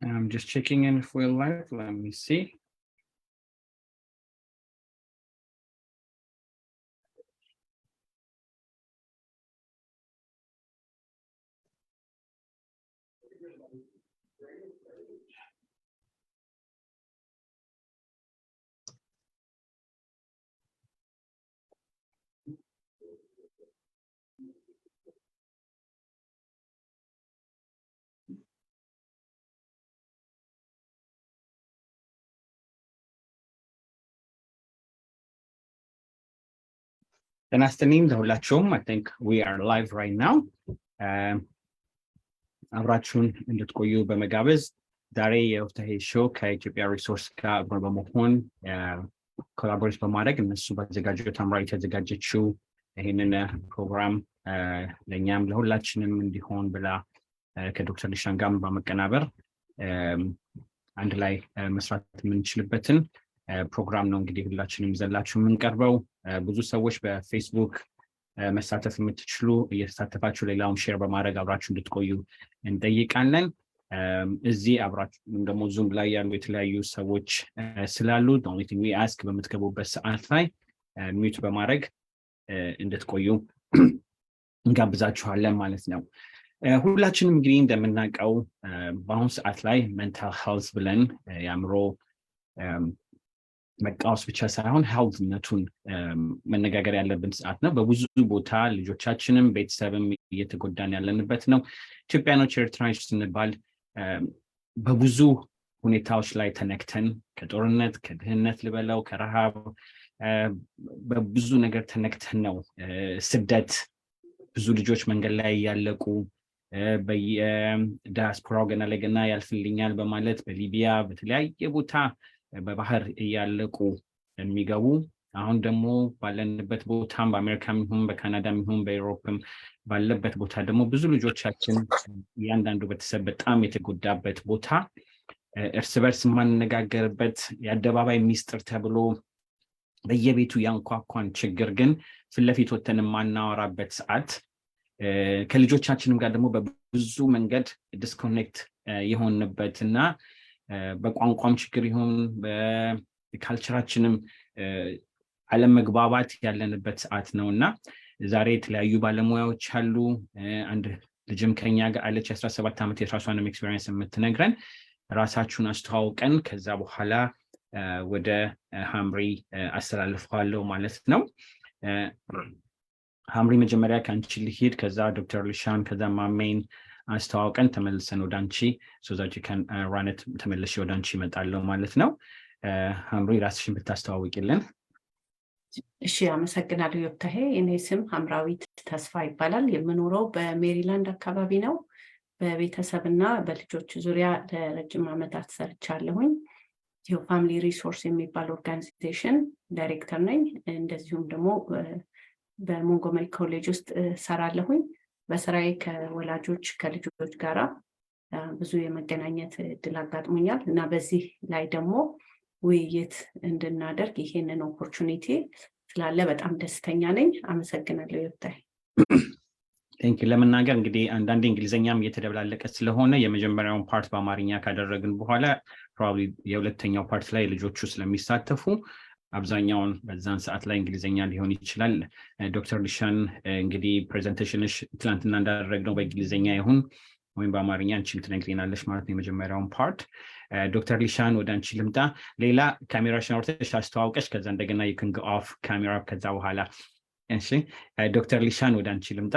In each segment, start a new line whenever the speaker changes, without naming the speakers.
I'm just checking in if we're live. Let me see. And afternoon, I think we are live right now. አብራችሁን እንድትቆዩ በመጋበዝ ዛሬ የዮፍታሄ ሾው ከኢትዮጵያ ሪሶርስ ጋር አብሮ በመሆን ኮላቦሬት በማድረግ እነሱ ባዘጋጁት Hamrawit የተዘጋጀችው ይሄንን ፕሮግራም ለኛም ለሁላችንም እንዲሆን ብላ ከዶክተር ሊሻን ጋር በመቀናበር አንድ ላይ መስራት የምንችልበትን ፕሮግራም ነው እንግዲህ ሁላችንም ይዘላችሁ የምንቀርበው ብዙ ሰዎች በፌስቡክ መሳተፍ የምትችሉ እየተሳተፋችሁ ሌላውን ሼር በማድረግ አብራችሁ እንድትቆዩ እንጠይቃለን እዚህ አብራችሁ ደግሞ ዙም ላይ ያሉ የተለያዩ ሰዎች ስላሉ the only thing we ask በምትገቡበት ሰዓት ላይ ሚዩት በማድረግ እንድትቆዩ እንጋብዛችኋለን ማለት ነው ሁላችንም እንግዲህ እንደምናውቀው በአሁኑ ሰዓት ላይ ሜንታል ሄልዝ ብለን ያምሮ መቃወስ ብቻ ሳይሆን ሄልዝነቱን መነጋገር ያለብን ሰዓት ነው በብዙ ቦታ ልጆቻችንም ቤተሰብም እየተጎዳን ያለንበት ነው ኢትዮጵያኖች ኤርትራኖች ስንባል በብዙ ሁኔታዎች ላይ ተነክተን ከጦርነት ከድህነት ልበለው ከረሃብ በብዙ ነገር ተነክተን ነው ስደት ብዙ ልጆች መንገድ ላይ ያለቁ በዲያስፖራው ገና ለገና ያልፍልኛል በማለት በሊቢያ በተለያየ ቦታ በባህር ያለቁ የሚገቡ አሁን ደግሞ ባለንበት ቦታም በአሜሪካም ይሁን በካናዳም ይሁን በዩሮፕም ባለበት ቦታ ደግሞ ብዙ ልጆቻችን ያንዳንዱ ቤተሰብ በጣም የተጎዳበት ቦታ እርስ በርስ ማንነጋገርበት የአደባባይ ሚስጥር ተብሎ በየቤቱ ያንኳኳን ችግር ግን ፍለፊት ወተን ማናወራበት ሰዓት ከልጆቻችንም ጋር ደግሞ በብዙ መንገድ ዲስኮኔክት የሆንበትና በቋንቋም ችግር ይሁን በካልቸራችንም አለመግባባት ያለንበት ሰዓት ነውና ዛሬ የተለያዩ ባለሙያዎች አሉ አንድ ልጅም ከኛ ጋር አለች 17 ዓመት የራሷንም ኤክስፒሪየንስ የምትነግረን ራሳችሁን አስተዋውቀን ከዛ በኋላ ወደ ሐምሪ አስተላልፈዋለሁ ማለት ነው ሐምሪ መጀመሪያ ካንቺ ልሂድ ከዛ ዶክተር ሊሻን ከዛ ማሜን አስተዋውቀን ተመልሰን ወደ አንቺ so that you can run it ተመልሼ ወደ አንቺ እመጣለሁ ማለት ነው ሐምሪ ራስሽን ብታስተዋውቂልን
እሺ አመሰግናለሁ ዮፍታሄ እኔ ስም Hamrawit Tesfa ይባላል የምኖረው በሜሪላንድ አካባቢ ነው በቤተሰብና በልጆች ዙሪያ ለረጅም ዓመታት ሰርቻለሁኝ ethio family resource የሚባል ኦርጋናይዜሽን ዳይሬክተር ነኝ እንደዚሁም ደግሞ በሞንጎመሪ ኮሌጅ ውስጥ ሰራለሁኝ በስራዬ ከወላጆች ከልጆች ጋራ ብዙ የመገናኘት እድል አጋጥሞኛል እና በዚህ ላይ ደግሞ ውይይት እንድናደርግ ይሄንን ኦፖርቹኒቲ ስላለ በጣም ደስተኛ ነኝ አመሰግናለሁ ዮፍታሄ
Thank you ለመናገር እንግዲህ አንዳንድ እንግሊዘኛም እየተደበላለቀ ስለሆነ የመጀመሪያውን ፓርት በአማርኛ ካደረግን በኋላ probably የሁለተኛው ፓርት ላይ ልጆቹ ስለሚሳተፉ አብዛኛውን በዛን ሰዓት ላይ እንግሊዘኛ ሊሆን ይችላል ዶክተር ሊሻን እንግዲህ ፕሬዘንቴሽንሽ ትላንትና እንዳደረግነው በእንግሊዘኛ ይሁን ወይም በአማርኛ አንቺም ትነግሪናለሽ ማለት ነው የመጀመሪያውን ፓርት ዶክተር ሊሻን ወደ አንቺ ልምጣ ሌላ ካሜራሽን አውርተሽ አስተዋውቀሽ ከዛ እንደገና you can go off camera ከዛ በኋላ እሺ ዶክተር ሊሻን ወደ አንቺ ልምጣ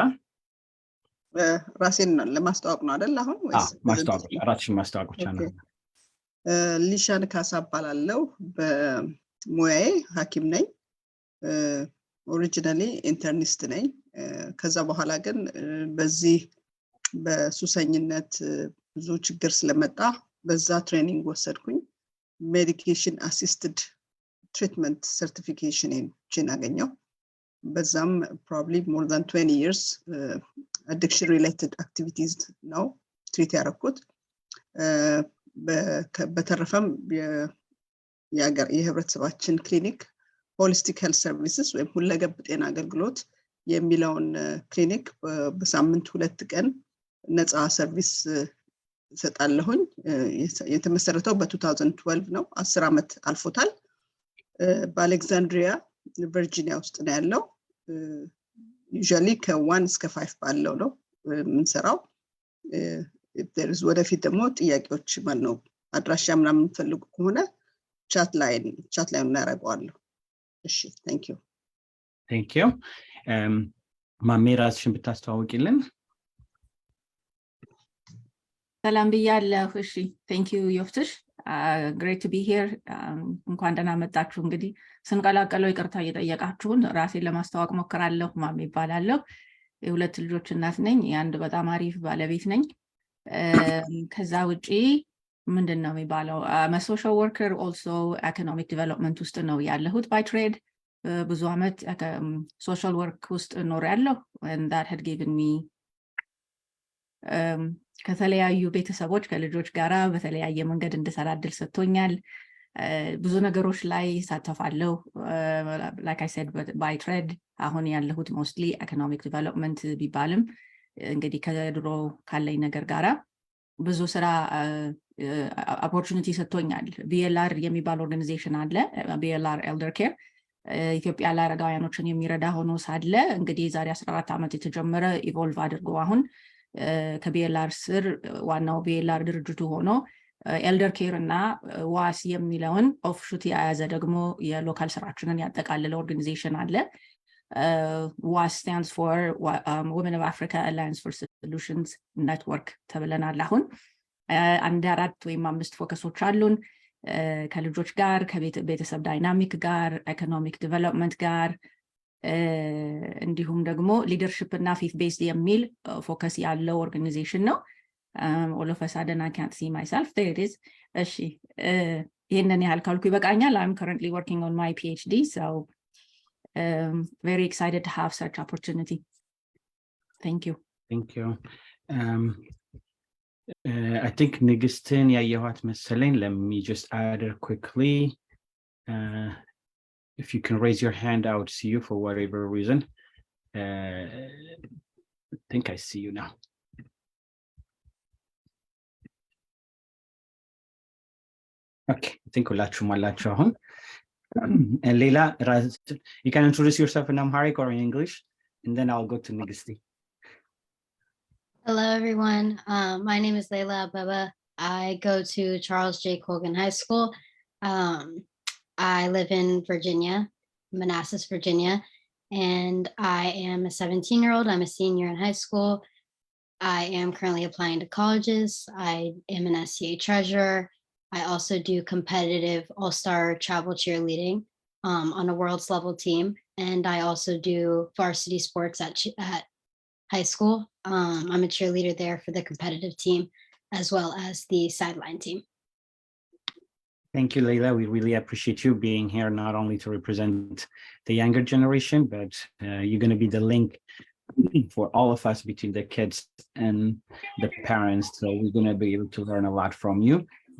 ራሴን ለማስተዋወቅ ነው አይደል አሁን
ወይስ ማስተዋወቅ ራስሽን ማስተዋወቅ ብቻ ነው
ሊሻን ካሳ እባላለሁ በሙያዬ ሐኪም ነኝ ኦሪጂናሊ ኢንተርኒስት ነኝ ከዛ በኋላ ግን በዚህ በሱሰኝነት ብዙ ችግር ስለመጣ በዛ ትሬኒንግ ወሰድኩኝ ሜዲኬሽን አሲስትድ ትሪትመንት ሰርቲፊኬሽን አገኘው በዛም probably more than 20 years addiction related activities ነው ትሪት ያደረኩት በተረፈም የህብረተሰባችን ክሊኒክ holistic health services ወይም ሁለገብ ጤና አገልግሎት የሚለውን ክሊኒክ በሳምንት 2 ቀን ነፃ ሰርቪስ ሰጣለሁኝ የተመሰረተው በ2012 ነው 10 ዓመት አልፎታል በአሌክዛንድሪያ ቨርጂኒያ ውስጥ ነው ያለው usually ከ1 እስከ 5 ባለው ነው የምንሰራው ወደፊት ደግሞ ጥያቄዎች ማን ነው አድራሻ ምናምን ፈልጉ ከሆነ ቻት ላይ እናደርገዋለሁ እሺ thank you ማሜ ራስሽን ብታስተዋውቂልን
ሰላም ብያለሁ እሺ thank you ዮፍትሽ great to be here እንኳን ደህና መጣችሁ እንግዲህ ስንቀላቀለው ይቅርታ እየጠየቃችሁን ራሴን ለማስተዋወቅ ሞክራለሁ ማሜ ይባላለሁ የሁለት ልጆች እናት ነኝ የአንድ በጣም አሪፍ ባለቤት ነኝ ከዛ ውጪ ምንድነው የሚባለው I'm a social worker also economic development ውስጥ ነው ያለሁት by trade ብዙ አመት social work ውስጥ ኖሬያለሁ and that had given me ከተለያዩ ቤተሰቦች ከልጆች ጋራ በተለያየ መንገድ እንድሰራ እድል ሰጥቶኛል ብዙ ነገሮች ላይ ሳተፋለሁ like I said by trade አሁን ያለሁት mostly economic development ቢባልም እንግዲህ ከድሮ ካለኝ ነገር ጋራ ብዙ ስራ opportunity ሰጥቶኛል BLR የሚባል ኦርጋናይዜሽን አለ BLR elder care ኢትዮጵያ ለአረጋውያኖችን የሚረዳ ሆኖ ሳለ እንግዲህ ዛሬ 14 ዓመት የተጀመረ ኢቮልቭ አድርጎ አሁን ከቢኤልአር ስር ዋናው ቢኤልአር ድርጅቱ ሆኖ ኤልደር ኬር እና ዋስ የሚለውን ኦፍሹት የያዘ ደግሞ የሎካል ስራችንን ያጠቃለለ ኦርጋናይዜሽን አለ ዋስ stands for Women of Africa Alliance for Solutions Network ተብለናል አሁን አንድ 4 ወይም 5 ፎከሶች አሉን ከልጆች ጋር ከቤተሰብ ዳይናሚክ ጋር ኢኮኖሚክ ዲቨሎፕመንት ጋር እንዲሁም ደግሞ ሊደርሺፕ እና ፌት ቤዝድ የሚል ፎከስ ያለው ኦርጋናይዜሽን ነው all of a sudden I can't see myself there it is እሺ ይሄንን ያህል ካልኩ ይበቃኛል I'm currently working on my PhD so very excited to have such opportunity thank you
I think Nigistin ያየኋት መሰለኝ let me just add her quickly if you can raise your hand I would see you for whatever reason I think I see you now okay I think ሁላችሁም አላችሁ አሁን and Lela you can introduce yourself in Amharic or in English and then I'll go to Nigisti
Hello everyone my name is Lela Abebe I go to Charles J. Colgan High School I live in Virginia, Manassas, Virginia, and I am a 17-year-old. I'm a senior in high school. I am currently applying to colleges. I am an SCA treasurer. I also do competitive all-star travel cheerleading on a world's level team. And I also do varsity sports at high school. I'm a cheerleader there for the competitive team as well as the sideline team.
Thank you, Lela. We really appreciate you being here, not only to represent the younger generation, but you're going to be the link for all of us between the kids and the parents. So we're going to be able to learn a lot from you.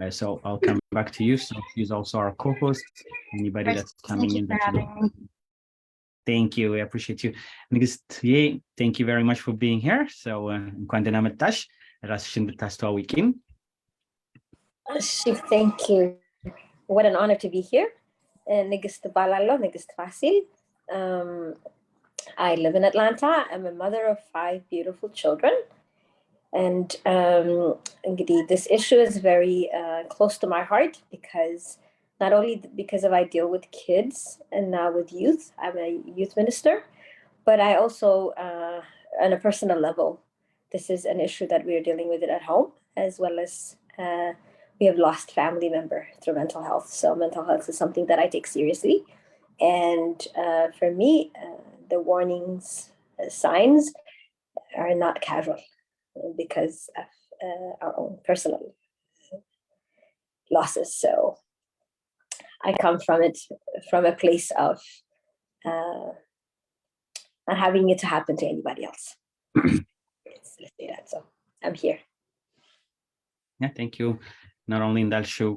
So I'll come back to you. So he's also our co-host. Anybody that's coming in. Thank you. We appreciate you. Nigist, thank you very much for being here. So,
thank you. What an honor to be here. Nigist Fassilfd. I live in Atlanta. I'm a mother of 5 beautiful children. And this issue is very close to my heart because not only because I deal with kids and now with youth, I'm a youth minister, but I also, on a personal level, this is an issue that we are dealing with it at home, as well as we have lost family member through mental health. So mental health is something that I take seriously. And for me, the warnings, signs are not casual because of our own personal losses. So I come from it from a place of not having it to happen to anybody else. Let's say that. So I'm here.
Yeah, thank you. Not only in that show,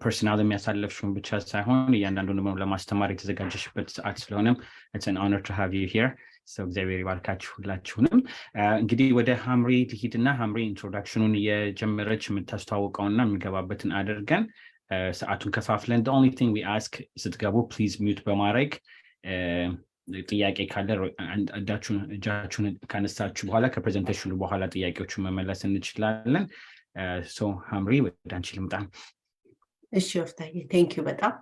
personal የሚያሳለፍሽውን ብቻ ሳይሆን እያንዳንዱን ለማስተማር የተዘጋጀሽበት ሰዓት ስለሆነም it's an honor to have you here. ሰው እግዚአብሔር ይባርካችሁ ሁላችሁንም እንግዲህ ወደ ሐምሪ ልሂድና ሐምሪ ኢንትሮዳክሽኑን የጀመረች የምታስተዋውቀውና የሚገባበትን አድርገን ሰዓቱን ከፋፍለን the only thing we ask ስትገቡ please mute በማድረግ ጥያቄ ካለ እጃችሁን ካነሳችሁ በኋላ ከፕሬዘንቴሽኑ በኋላ ጥያቄዎቹን መመለስ እንችላለን so ሐምሪ ወደ አንቺ ልምጣ
እሺ ወፍታዬ ቴንክ ዩ በጣም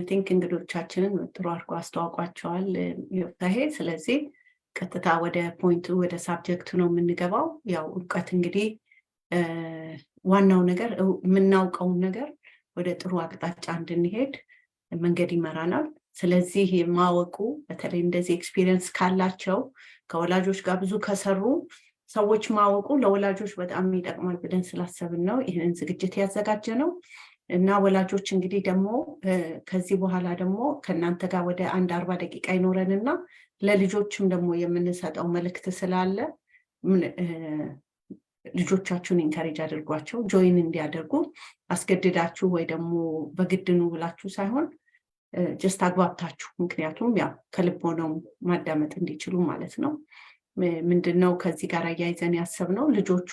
ቲንክ እንግዶቻችንን ጥሩ አድርጎ አስተዋውቋቸዋል ወፍታዬ ስለዚህ ቀጥታ ወደ ፖይንቱ ወደ ሳብጀክቱ ነው የምንገባው ያው እውቀት እንግዲህ ዋናው ነገር የምናውቀው ነገር ወደ ጥሩ አቅጣጫ እንድንሄድ መንገድ ይመራናል ስለዚህ ማወቁ በተለይ እንደዚህ ኤክስፒሪየንስ ካላቸው ከወላጆች ጋር ብዙ ከሰሩ ሰዎች ማወቁ ለወላጆች በጣም ይጠቅማል ብለን ስላሰብን ነው ይሄን ዝግጅት ያዘጋጀ ነው እና ወላጆች እንግዲህ ደግሞ ከዚህ በኋላ ደግሞ ከናንተ ጋር ወደ 1:40 ደቂቃ ይኖረንና ለልጆችም ደግሞ የምንሰጠው መልእክት ስላለ ልጆቻችሁን ኢንካሬጅ አድርጓቸው ጆይን እንዲያደርጉ አስገድዳችሁ ወይ ደግሞ በግድኑ ብላችሁ ሳይሆን ጀስት አግባብታችሁ ምክንያቱም ያው ከልብ ሆነው ማዳመጥ እንዲችሉ ማለት ነው ምንድነው ከዚህ ጋር ያያይዘን ያሰብነው ልጆቹ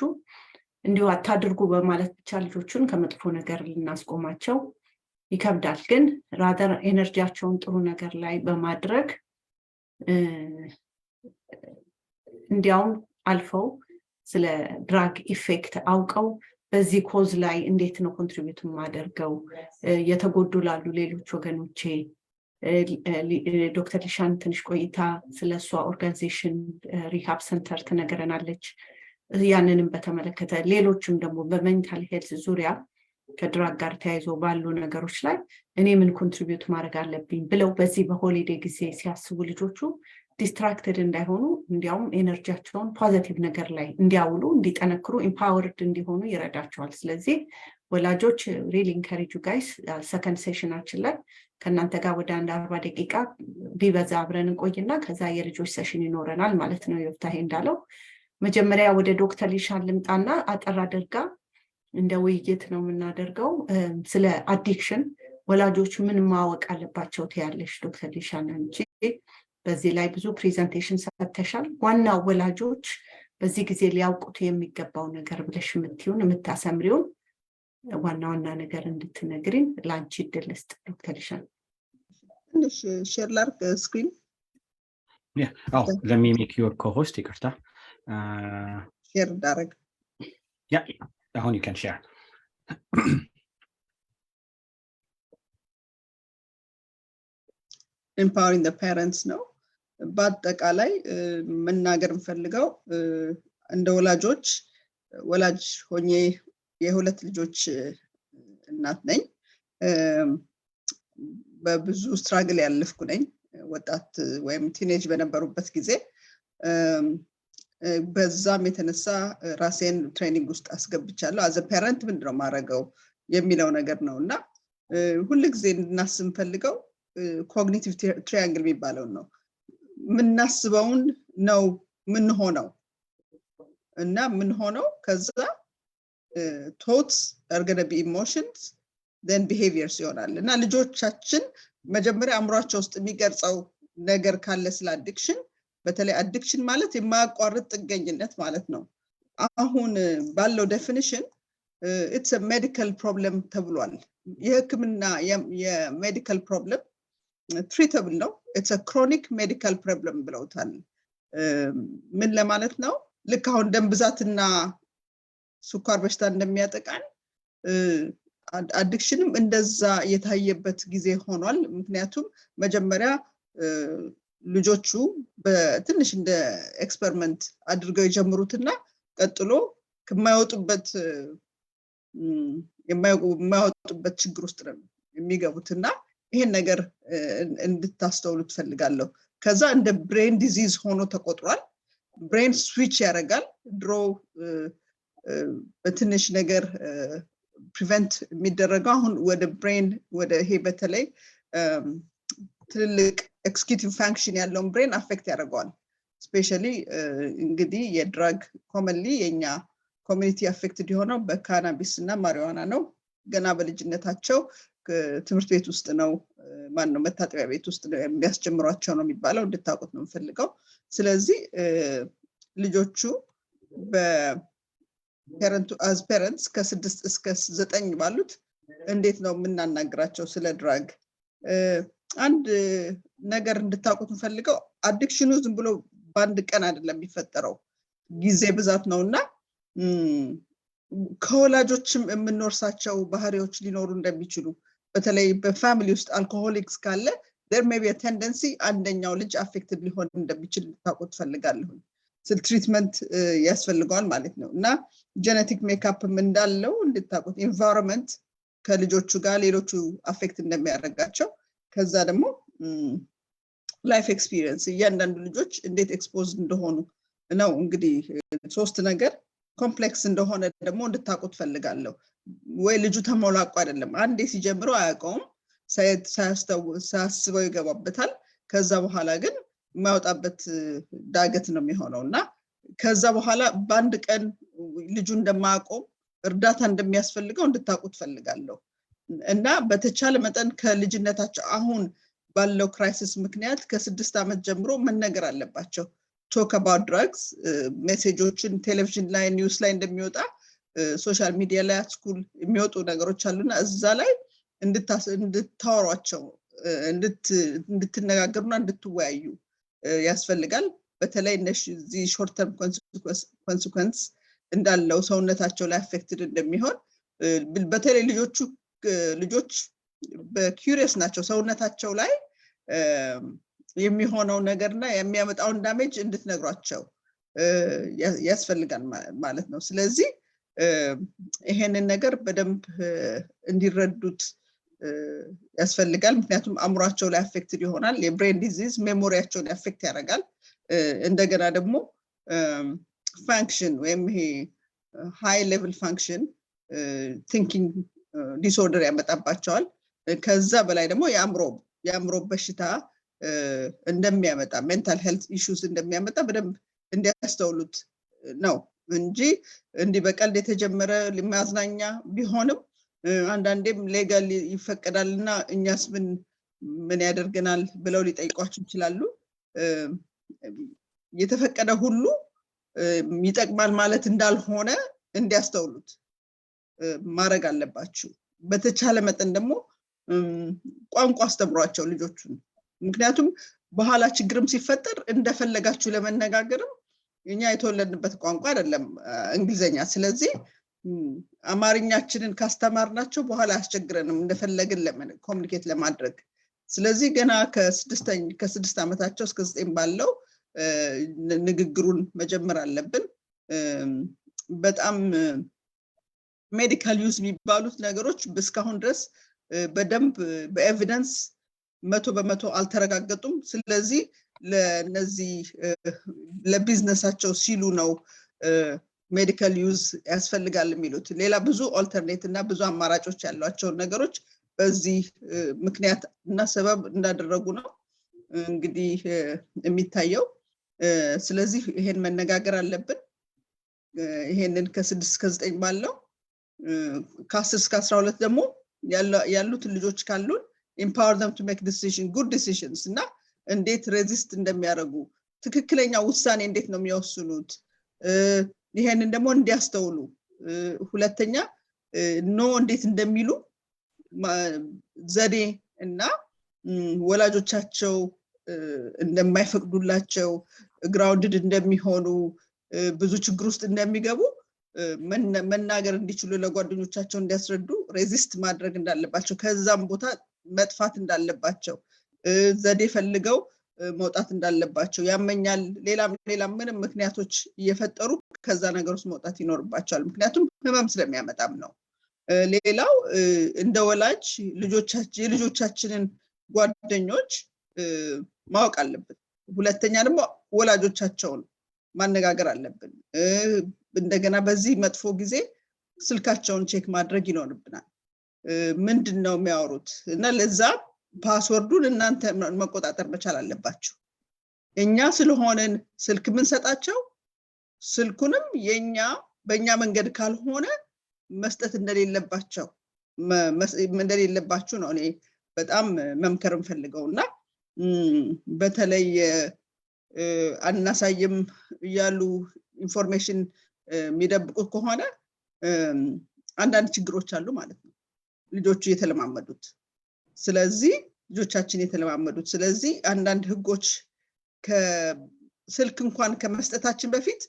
እንዲሁ አታድርጉ በማለት ብቻ ልጆቹን ከመጥፎ ነገር ልናስቆማቸው ይከብዳል ግን ራደር ኤነርጂያቸውን ጥሩ ነገር ላይ በማድረግ እንዲያውም አልፈው ስለ ድራግ ኢፌክት አውቀው በዚህ ኮዝ ላይ እንዴት ነው ኮንትሪቢዩት ማደርገው የተጎዱ ላሉ ሌሎች ወገኖቼ ዶክተር ሊሻን ትንሽ ቆይታ ስለሷ ኦርጋናይዜሽን ሪሃብ ሴንተር ተነገረናለች ያንንም በተመለከተ ሌሎችም ደግሞ በሜንታል ሄልዝ ዙሪያ ከድራግ ጋር ተያይዞ ባሉ ነገሮች ላይ እኔ ምን ኮንትሪቢዩት ማድረግ አለብኝ ብለው በዚህ በሆሊዴ ጊዜ ሲያስቡ ልጆቹ ዲስትራክትድ እንዳይሆኑ እንዲያውም ኤነርጂያቸውን ፖዚቲቭ ነገር ላይ እንዲያውሉ እንዲጠነክሩ ኢምፓወርድ እንዲሆኑ ይረዳቸዋል ስለዚህ ወላጆች ሪሊ ኢንካሬጅ ዩ ጋይስ ሰከንድ ሴሽናችን ላይ ከናንተ ጋር ወደ 1:40 ደቂቃ ቢበዛ አብረን እንቆይና ከዛ የልጆች ሴሽን ይኖረናል ማለት ነው ይወፍታሄ እንዳለው መጀመሪያ ወደ ዶክተር ሊሻን ልምጣና አጠራ አድርጋ እንደ ውይይት ነው የምናደርገው ስለ አዲክሽን ወላጆች ምን ማወቅ አለባቸው ትያለሽ ዶክተር ሊሻን እንጂ በዚህ ላይ ብዙ ፕሬዘንቴሽን ሰጥተሻል ዋናው ወላጆች በዚህ ጊዜ ሊያውቁት የሚገባው ነገር ብለሽ የምታሰምሪውን ዋና ነገር እንድትነግሪን ላንቺ ድልስት ዶክተር ሊሻን
ትንሽ ሼር ላድርግ ስክሪን
let me make your co-host ይቅርታ
ሼር ዳረግ
አሁን you can share
empowering the parents ነው በአጠቃላይ መናገር እንፈልገው እንደ ወላጅ ሆኜ የሁለት ልጆች እናት ነኝ በብዙ ስትራግል ያለፍኩ ነኝ ወጣት ወይም ቲኔጅ በነበሩበት ጊዜ በዛም የተነሳ ራሴን ትሬኒንግ ውስጥ አስገብቻለሁ as a parent ምንድነው ማረገው የሚለው ነገር ነውና ሁሉ ጊዜ እንድናስብ ፈልገው ኮግኒቲቭ ትራያንግል የሚባለው ነው ምናስበውን ነው ምን ሆነው እና ምን ሆነው ከዛ thoughts are going to be emotions then behaviors ይሆናል እና ልጆቻችን መጀመሪያ አምሯቸው ውስጥ የሚቀርጸው ነገር ካለ ስለ አዲክሽን በተለይ አዲክሽን ማለት የማያቋርጥ ጥገኝነት ማለት ነው አሁን ባለው ዴፊኒሽን it's a medical problem ተብሏል የህክምና የሜዲካል ፕሮብለም treatable ነው it's a chronic medical problem ብለውታል ምን ለማለት ነው ልክ አሁን ደም ብዛትና ስኳር በሽታ እንደሚያጠቃን አዲክሽንም እንደዛ የታየበት ጊዜ ሆኗል ምክንያቱም መጀመሪያ ልጆቹ በትንሽ እንደ ኤክስፐሪመንት አድርገው ይጀምሩትና ቀጥሎ የማይወጡበት ችግር ውስጥ ነው የሚገቡትና ይሄን ነገር እንድታስተውሉ ፈልጋለሁ ከዛ እንደ ብሬን ዲዚዝ ሆኖ ተቆጥሯል ብሬን ስዊች ያደርጋል ድሮ በትንሽ ነገር ፕሪቨንት የሚደረገው አሁን ወደ ብሬን ወደ ይሄ በተለይ ትልልቅ ኤክስኪዩቲቭ ፋንክሽን ያለውን ብሬን አፌክት ያደርገዋል ስፔሻሊ እንግዲህ የድራግ ኮመንሊ የኛ ኮሚኒቲ አፌክትድ የሆነው በካናቢስ እና ማሪዋና ነው ገና በልጅነታቸው ትምህርት ቤት ውስጥ ነው ማን ነው መታጠቢያ ቤት ውስጥ የሚያስጀምሯቸው ነው የሚባለው እንድታውቁት ነው የምፈልገው ስለዚህ ልጆቹ as parents ከ6 እስከ 9 ባሉት እንዴት ነው የምናናግራቸው ስለ ድራግ አንድ ነገር እንድታውቁት የምፈልገው አዲክሽኑ ዝም ብሎ በአንድ ቀን አይደለም የሚፈጠረው ጊዜ ብዛት ነውና ከወላጆችም የምንወርሳቸው ባህሪዎች ሊኖሩ እንደሚችሉ በተለይ በፋሚሊ ውስጥ አልኮሆሊክስ ካለ there may be a tendency አንደኛው ልጅ affected ሊሆን እንደሚችል ታውቁት ፈልጋለሁ ስለ ትሪትመንት ያስፈልጋል ማለት ነው እና ጄኔቲክ ሜካፕ እንዳለው እንድታውቁት ኢንቫይሮንመንት ከልጆቹ ጋር ሌሎቹ አፌክት እንደሚያደርጋቸው ከዛ ደግሞ ላይፍ ኤክስፒሪየንስ እያንዳንዱ ልጆች እንዴት ኤክስፖዝድ እንደሆኑ ነው እንግዲህ ሶስት ነገር ኮምፕሌክስ እንደሆነ ደግሞ እንድታውቁት ፈልጋለሁ ወይ ልጁ ተሞላቋ አይደለም አንዴ ሲጀምረው አያውቀውም ሳያስበው ይገባበታል ከዛ በኋላ ግን ማውጣበት ዳገት ነው የሚሆነውና ከዛ በኋላ በአንድ ቀን ልጁ እንደማያቆም እርዳታ እንደሚያስፈልገው እንድታውቁት ፈልጋለሁ እና በተቻለ መጠን ከልጅነታቸው አሁን ባለው ክራይሲስ ምክንያት ከ6 ዓመት ጀምሮ መነገር አለባቸው talk about drugs ሜሴጆችን ቴሌቪዥን ላይ ኒውስ ላይ እንደሚወጣ ሶሻል ሚዲያ ላይ ስኩል የሚወጡ ነገሮች አሉና እዛ ላይ እንድታወሯቸው እንድትነጋገሩና እንድትወያዩ ያስፈልጋል በተለይ እነዚህ ሾርት ተርም ኮንሲኩዌንስ እንዳለው ሰውነታቸው ላይ አፌክትድ እንደሚሆን በተለይ ልጆች በኩሪየስ ናቸው ሰውነታቸው ላይ የሚሆነው ነገርና የሚያመጣውን ዳሜጅ እንድትነግሯቸው ያስፈልጋል ማለት ነው ስለዚህ ይሄንን ነገር በደንብ እንዲረዱት ያስፈልጋል ምክንያቱም አእምሯቸው ላይ አፌክትድ ይሆናል የብሬን ዲዚዝ ሜሞሪያቸውን አፌክት ያደርጋል እንደገና ደግሞ ፋንክሽን ወይም ይሄ ሃይ ሌቭል ፋንክሽን ቲንኪንግ ዲስኦርደር ያመጣባቸዋል ከዛ በላይ ደግሞ የአእምሮ በሽታ እንደሚያመጣ ሜንታል ሄልት ኢሹስ እንደሚያመጣ በደንብ እንዲያስተውሉት ነው እንጂ እንዲህ በቀልድ የተጀመረ ማዝናኛ ቢሆንም አንዳንዴም ሌጋል ይፈቀዳልና እኛስ ምን ያደርገናል ብለው ሊጠይቋቸው ይችላሉ የተፈቀደ ሁሉ ይጠቅማል ማለት እንዳልሆነ እንዲያስተውሉት ማድረግ አለባችሁ በተቻለ መጠን ደግሞ ቋንቋ አስተምሯቸው ልጆቹን ምክንያቱም በኋላ ችግርም ሲፈጠር እንደፈለጋችሁ ለመነጋገርም እኛ የተወለድንበት ቋንቋ አይደለም እንግሊዘኛ ስለዚህ አማርኛችንን ካስተማርናቸው በኋላ ያስቸግረንም እንደፈለግን ኮሙኒኬት ለማድረግ ስለዚህ ገና ከ6 ዓመታቸው እስከ 9 ባለው ንግግሩን መጀመር አለብን በጣም ሜዲካል ዩዝ የሚባሉት ነገሮች እስካሁን ድረስ በደንብ በኤቪደንስ 100% አልተረጋገጡም ስለዚህ ለነዚህ ለቢዝነሳቸው ሲሉ ነው ሜዲካል ዩዝ ያስፈልጋል የሚሉት ሌላ ብዙ ኦልተርኔት እና ብዙ አማራጮች ያሏቸው ነገሮች በዚህ ምክንያት እና ሰበብ እንዳደረጉ ነው እንግዲህ የሚታየው ስለዚህ ይሄን መነጋገር አለብን ይሄንን ከ6 እስከ 9 ባለው ከ10 እስከ 12 ደግሞ ያሉት ልጆች ካሉን empower them to make good decisions እና እንዴት ሬዚስት እንደሚያደርጉ ትክክለኛ ውሳኔ እንዴት ነው የሚወስኑት ይሄንን ደግሞ እንዲያስተውሉ ሁለተኛ ኖ እንዴት እንደሚሉ ዘዴ እና ወላጆቻቸው እንደማይፈቅዱላቸው ግራውንድድ እንደሚሆኑ ብዙ ችግር ውስጥ እንደሚገቡ መናገር እንዲችሉ ለጓደኞቻቸው እንዲያስረዱ ሬዚስት ማድረግ እንዳለባቸው ከዛም ቦታ መጥፋት እንዳለባቸው ዘዴ ፈልገው መውጣት እንዳለባቸው ያመኛል ሌላ ምንም ምክንያቶች እየፈጠሩ ከዛ ነገር ውስጥ መውጣት ይኖርባቸዋል ምክንያቱም ህመም ስለሚያመጣም ነው ሌላው እንደ ወላጅ ልጆቻችንን ጓደኞች ማወቅ አለብን ሁለተኛ ደግሞ ወላጆቻቸውን ማነጋገር አለብን እንደገና በዚህ መጥፎ ጊዜ ስልካቸውን ቼክ ማድረግ ይኖርብናል ምንድነው የሚያወሩት እና ለዛ ፓስወርዱን እናንተ መቆጣጠር መቻል አለባችሁ እኛ ስለሆነን ስልክ ምን ሰጣቸው ስልኩንም በእኛ መንገድ ካልሆነ መስጠት እንደሌለባችሁ ነው እኔ በጣም መምከር እንፈልገውና በተለይ አናሳይም ያሉ ኢንፎርሜሽን የሚደብቁ ከሆነ አንዳንድ ችግሮች አሉ ማለት ነው ልጆቹ የተለማመዱት ስለዚህ ልጆቻችን የተለማመዱት ስለዚህ አንዳንድ ህጎች ከስልክ እንኳን ከመስጠታችን በፊት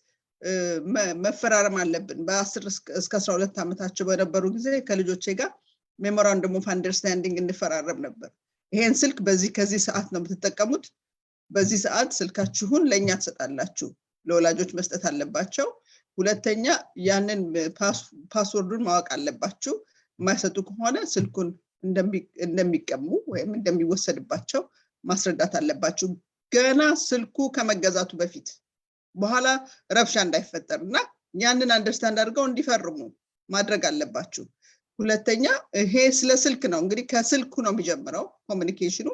መፈራረም አለብን በ10 እስከ 12 ዓመታቸው በነበሩ ጊዜ ከልጆቼ ጋር ሜሞራንደም ኦፍ አንደርስታንዲንግ እንፈራረም ነበር ይሄን ስልክ ከዚህ ሰዓት ነው የምትጠቀሙት በዚህ ሰዓት ስልካችሁን ለኛ ተሰጣላችሁ ለወላጆች መስጠት አለባቸው ሁለተኛ ያንን ፓስወርዱን ማወቅ አለባችሁ ማይሰጡ ከሆነ ስልኩን እንደሚቀሙ ወይም እንደሚወሰድባቸው ማስረዳት አለባችሁ ገና ስልኩ ከመገዛቱ በፊት በኋላ ረብሻ እንዳይፈጠርና ያንን አንደርስታንድ አድርገው እንዲፈርሙ ማድረግ አለባችሁ ሁለተኛ ይሄ ስለ ስልክ ነው እንግዲህ ከስልኩ ነው የሚጀምረው ኮሙኒኬሽኑ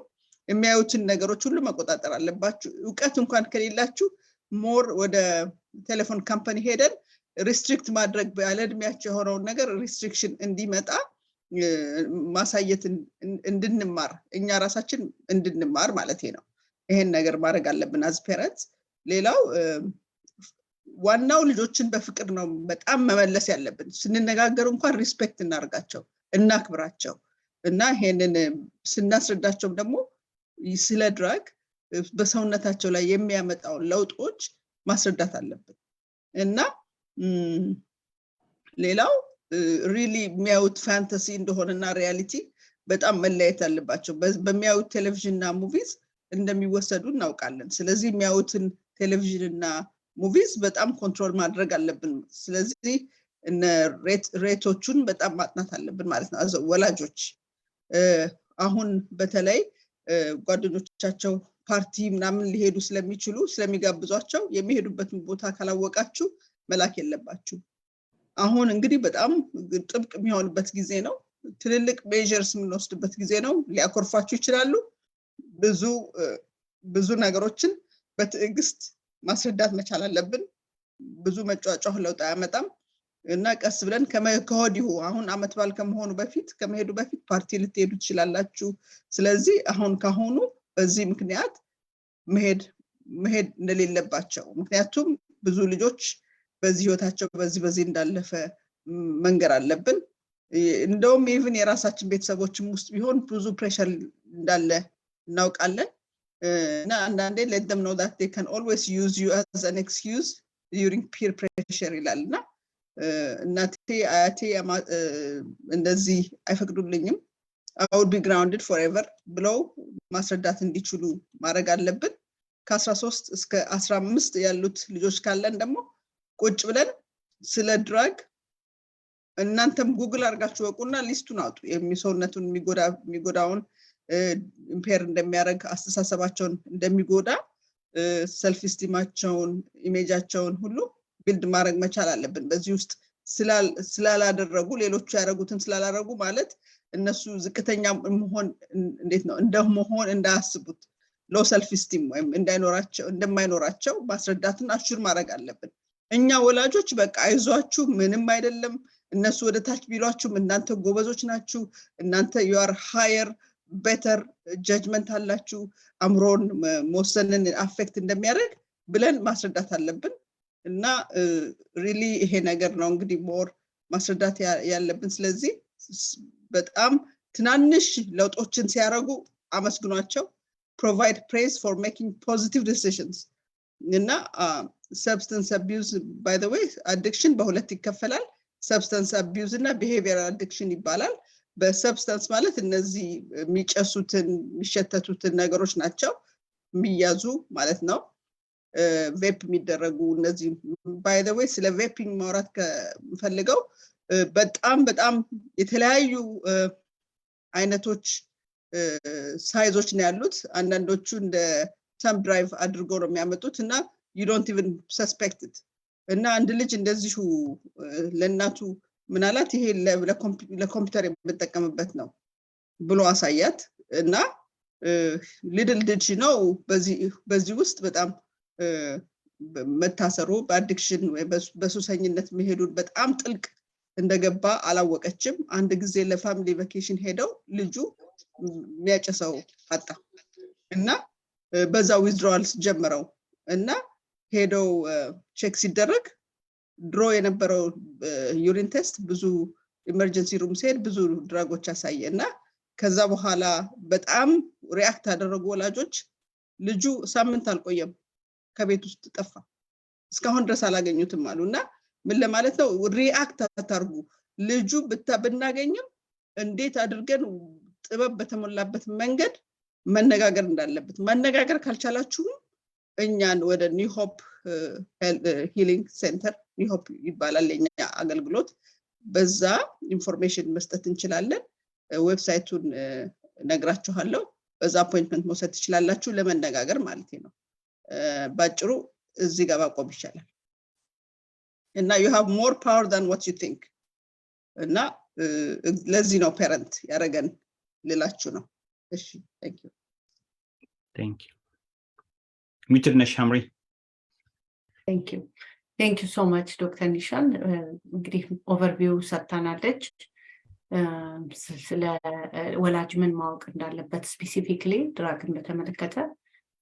የሚያዩትን ነገሮች ሁሉ መቆጣጠር አለባችሁ ዕውቀት እንኳን ከሌላችሁ ሞር ወደ ቴሌፎን ካምፓኒ ሄደን ሪስትሪክት ማድረግ ባለድሚያቸው የሆነው ነገር ሪስትሪክሽን እንዲመጣ ማሳየት እንድንማር እኛ ራሳችን እንድንማር ማለት ነው ይሄን ነገር ማድረግ አለብን as parents ሌላው ዋናው ልጆችን በፍቅር ነው በጣም መመለስ ያለብን ስንነጋገር እንኳን ሪስፔክት እናርጋቸው እናክብራቸው እና ይሄንን ስናስረዳቸው ደግሞ ስለ ድራግ በሰውነታቸው ላይ የሚያመጣው ለውጦች ማስረዳት አለብን እና ሌላው ሪሊ የሚያዩት ፋንታሲ እንደሆነና ሪያሊቲ በጣም መለየት አለባቸው በሚያዩት ቴሌቪዥንና ሙቪዝ እንደሚወሰዱ እናውቃለን ስለዚህ የሚያዩትን ቴሌቪዥንና ሙቪዝ በጣም ኮንትሮል ማድረግ አለብን ስለዚህ እነ ሬቶቹን በጣም ማጥናት አለብን ማለት ነው ወላጆች አሁን በተለይ ጓደኞቻቸው ፓርቲ ምናምን ሊሄዱ ስለሚችሉ ስለሚጋብዟቸው የሚሄዱበትን ቦታ ካላወቃችሁ መላክ የለባችሁ አሁን እንግዲህ በጣም ጥብቅ የሚሆንበት ጊዜ ነው ትልልቅ ሜዠርስ የምንወስድበት ጊዜ ነው ሊያኮርፋችሁ ይችላሉ ብዙ ነገሮችን በትዕግስት ማስረዳት መቻል አለብን ብዙ መጫጫው ለውጥ አያመጣም እና ቀስ ብለን ከወዲሁ አሁን አመት ባል ከመሆኑ በፊት ከመሄዱ በፊት ፓርቲ ልትሄዱ ትችላላችሁ ስለዚህ አሁን ካሁኑ በዚህ ምክንያት መሄድ እንደሌለባቸው ምክንያቱም ብዙ ልጆች በዚህ ህይወታቸው በዚህ እንዳለፈ መንገር አለብን እንደውም ኢቭን የራሳችን ቤተሰቦችም ውስጥ ቢሆን ብዙ ፕሬሸር እንዳለ እናውቃለን እና አንዳንዴ let them know that they can always use you as an excuse during peer pressure ይላልና እናቴ አያቴ እንደዚህ አይፈቅዱልኝም I would be grounded forever ብለው ማስረዳት እንዲችሉ ማድረግ አለብን ከ13 እስከ 15 ያሉት ልጆች ካለን ደግሞ ቁጭ ብለን ስለ ድራግ እናንተም ጉግል አድርጋችሁ ወቁና ሊስቱን አውጡ የሚሰውነቱን የሚጎዳውን ኢምፔር እንደሚያደርግ አስተሳሰባቸውን እንደሚጎዳ ሰልፍ ስቲማቸውን ኢሜጃቸውን ሁሉ ቢልድ ማድረግ መቻል አለብን በዚህ ውስጥ ስላላደረጉ ሌሎቹ ያደረጉትን ስላላደረጉ ማለት እነሱ ዝቅተኛ መሆን እንዴት ነው እንደመሆን እንዳያስቡት ሎ ሰልፍ ስቲም ወይም እንደማይኖራቸው ማስረዳትና አሹር ማድረግ አለብን እኛ ወላጆች በቃ አይዟችሁ ምንም አይደለም እነሱ ወደ ታች ቢሏችሁ እናንተ ጎበዞች ናችሁ እናንተ you are higher better judgment አላችሁ አምሮን ሞሰንን አፌክት እንደሚያደርግ ብለን ማስረዳት አለብን እና ሪሊ ይሄ ነገር ነው እንግዲህ ሞር ማስረዳት ያለብን ስለዚህ በጣም ትናንሽ ለውጦችን ሲያረጉ አመስግኗቸው provide praise for making positive decisions እና substance abuse by the way addiction በሁለት ይከፈላል substance abuse እና behavioral addiction ይባላል በሰብስታንስ ማለት እነዚህ የሚጨሱትን የሚሸተቱትን ነገሮች ናቸው የሚያዙ ማለት ነው ቬፕ የሚደረጉ እነዚህ by the way ስለ ቬፒንግ ማውራት ከፈልገው በጣም የተለያዩ አይነቶች ሳይዞች ነው ያሉት አንዳንዶቹ እንደ thumb drive አድርጎ ነው የሚያመጡት እና you don't even suspect it እና አንድ ልጅ እንደዚሁ ለእናቱ ምናላት ይሄ ለኮምፒውተር የምትጠቀምበት ነው ብሎ አሳያት እና little did she know በዚህ ውስጥ በጣም መታሰሩ በአዲክሽን ወይ በሱሰኝነት መሄዱን በጣም ጥልቅ እንደገባ አላወቀችም አንድ ጊዜ ለፋሚሊ ቫኬሽን ሄደው ልጁ የሚያጨሰው አጣ እና በዛው ዊዝድሮዋል ጀመረው እና ሄደው ቼክ ሲደረግ ድሮ የነበረው ዩሪን ቴስት ብዙ ኢመርጀንሲ ሩም ሲሄድ ብዙ ድራጎች አሳየና ከዛ በኋላ በጣም ሪአክት አደረጉ ወላጆች ልጁ ሳምንት አልቆየም ከቤት ውስጥ ጠፋ እስካሁን ድረስ አላገኙትም አሉና ምን ለማለት ነው ሪአክት አታርጉ ልጁ ብናገኝም እንዴት አድርገን ጥበብ በተሞላበት መንገድ መነጋገር እንዳለበት መነጋገር ካልቻላችሁ እኛን ወደ ኒው ሆፕ ሂሊንግ ሴንተር ኒው ሆፕ ይባላል የኛ አገልግሎት በዛ ኢንፎርሜሽን መስጠት እንችላለን ዌብሳይቱን ነግራችኋለሁ በዛ አፖይንትመንት መውሰድ ትችላላችሁ ለመነጋገር ማለት ነው ባጭሩ እዚህ ጋር ማቆም ይቻላል እና you have more power than what you think እና ለዚህ ነው ፓረንት ያረጋን ልላችሁ ነው እሺ
thank you ሚትር ነሽ ሐምሪ
thank you so much ዶክተር ኒሻን እንግዲህ ኦቨርቪው ሰጥታናለች ስለ ወላጅ ምን ማወቅ እንዳለበት ስፔሲፊክሊ ድራግን በተመለከተ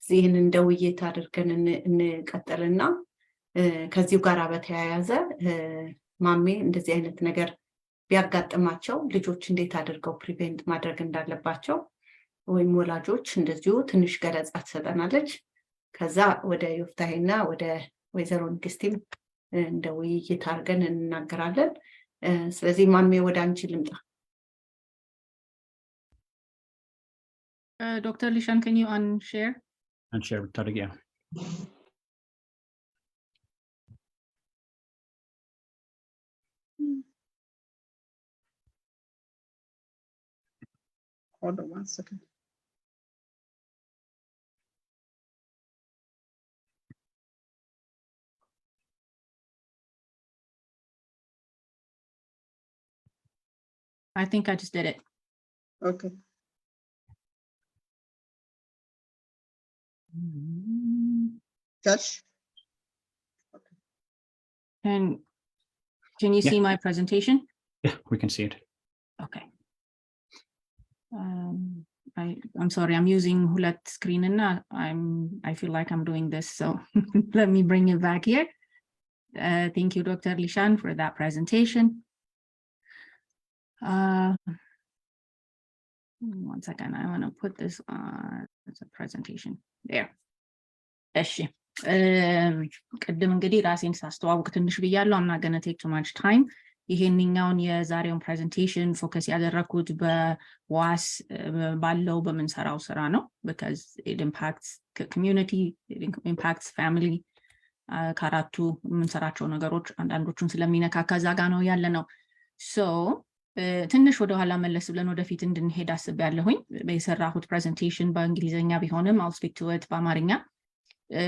ዚህን እንደውይይት አድርገን እንቀጥልና ከዚሁ ጋር በተያያዘ ማሜ እንደዚህ አይነት ነገር ቢያጋጥማቸው ልጆች እንዴት አድርገው ፕሪቬንት ማድረግ እንዳለባቸው ወይም ወላጆች እንደዚሁ ትንሽ ገለጻ ትሰጠናለች ከዛ ወደ ዮፍታሄና ወደ ወይዘሮ ንግስቲም እንደውይይት አድርገን እንናገራለን ስለዚህ ማሜ ወደ አንቺ ልምጣ
Dr. Lishan, can you unshare?
Unshare ብታደርጊ
Hold on 1 second.
I think I just did it.
Okay. Touch.
Can you see my presentation?
Yeah, we can see it.
Okay. I'm sorry, I'm using hulat screen and I feel like I'm doing this, so let me bring it back here. Thank you, Dr. Lishan, for that presentation. One second, I want to put this on as a presentation. There. እሺ ቅድም እንግዲህ ራሴን ሳስተዋውቅ ትንሽ ብያለሁ I'm not going to take too much time ይሄንኛውን የዛሬውን ፕሬዘንቴሽን ፎከስ ያደረኩት በዋስ ባለው በመንሰራው ስራ ነው because it impacts community it impacts family ካራቱ የምንሰራቸው ነገሮች አንዳንዶቹን ስለሚነካካ ዛጋ ነው ያለ ነው so ትንሽ ወደ ኋላ መለስ ብለን ወደፊት እንድንሄድ አስቤያለሁኝ በየሰራሁት ፕሬዘንቴሽን በእንግሊዘኛ ቢሆንም I'll speak to it በአማርኛ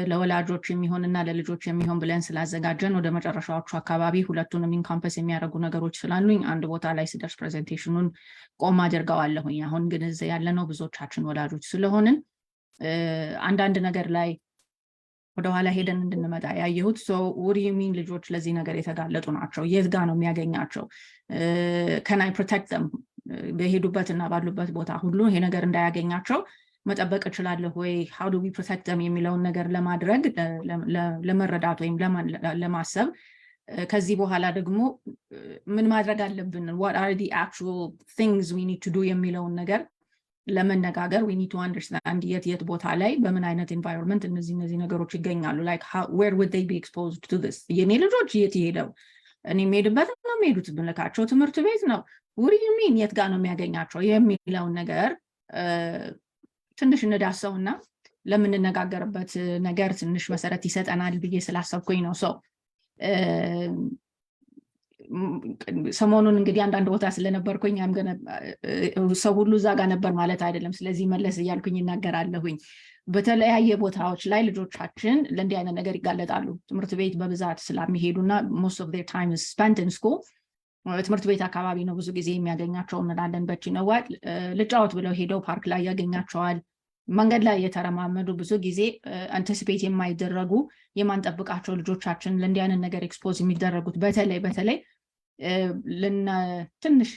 ለወላጆች የሚሆንና ለልጆች የሚሆን ብለን ስላዘጋጀን ወደ መጨረሻዎቹ አካባቢ ሁለቱንም ኢንካምፐስ የሚያደርጉ ነገሮች ስላሉኝ አንድ ቦታ ላይ ስደርስ ፕሬዘንቴሽኑን ቆም አድርገዋለሁኝ አሁን ግን እዚህ ያለነው ብዙዎቻችን ወላጆች ስለሆንን አንዳንድ ነገር ላይ ወደ ኋላ ሄደን እንድንመጣ ያየሁት so what do you mean ልጆች ለዚህ ነገር የተጋለጡ ናቸው የት ጋር ነው የሚያገኛቸው can I protect them በሄዱበትና ባሉበት ቦታ ሁሉ ይሄ ነገር እንዳያገኛቸው መጠበቅ እችላለሁ ወይ how do we protect them የሚለውን ነገር ለማድረግ ለመረዳት ወይም ለማሰብ ከዚህ በኋላ ደግሞ ምን ማድረግ አለብን what are the actual things we need to do የሚለውን ነገር ለመነጋገር we need to understand የት ቦታ ላይ በምን አይነት environment እነዚህ ነገሮች ይገኛሉ like where would they be exposed to this የኔ ልጆች የት ይሄዳሉ እኔ ሜድበት ነው ሜዱት ብለካቸው ትምህርት ቤት ነው what do you mean የት ጋር ነው የሚያገኛቸው የሚለውን ነገር ትንሽ እንዳሰውና ለምንነጋገርበት ነገር ትንሽ መሰረት ይሰጠናል ብዬ ስላሰብኩኝ ነው ሰው ሰሞኑን እንግዲህ አንዳንድ ቦታ ስለነበርኩኝ ሰው ሁሉ እዛ ጋር ነበር ማለት አይደለም ስለዚህ መለስ እያልኩኝ እናገራለሁኝ በተለያየ ቦታዎች ላይ ልጆቻችን ለእንዲህ አይነት ነገር ይጋለጣሉ ትምህርት ቤት በብዛት ስለሚሄዱና most of their time is spent in school ትምህርት ቤት አካባቢ ነው ብዙ ጊዜ የሚያገኛቸው እንላለን በቺ ነው ዋት ልጫወት ብለው ሄደው ፓርክ ላይ ያገኛቸዋል መንገድ ላይ የተረማመዱ ብዙ ጊዜ አንቲሲፔት የማይደረጉ የማንጠብቃቸው ልጆቻችን ለእንዲህ አይነት ነገር ኤክስፖዝ የሚደረጉት በተለይ ትንሽ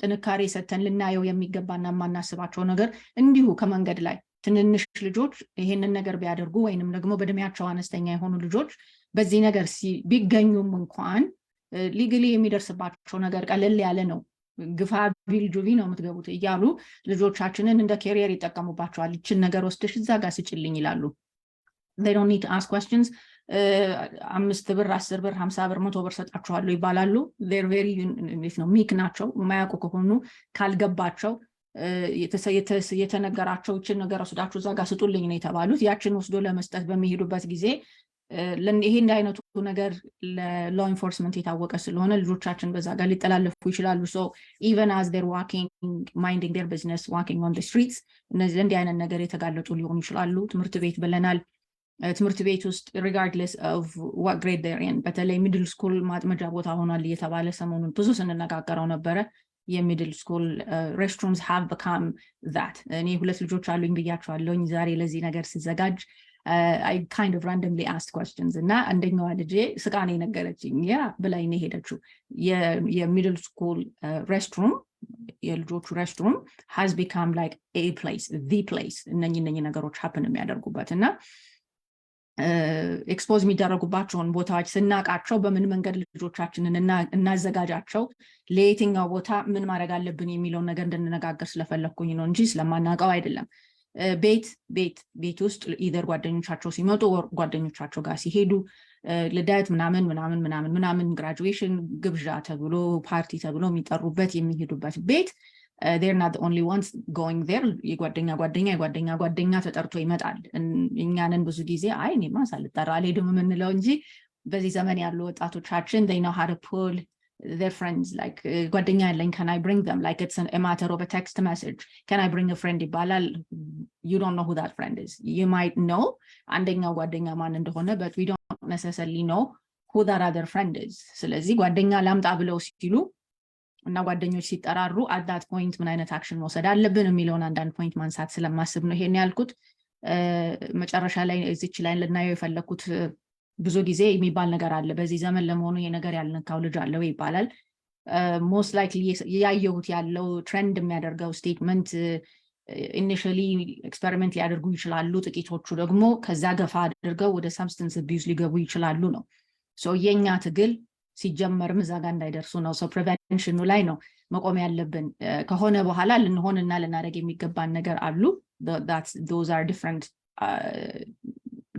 ጥንካሬ ሰተን ልናየው የሚገባና ማናስባቸው ነገር እንዲሁ ከመንገድ ላይ ትንንሽ ልጆች ይሄንን ነገር ቢያደርጉ ወይንም ደግሞ በእድሜያቸው አነስተኛ የሆኑ ልጆች በዚህ ነገር ቢገኙም እንኳን ሊግሊ የሚደርስባቸው ነገር ቀለል ያለ ነው ግፋ ቢል ጁቢ ነው የምትገቡት እያሉ ልጆቻችንን እንደ ካሪየር ይጠቀሙባቸዋል እቺን ነገር ወስደሽ እዛ ጋር ስጭልኝ ይላሉ they don't need to ask questions 5 ብር 10 ብር 50 ብር 100 ብር ሰጣቸዋለሁ ይባላሉ they're very ሚክ ናቸው ማያውቁ ከሆኑ ካልገባቸው የተነገራቸው እቺን ነገር ወስዳችሁ እዛ ጋር ስጡልኝ ነው የተባሉት ያችን ወስዶ ለመስጠት በሚሄዱበት ጊዜ ይሄ እንደ አይነቱ ነገር ለlaw enforcement የታወቀ ስለሆነ ልጆቻችን በዛ ጋር ሊጠላለፉ ይችላሉ so even as they're walking minding their business walking on the streets እነዚህ እንደ አይነት ነገር የተጋለጡ ሊሆኑ ይችላሉ ትምህርት ቤት ብለናል ትምህርት ቤት ውስጥ regardless of what grade they're in በተለይ middle school ማጥመጃ ቦታ ሆኗል እየተባለ ሰሞኑን ብዙ ስንነጋገረው ነበረ የሚድል ስኩል restrooms have become that እኔ ሁለት ልጆች አሉኝ ብያቸዋለሁ ዛሬ ለዚህ ነገር ሲዘጋጅ I kind of randomly asked questions እና አንደኛዋ ልጄ ስቃኔ ነገረችኝ ያ ብላኝ ነው ሄደችው የሚድል ስኩል restroom የልጆቹ restroom has become like a place the place እነኚህ ነገሮች happen የሚያደርጉበት እና ኤክስፖዝ የሚደረጉባቸውን ቦታዎች ስናቃቸው በምን መንገድ ልጆቻችንን እናዘጋጃቸው ለየትኛው ቦታ ምን ማድረግ አለብን የሚለውን ነገር እንድንነጋገር ስለፈለኩኝ ነው እንጂ ስለማናውቀው አይደለም ቤት ውስጥ either ጓደኞቻቸው ሲመጡ ጓደኞቻቸው ጋር ሲሄዱ ልደት ምናምን graduation ግብዣ ተብሎ ፓርቲ ተብሎ የሚጠሩበት የሚሄዱበት ቤት they're not the only ones going there የጓደኛ ተጠርቶ ይመጣል እኛንን ብዙ ጊዜ አይ እኔማ ሳልጠራ አልሄድም የምንለው እንጂ በዚህ ዘመን ያሉ ወጣቶቻችን they know how to pull their friends like ጓደኛ ያለኝ can I bring them like it's a matter of a text message can I bring a friend ይባላል you don't know who that friend is you might know አንደኛው ጓደኛ ማን እንደሆነ but we don't necessarily know who that other friend is ስለዚህ ጓደኛ ላምጣ ብለው ሲሉ እና ጓደኞች ሲጠራሩ at that point ምን አይነት አክሽን መውሰድ አለብን የሚለውን አንዳንድ ፖይንት ማንሳት ስለማስብ ነው ይሄን ያልኩት መጨረሻ ላይ እዚች ላይ ልናየው የፈለኩት ብዙ ጊዜ የሚባል ነገር አለ በዚህ ዘመን ለመሆኑ ይሄ ነገር ያልነካው ልጅ አለ ወይ ይባላል most likely ያየሁት ያለው ትሬንድ የሚያደርገው ስቴትመንት initially ኤክስፐሪመንት ሊያደርጉ ይችላሉ ጥቂቶቹ ደግሞ ከዛ ገፋ አድርገው ወደ substance abuse ሊገቡ ይችላሉ ነው so የኛ ትግል ሲጀመርም እዛ ጋር እንዳይደርሱ ነው so prevention ላይ ነው መቆም ያለብን ከሆነ በኋላ ልንሆንና ልናደርግ የሚገባን ነገር አሉ those are different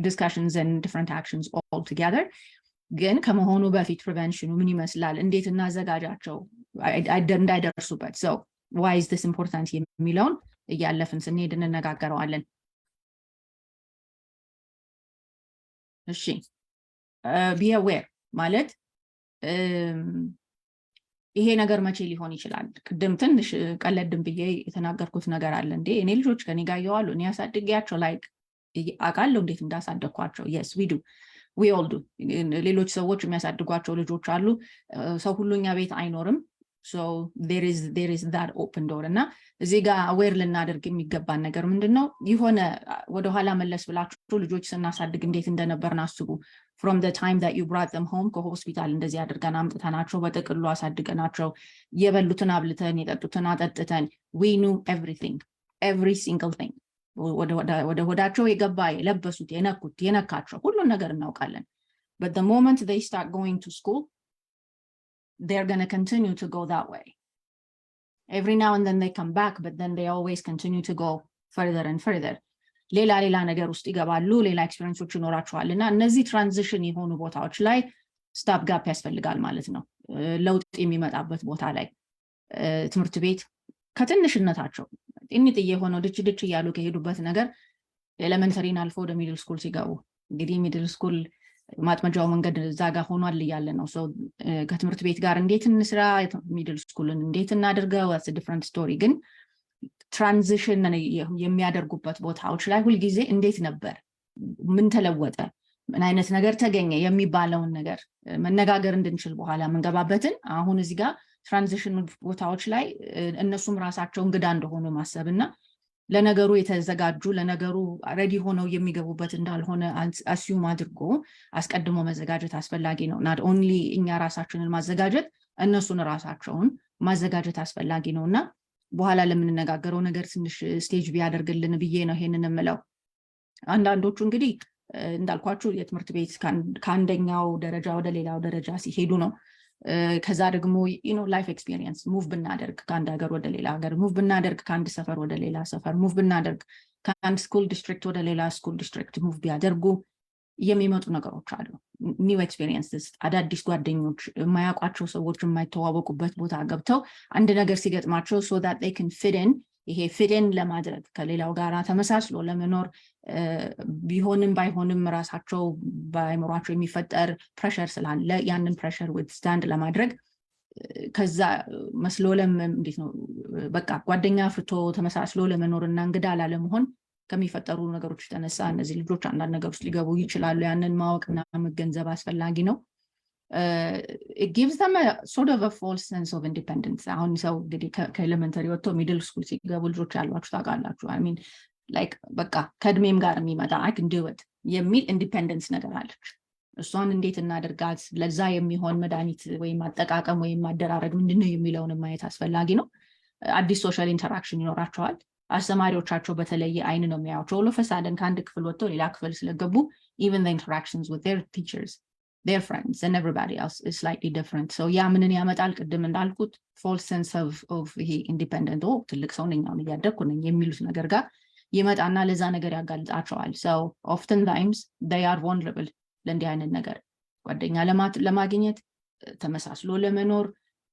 discussions and different actions all together ግን ከመሆኑ በፊት prevention ምን ይመስላል እንዴት እናዘጋጃቸው እንዳይደርሱበት so why is this important የሚለውን እያለፍን ስንሄድ እንነጋገረዋለን እሺ be aware ማለት ይሄ ነገር መቼ ሊሆን ይችላል ቅድም ትንሽ ቀለድም ብዬ የተናገርኩት ነገር አለ እንዴ እኔ ልጆች ከኔ ጋር ያዋሉ እኔ ያሳድጋቸው like አቃለው እንዴት እንዳሳደግኳቸው yes we all do ሌሎች ሰዎች የሚያሳድጓቸው ልጆች አሉ ሰው ሁሉኛ ቤት አይኖርም so there is that open door እና እዚህ ጋር aware ልናደርግ የሚገባን ነገር ምንድነው የሆነ ወደ ኋላ መለስ ብላችሁ ልጆች ስናሳድግ እንዴት እንደነበርና አስቡ from the time that you brought them home ከሆስፒታል እንደዚህ አድርገን አምጥተናቸው በጥቅሉ አሳድገናቸው የበሉትን አብልተን የጠጡትን አጠጥተን we knew everything every single thing ወደ ሆዳቸው የገባ የለበሱት የነኩት የነካቸው ሁሉን ነገር እናውቃለን but the moment they start going to school they're going to continue to go that way every now and then they come back but then they always continue to go further and further ሌላ ነገር ውስጥ ይገባሉ ሌላ ኤክስፒሪየንሶች ይኖራቸዋልና እነዚህ ትራንዚሽን የሆኑ ቦታዎች ላይ ስታፕ ጋፕ ያስፈልጋል ማለት ነው ለውጥ የሚመጣበት ቦታ ላይ ትምህርት ቤት ከትንሽነታቸው ጥንት የሆነው ድጭ ያሉ ከሄዱበት ነገር ኤሌመንተሪን አልፎ ወደ ሚድል ስኩል ሲገቡ እንግዲህ ሚድል ስኩል ማጥመጃው መንገድ እዛ ጋር ሆኗል ይያለ ነው so ከትምህርት ቤት ጋር እንዴት እንስራ ሚድል ስኩልን እንዴት እናድርገው that's a different story ግን ትራንዚሽን የሚያደርጉበት ቦታዎች ላይ ሁሉ ጊዜ እንዴት ነበር ምን ተለወጠ ምን አይነት ነገር ተገኘ የሚባለውን ነገር መነጋገር እንድንችል በኋላ መንገባበትን አሁን እዚህ ጋር ትራንዚሽን ቦታዎች ላይ እነሱም ራሳቸው እንግዳ እንደሆኑ ማሰብና ለነገሩ የተዘጋጁ ለነገሩ ሬዲ ሆነው የሚገቡበት እንዳልሆነ አስዩም አድርጎ አስቀድሞ መዘጋጀት አስፈላጊ ነው not only እኛ ራሳችንን ማዘጋጀት እነሱን ራሳቸውን ማዘጋጀት አስፈላጊ ነውና በኋላ ለምንነጋገረው ነገር ትንሽ ስቴጅ ቢያደርግልን ብዬ ነው ይሄንን የምለው። አንዳንዶቹ እንግዲህ እንዳልኳችሁ የትምህርት ቤት ከአንደኛው ደረጃ ወደ ሌላው ደረጃ ሲሄዱ ነው። ከዛ ደግሞ ላይፍ ኤክስፒሪየንስ ሙቭ ብናደርግ ከአንድ ሀገር ወደ ሌላ ሀገር ሙቭ ብናደርግ ከአንድ ሰፈር ወደ ሌላ ሰፈር ሙቭ ብናደርግ ከአንድ ስኩል ዲስትሪክት ወደ ሌላ ስኩል ዲስትሪክት ሙቭ ቢያደርጉ የሚመጡ ነገሮች አሉ። ኒው ኤክስፒሪየንስስ፣ አዳዲስ ጓደኞች፣ የማያውቋቸው ሰዎች የማይተዋወቁበት ቦታ ገብተው አንድ ነገር ሲገጥማቸው so that they can fit in ይሄ ፊትን ለማድረግ ከሌላው ጋር ተመሳስሎ ለመኖር ቢሆንም ባይሆንም ራሳቸው በአይምሯቸው የሚፈጠር ፕሬሸር ስላለ ያንን ፕሬሸር ዊትስታንድ ለማድረግ ከዛ መስሎ እንዴት ነው በቃ ጓደኛ ፍቶ ተመሳስሎ ለመኖርና እንግዳ ላለመሆን ከሚፈጠሩ ነገሮች የተነሳ እነዚህ ልጆች አንዳንድ ነገሮች ሊገቡ ይችላሉ። ያንን ማወቅና መገንዘብ አስፈላጊ ነው። It gives them a sort of a false sense of independence. አሁን ሰው እንግዲህ ከኤሌመንተሪ ወጥቶ ሚድል ስኩል ሲገቡ ልጆች ያሏችሁ ታውቃላችሁ። I mean like በቃ ከእድሜም ጋር የሚመጣ I can do it የሚል ኢንዲፔንደንስ ነገር አለች። እሷን እንዴት እናደርጋት፣ ለዛ የሚሆን መድኃኒት ወይም አጠቃቀም ወይም ማደራረግ ምንድነው የሚለውን ማየት አስፈላጊ ነው። አዲስ ሶሻል ኢንተራክሽን ይኖራቸዋል። አስተማሪዎቻቸው በተለየ አይን ነው የሚያዩቸው። ለፈሳደን ከአንድ ክፍል ወጥተው ሌላ ክፍል ስለገቡ even the interactions with their teachers, their friends and everybody else is slightly different. So ያ ምንን ያመጣል? ቅድም እንዳልኩት false sense of ይሄ independent ትልቅ ሰው ነኝ አሁን እያደግኩ ነኝ የሚሉት ነገር ጋር ይመጣና ለዛ ነገር ያጋልጣቸዋል። So oftentimes they are vulnerable ለእንዲህ አይነት ነገር ጓደኛ ለማግኘት ተመሳስሎ ለመኖር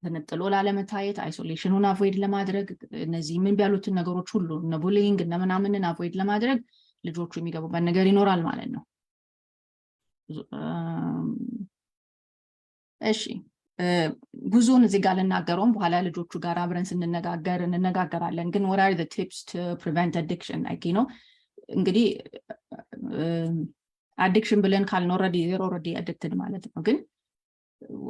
ተነጥሎ ላለመታየት አይሶሌሽኑን አቮይድ ለማድረግ እነዚህ ምን ቢያሉትን ነገሮች ሁሉ እነ ቡሊንግ እና ምናምንን አቮይድ ለማድረግ ልጆቹ የሚገቡበት ነገር ይኖራል ማለት ነው። እሺ ብዙውን እዚህ ጋር ልናገረውም በኋላ ልጆቹ ጋር አብረን እንነጋገራለን። ግን what are the tips to prevent addiction? like እንግዲህ አዲክሽን ብለን ካልን already addicted ማለት ነው። ግን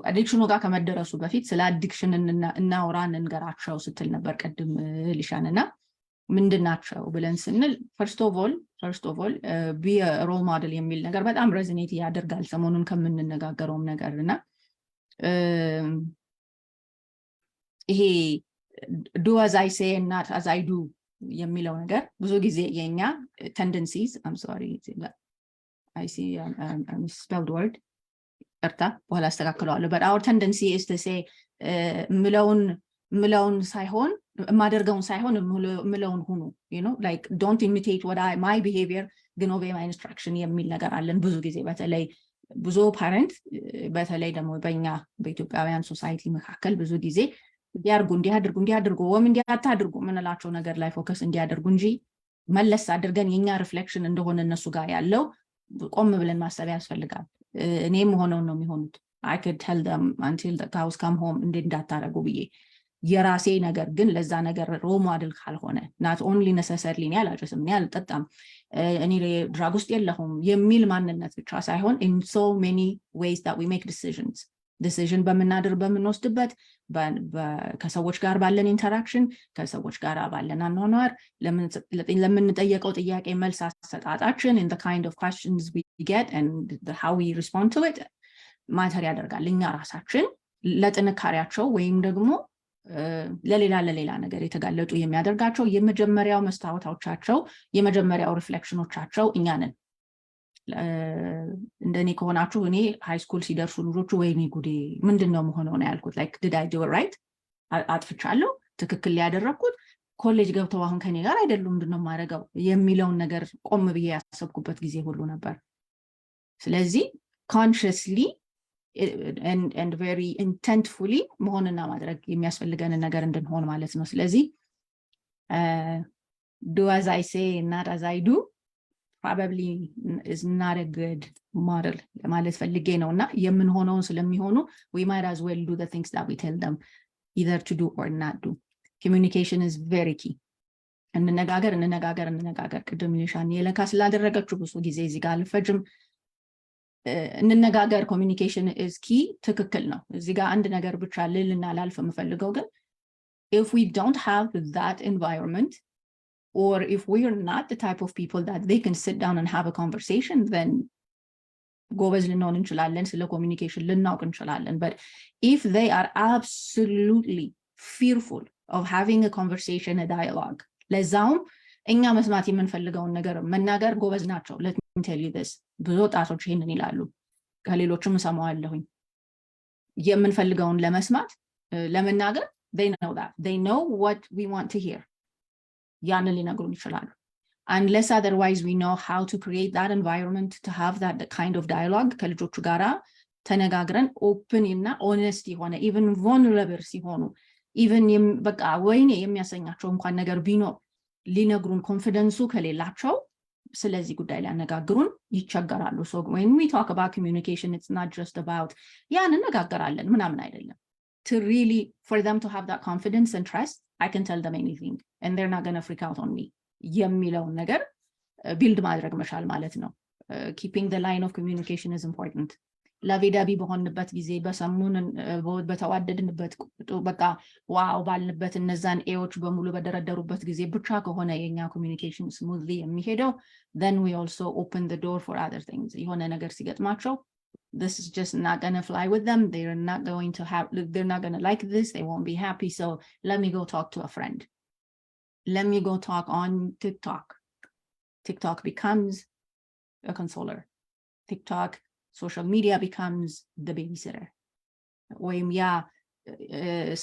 አዲክሽኑ ጋር ከመደረሱ በፊት ስለ አዲክሽን እናውራን እንገራቸው ስትል ነበር ቀድም ሊሻንና ምንድናቸው ብለን ስንል first of all be a role model የሚል ነገር በጣም ሬዞኔት ያደርጋል ሰሞኑን ከምንነጋገረውም ነገርና ይሄ do as I say and not as I do የሚለው ነገር ብዙ ጊዜ የኛ tendencies I'm sorry I see a misspelled word እርታ በኋላ አስተካክለዋለሁ but our tendency is to say ምለውን ሳይሆን ማደርገውን ሳይሆን ምለውን ሁኑ like don't imitate what my behavior ግን obey my instruction የሚል ነገር አለን ብዙ ጊዜ በተለይ ብዙ ፓረንት በተለይ ደግሞ በእኛ በኢትዮጵያውያን ሶሳይቲ መካከል ብዙ ጊዜ እንዲያድርጉ ወም እንዲያታድርጉ ምንላቸው ነገር ላይ ፎከስ እንዲያደርጉ እንጂ መለስ አድርገን የኛ ሪፍሌክሽን እንደሆነ እነሱ ጋር ያለው ቆም ብለን ማሰብ ያስፈልጋል። እኔም ሆነው ነው የሚሆኑት I could tell them until the cows come home እንዳታረጉ ብዬ የራሴ ነገር ግን ለዛ ነገር ሮል ሞዴል ካልሆነ not only necessarily እኔ አላጨስም እኔ አልጠጣም እኔ ድራግ ውስጥ የለሁም የሚል ማንነት ብቻ ሳይሆን in so many ways that we make decision በምንወስድበት ከሰዎች ጋር ባለን ኢንተራክሽን ከሰዎች ጋር ባለን አኗኗር ለምንጠየቀው ጥያቄ መልስ አሰጣጣችን in the kind of questions we get and how we respond to it ማተር ያደርጋል። እኛ ራሳችን ለጥንካሬያቸው ወይም ደግሞ ለሌላ ነገር የተጋለጡ የሚያደርጋቸው የመጀመሪያው መስታወታቸው የመጀመሪያው ሪፍሌክሽኖቻቸው እኛ ነን። እንደኔ ከሆናችሁ እኔ ሃይ ስኩል ሲደርሱ ልጆቹ ወይኔ ጉዴ ምንድነው መሆነው ነው ያልኩት like did I do it right አጥፍቻለሁ ትክክል ያደረኩት ኮሌጅ ገብተው አሁን ከኔ ጋር አይደሉም ምንድነው ማረጋው የሚለውን ነገር ቆም ብዬ ያሰብኩበት ጊዜ ሁሉ ነበር። ስለዚህ consciously and very intentfully መሆንና ማድረግ የሚያስፈልገን ነገር እንድንሆን ማለት ነው። ስለዚህ do as I say not as I do probably is not a good model ማለት ፈልጌ ነውና የምንሆነውን ስለሚሆኑ we might as well do the things that we tell them either to do or not do. Communication is very key. እንነጋገር ቅድም ሊሻን የለካ ስላደረገችው ብዙ ጊዜ እዚህ ጋር አልፈጅም እንነጋገር communication is key ትክክል ነው። እዚህ ጋር አንድ ነገር ብቻ ልልና ላልፍ የምፈልገው ግን if we don't have that environment or if we are not the type of people that they can sit down and have a conversation then ጎበዝ ልንሆን እንችላለን ስለ ኮሚኒኬሽን ልናውቅ እንችላለን but if they are absolutely fearful of having a conversation a dialogue ለዛውም እኛ መስማት የምንፈልገውን ነገር መናገር ጎበዝ ናቸው let me tell you this ብዙ ወጣቶች ይሄንን ይላሉ ከሌሎችም ሰማዋለሁኝ የምንፈልገውን ለመስማት ለመናገር they know that they know what we want to hear ያንን ሊነግሩን ይችላሉ unless otherwise we know how to create that environment to have that kind of dialogue ከልጆቹ ጋራ ተነጋግረን open እና honest የሆነ even vulnerable ሲሆኑ even በቃ ወይኔ የሚያሰኛቸው እንኳን ነገር ቢኖር ሊነግሩን ኮንፊደንሱ ከሌላቸው ስለዚህ ጉዳይ ላይ አነጋግሩን ይቸገራሉ so when we talk about communication it's not just about ያን እንነጋገራለን ምናምን አይደለም to really for them to have that confidence and trust I can tell them anything and they're not going to freak out on me የሚለውን ነገር ቢልድ ማድረግ መቻል ማለት ነው keeping the line of communication is important ለቪዳቢ በሆንበት ጊዜ በሰሙን በተዋደድንበት በቃ ዋው ባልንበት እነዛን ኤዎች በሙሉ በደረደሩበት ጊዜ ብቻ ከሆነ የኛ communication smoothly የሚሄደው then we also open the door for other things የሆነ ነገር ሲገጥማቸው this is just not going to fly with them they're not going to like this they won't be happy so let me go talk to a friend let me go talk on TikTok becomes a consoler TikTok social media becomes the babysitter ወይም ያ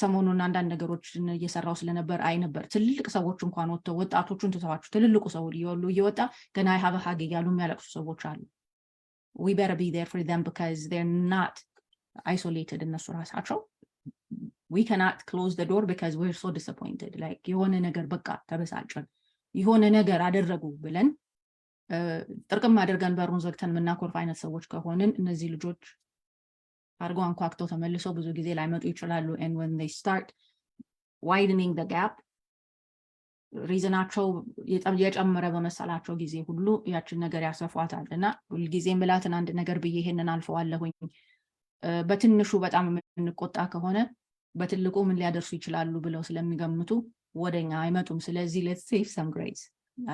ሰሞኑን አንዳንድ ነገሮችን እየሰራው ስለነበር ነበር ትልልቅ ሰዎች እንኳን ወጣቶቹን ተሰዋቹ ትልልቁ ሰው እየወጣ ገና I have a hug እያሉ የሚያለቅሱ ሰዎች አሉ we better be there for them because they're not isolated እነሱ ራሳቸው we cannot close the door because we're so disappointed like የሆነ ነገር በቃ ተበሳጨን የሆነ ነገር አደረጉ ብለን ጥርቅም አድርገን በሩን ዘግተን ምናኮርፍ አይነት ሰዎች ከሆነን እነዚህ ልጆች አርጎ አንኳክተው ተመልሰው ብዙ ጊዜ ላይመጡ ይችላሉ and when they start widening the gap ሪዝናቸው የጨመረ በመሰላቸው ጊዜ ሁሉ ያችን ነገር ያሰፋታልና ሁሉ ጊዜም ብላትን አንድ ነገር ብዬ ይሄንን አልፈዋለሁኝ በትንሹ በጣም የምንቆጣ ከሆነ በትልቁ ምን ሊያደርሱ ይችላሉ ብለው ስለሚገምቱ ወደኛ አይመጡም ስለዚህ let's save some grace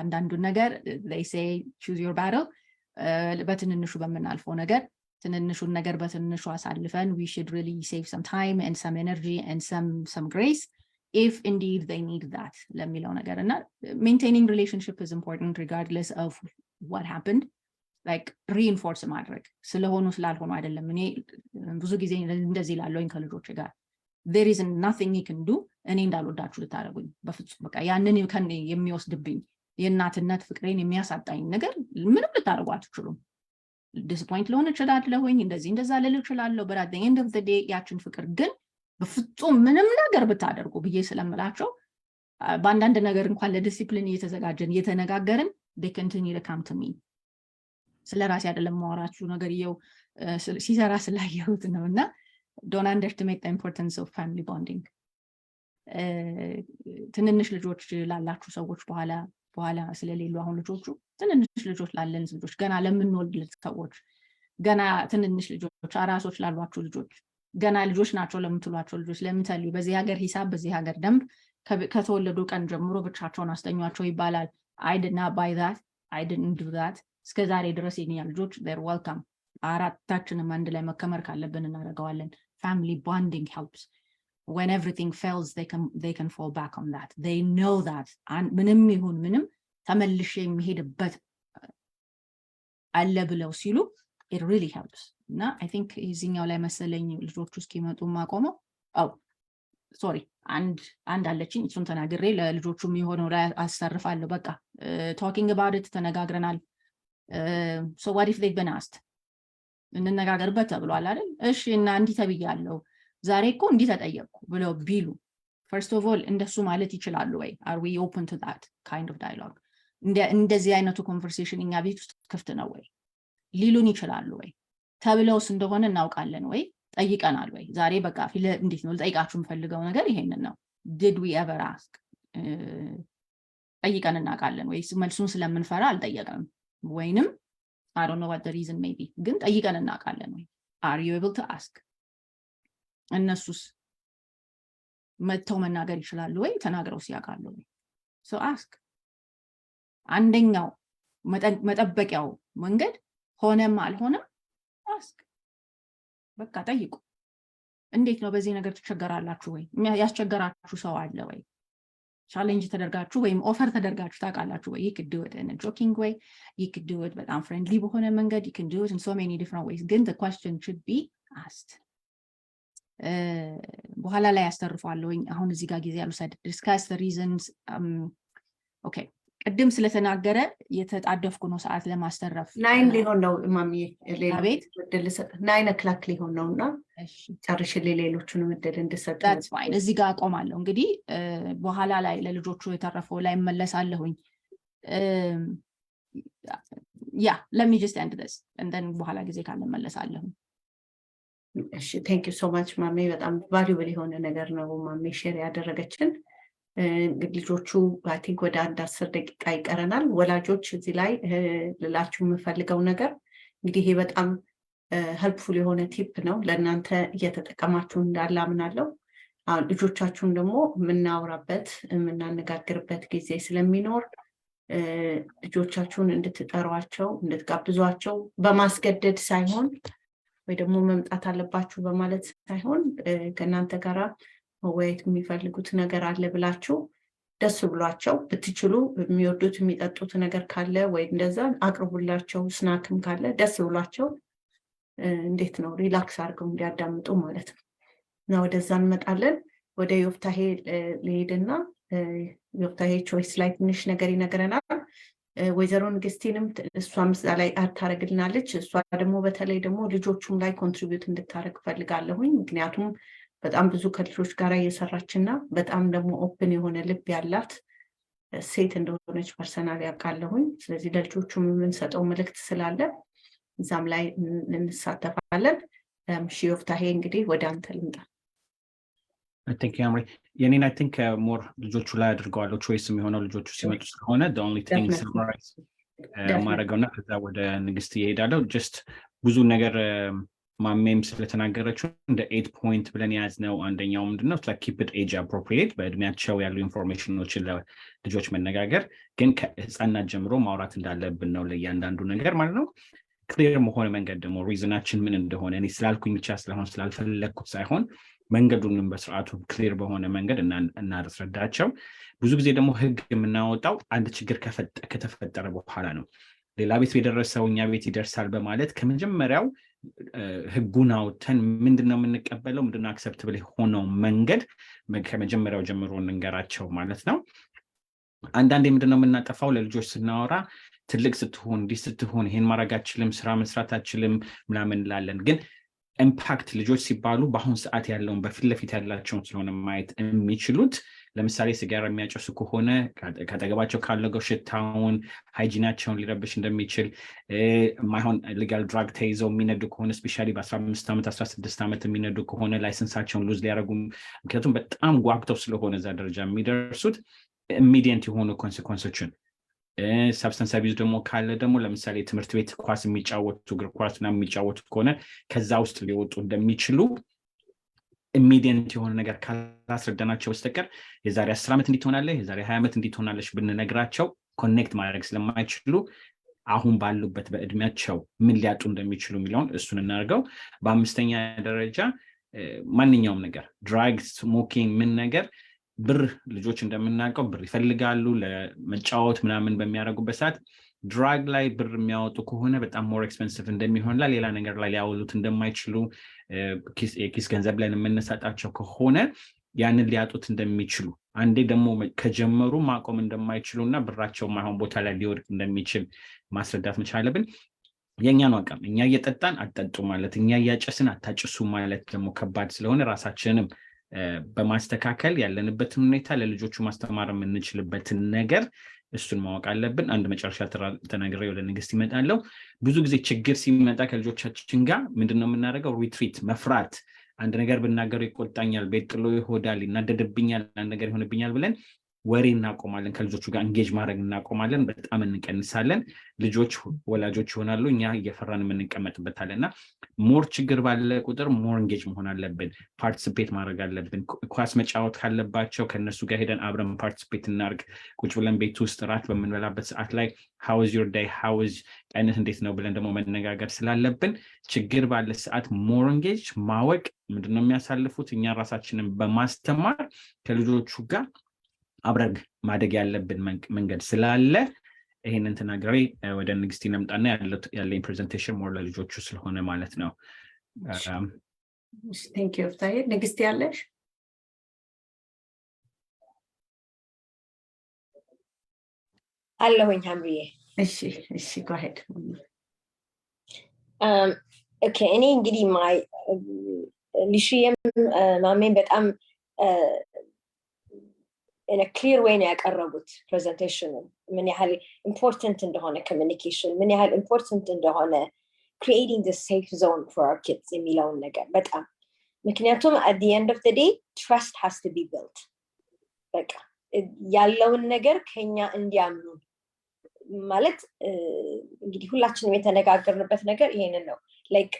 አንዳንዱ ነገር they say choose your battle በትንንሹ በመናልፈው ነገር ትንንሹን ነገር በትንሹ አሳልፈን we should really save some time and some energy and some grace if indeed they need that ለሚለው ነገር እና maintaining relationship is important regardless of what happened like reinforce ማድረግ ስለሆኑ ስላልሆኑ አይደለም እኔ ብዙ ጊዜ እንደዚህ ላለውኝ ከልጆች ጋር there is nothing you can do እኔ እንዳልወዳችሁ ልታረጉኝ በፍጹም በቃ ያንን ከኔ የሚወስድብኝ የእናትነት ፍቅሬን የሚያሳጣኝ ነገር ምንም ልታረጉ አትችሉም disappoint ለሆነ እችላለሁኝ እንደዛ ልል እችላለሁ but at the end of the day ያችን ፍቅር ግን በፍጹም ምንም ነገር ብታደርጉ ብዬ ስለምላቸው በአንዳንድ ነገር እንኳን ለዲሲፕሊን እየተዘጋጀን እየተነጋገርን they continue to come to me ስለራሴ አይደለም ማወራችሁ ነገር ይው ሲሰራ ስላየሁት ነውና don't underestimate the importance of family bonding ትንንሽ ልጆች ላላችሁ ሰዎች በኋላ ስለሌሉ አሁን ልጆቹ ትንንሽ ልጆች ላለን ልጆች ገና ለምንወልድ ሰዎች ገና ትንንሽ ልጆች አራሶች ላሏችሁ ልጆች ገና ልጆች ናቸው ለምትሏቸው ልጆች ለምትሉ በዚህ ሀገር ሂሳብ በዚህ ሀገር ደንብ ከተወለዱ ቀን ጀምሮ ብቻቸውን አስተኛቸው ይባላል I did not buy that I didn't do that እስከዛሬ ድረስ የኛ ልጆች they're welcome አራታችንም አንድ ላይ መከመር ካለብን እናደርገዋለን family bonding helps when everything fails they can fall back on that they know that ምንም ይሁን ምንም ተመልሼ የሚሄድበት አለ ብለው ሲሉ it really helps እና I think እዚህኛው ላይ መሰለኝ ልጆቹ እስኪመጡ ማቆመው sorry አንድ አለችኝ እሱን ተናግሬ ለልጆቹ የሚሆነው ላይ አስተርፋለሁ በቃ talking about it ተነጋግረናል so what if they've been asked እንነጋገርበት ተብሏል አይደል እሺ እና እንዲህ ተብያለሁ ዛሬ እኮ እንዲህ ተጠየቅኩ ብለው ቢሉ first of all እንደሱ ማለት ይችላሉ ወይ are we open to that kind of dialogue እንደዚህ አይነቱ conversation እኛ ቤት ውስጥ ክፍት ነው ወይ ሊሉን ይችላሉ ወይ ተብለውስ እንደሆነ እናውቃለን ወይ ጠይቀናል ወይ ዛሬ በቃ እንዴት ነው ልጠይቃችሁ የምፈልገው ነገር ይሄንን ነው did we ever ask ጠይቀን እናውቃለን ወይ መልሱን ስለምንፈራ አልጠየቅንም ወይንም I don't know what the reason may be ግን ጠይቀን እናውቃለን ወይ are you able to ask እነሱስ መተው መናገር ይችላሉ ወይ ተናግረው ሲያውቃሉ ወይ so ask አንደኛው መጠበቂያው መንገድ ሆነም አልሆነም ask በቃ ጠይቁ እንዴት ነው በዚህ ነገር ተቸገራላችሁ ወይ ያስቸገራችሁ ሰው አለ ወይ ቻሌንጅ ተደርጋችሁ ወይም ኦፈር ተደርጋችሁ ታውቃላችሁ ወይ you could do it in a joking way you could do it በጣም friendly በሆነ መንገድ you can do it in so many different ways ግን the question should be asked በኋላ ላይ ያስተርፋለሁኝ አሁን እዚህ ጋር ጊዜ ያሉት discuss the reasons okay ቅድም ስለተናገረ የተጣደፍኩ ነው ሰዓት ለማስተረፍ
9 ሊሆን ነው ማሚ ሌላ እድል ሰጥ 9 o'clock ሊሆን ነውና እሺ ጨርሽ ሌሎቹንም እድል እንድሰጥ
that's fine እዚህ ጋር አቆማለሁ እንግዲህ በኋላ ላይ ለልጆቹ የተረፈው ላይ መለሳለሁኝ yeah let me just end this and then በኋላ ጊዜ ካለ መለሳለሁ
እሺ thank you so much ማሚ በጣም valuable የሆነ ነገር ነው ማሚ ሼር ያደረገችን ልጆቹ I think ወደ 10 ደቂቃ ይቀረናል ወላጆች እዚህ ላይ ልላችሁ የምፈልገው ነገር እንግዲህ ይሄ በጣም helpful የሆነ ቲፕ ነው ለእናንተ እየተጠቀማችሁ እንዳለ አምናለሁ አሁን ልጆቻችሁን ደግሞ የምናወራበት የምናነጋግርበት ጊዜ ስለሚኖር ልጆቻችሁን እንድትጠሯቸው እንድትጋብዟቸው በማስገደድ ሳይሆን ወይ ደግሞ መምጣት አለባችሁ በማለት ሳይሆን ከእናንተ ጋራ ወይት የሚፈልጉት ነገር አለ ብላችሁ ደስ ብሏቸው ብትችሉ የሚወዱት የሚጠጡት ነገር ካለ ወይ እንደዛ አቅርቡላቸው ስናክም ካለ ደስ ብሏቸው እንዴት ነው ሪላክስ አድርገው እንዲያዳምጡ ማለት ነው እና ወደዛ እንመጣለን ወደ ዮፍታሄ ለሄድና ዮፍታሄ ቾይስ ላይ ትንሽ ነገር ይነግረናል ወይዘሮ ንግስቲንም እሷም ላይ አታረግልናለች እሷ ደግሞ በተለይ ደግሞ ልጆቹም ላይ ኮንትሪቢዩት እንድታረግ ፈልጋለሁኝ ምክንያቱም በጣም ብዙ ከልጆች ጋር እየሰራችና በጣም ደግሞ ኦፕን የሆነ ልብ ያላት ሴት እንደሆነች ፐርሰናል ያውቃለሁኝ ስለዚህ ለልጆቹም የምንሰጠው መልእክት ስላለ እዛም ላይ እንሳተፋለን ዮፍታሄ እንግዲህ ወደ አንተ ልምጣ
I think የኔን I think more ልጆቹ ላይ አድርገዋለሁ choice የሚሆነው ልጆቹ ሲመጡ ስለሆነ the only thing summarize ማረጋውና ከዛ ወደ ንግስት ይሄዳለው just ብዙ ነገር ማሜም ስለተናገረችው እንደ 8 point ብለን ያዝነው አንደኛው ምንድነው like keep it age appropriate በእድሜያቸው ያሉ ኢንፎርሜሽኖችን ለልጆች መነጋገር ግን ከህፃናት ጀምሮ ማውራት እንዳለብን ነው ለእያንዳንዱ ነገር ማለት ነው ክሊር መሆን መንገድ ደግሞ ሪዝናችን ምን እንደሆነ እኔ ስላልኩኝ ብቻ ስለሆነ ስላልፈለኩት ሳይሆን መንገዱንም በስርዓቱ ክሊር በሆነ መንገድ እናስረዳቸው ብዙ ጊዜ ደግሞ ህግ የምናወጣው አንድ ችግር ከተፈጠረ በኋላ ነው ሌላ ቤት የደረሰው እኛ ቤት ይደርሳል በማለት ከመጀመሪያው ህጉን አውጥተን ምንድነው የምንቀበለው ምንድነው አክሰፕተብል ሆነው መንገድ ከመጀመሪያው ጀምሮ እንንገራቸው ማለት ነው አንዳንዴ ምንድነው የምናጠፋው ለልጆች ስናወራ ትልቅ ስትሆን እንዲህ ስትሆን ይሄን ማድረግ አትችልም ስራ መስራት አትችልም ምናምን እንላለን ግን ኢምፓክት ልጆች ሲባሉ በአሁን ሰዓት ያለውን በፊት ለፊት ያላቸውን ስለሆነ ማየት የሚችሉት ለምሳሌ ሲጋራ የሚያጨሱ ከሆነ ካጠገባቸው ካለው ሽታውን ሃይጂናቸውን ሊረብሽ እንደሚችል ማይሆን ሌጋል ድራግ ተይዘው የሚነዱ ከሆነ ስፔሻሊ በ15 ዓመት 16 ዓመት የሚነዱ ከሆነ ላይሰንሳቸውን ሉዝ ሊያደርጉ ምክንያቱም በጣም ጓግተው ስለሆነ እዛ ደረጃ የሚደርሱት ኢሚዲየንት የሆኑ ኮንሲኩዌንሶችን ሰብስታንስ አቢዩዝ ደግሞ ካለ ደግሞ ለምሳሌ ትምህርት ቤት ኳስ የሚጫወቱ እግር ኳስ ምናምን የሚጫወቱ ከሆነ ከዛ ውስጥ ሊወጡ እንደሚችሉ ኢሚዲየንት የሆነ ነገር ካላስረዳናቸው በስተቀር የዛሬ 10 ዓመት እንዲትሆናለህ የዛሬ 20 ዓመት እንዲትሆናለሽ ብንነግራቸው ኮኔክት ማድረግ ስለማይችሉ አሁን ባሉበት በእድሜያቸው ምን ሊያጡ እንደሚችሉ የሚለውን እሱን እናርገው በአምስተኛ ደረጃ ማንኛውም ነገር ድራግ ስሞኪንግ ምን ነገር ብር ልጆች እንደምናውቀው ብር ይፈልጋሉ ለመጫወት ምናምን በሚያደርጉበት ሰዓት ድራግ ላይ ብር የሚያወጡ ከሆነ በጣም ሞር ኤክስፔንሲቭ እንደሚሆን ሌላ ነገር ላይ ሊያውሉት እንደማይችሉ ኪስ ገንዘብ ላይ የምንሰጣቸው ከሆነ ያንን ሊያጡት እንደሚችሉ አንዴ ደግሞ ከጀመሩ ማቆም እንደማይችሉና ብራቸው ማይሆን ቦታ ላይ ሊወድቅ እንደሚችል ማስረዳት መቻል አለብን የኛ ነው አቀም እኛ እየጠጣን አትጠጡ ማለት እኛ እያጨስን አታጭሱ ማለት ደግሞ ከባድ ስለሆነ ራሳችንንም በማስተካከል ያለንበትን ሁኔታ ለልጆቹ ማስተማር የምንችልበትን ነገር እሱን ማወቅ አለብን አንድ መጨረሻ ተናግሬ ወደ ንግስት ይመጣለው ብዙ ጊዜ ችግር ሲመጣ ከልጆቻችን ጋር ምንድነው የምናደርገው ሪትሪት መፍራት አንድ ነገር ብናገሩ ይቆጣኛል ቤት ጥሎ ይሆዳል ይናደድብኛል አንድ ነገር ይሆንብኛል ብለን ወሬ እናቆማለን ከልጆቹ ጋር እንጌጅ ማድረግ እናቆማለን በጣም እንቀንሳለን ልጆች ወላጆች ይሆናሉ እኛ እየፈራን የምንቀመጥበታለና ሞር ችግር ባለ ቁጥር ሞር እንጌጅ መሆን አለብን ፓርቲሲፔት ማድረግ አለብን ኳስ መጫወት ካለባቸው ከነሱ ጋር ሄደን አብረን ፓርቲሲፔት እናርግ ቁጭ ብለን ቤት ውስጥ ራት በምንበላበት ሰዓት ላይ how is your day how is ቀንህ እንዴት ነው ብለን ደግሞ መነጋገር ስላለብን ችግር ባለ ሰዓት ሞር እንጌጅ ማወቅ ምንድነው የሚያሳልፉት እኛ ራሳችንን በማስተማር ከልጆቹ ጋር አብረን ማደግ ያለብን መንገድ ስላለ ይሄንን ተናግሬ ወደ ንግስቲ ነምጣና ያለኝ ፕሬዘንቴሽን ሞር ለልጆቹ ስለሆነ ማለት ነው
Thank you Yoftahe ንግስቲ ያለሽ
አለሁኝ ሐምሪዬ
እሺ go ahead
okay እኔ እንግዲህ ልሽየም ማሜን በጣም in a clear way ነው ያቀረቡት presentation ምን ያህል important እንደሆነ communication ምን ያህል important እንደሆነ creating the safe zone for our kids የሚለውን ነገር በጣም ምክንያቱም at the end of the day trust has to be built በቃ ያለውን ነገር ከኛ እንዲያምኑ ማለት እንግዲህ ሁላችንም የተነጋገርንበት ነገር ይሄንን ነው like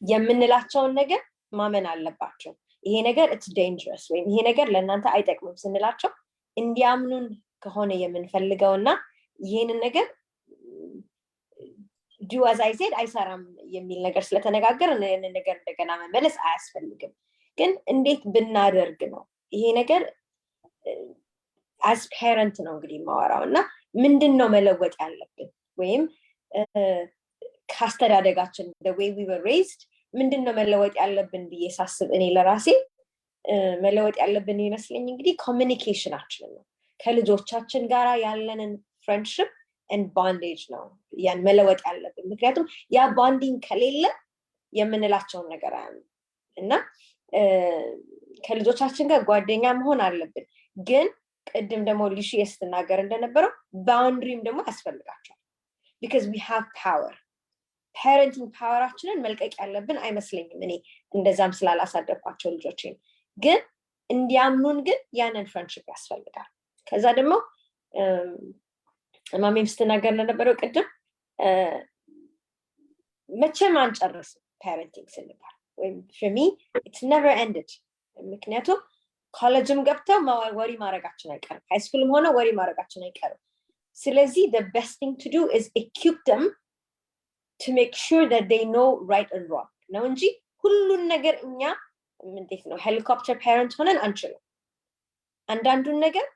የምንላቸውን ነገር ማመን አለባቸው ይሄ ነገር it's dangerous ወይ ይሄ ነገር ለእናንተ አይጠቅምም ስንላቸው እንዲያምኑን ከሆነ የምንፈልገውና ይሄንን ነገር do as I said አይሰራም የሚል ነገር ስለተነጋገርን ይሄንን ነገር እንደገና መመለስ አያስፈልግም ግን እንዴት ብናደርግ ነው ይሄ ነገር as parent ነው እንግዲህ ማወራውና ምንድነው መለወጥ ያለብን ወይም ካስተዳደጋችን the way we were raised ምንድነው መለወጥ ያለብን ብዬ ሳስብ እኔ ለራሴ መለወጥ ያለብን ይመስለኝ እንግዲህ ኮሚኒኬሽናችን ነው ከልጆቻችን ጋራ ያለንን friendship and bondage ነው ያን መለወጥ ያለብን ምክንያቱም ያ bonding ከሌለ የምንላቸው ነገር እና ከልጆቻችን ጋር ጓደኛ መሆን አለብን ግን ቀደም ደግሞ ልሽ ያስተናገር እንደነበረው boundaryም ደግሞ ያስፈልጋቸዋል because we have power parenting powerአችንን መልቀቅ ያለብን አይመስለኝም እኔ እንደዛም ስላላሳደግኳቸው ልጆችን ግን እንዲያምኑን ግን ያንን friendship ያስፈልጋል ከዛ ደግሞ ማሜም ስትናገር እንደነበረው ቀደም መቼም አንጨርስ parenting ስንባል ወይ for me it's never ended ምክንያቱም ኮሌጅም ገብተው ወሪ ማረጋችን አይቀርም ሃይ ስኩልም ሆነ ወሪ ማረጋችን አይቀርም ስለዚህ the best thing to do is equip them to make sure that they know right and wrong ነው እንጂ ሁሉን ነገር እኛ እንዴት ነው helicopter parent ሆነን አንችልም አንዳንዱን ነገር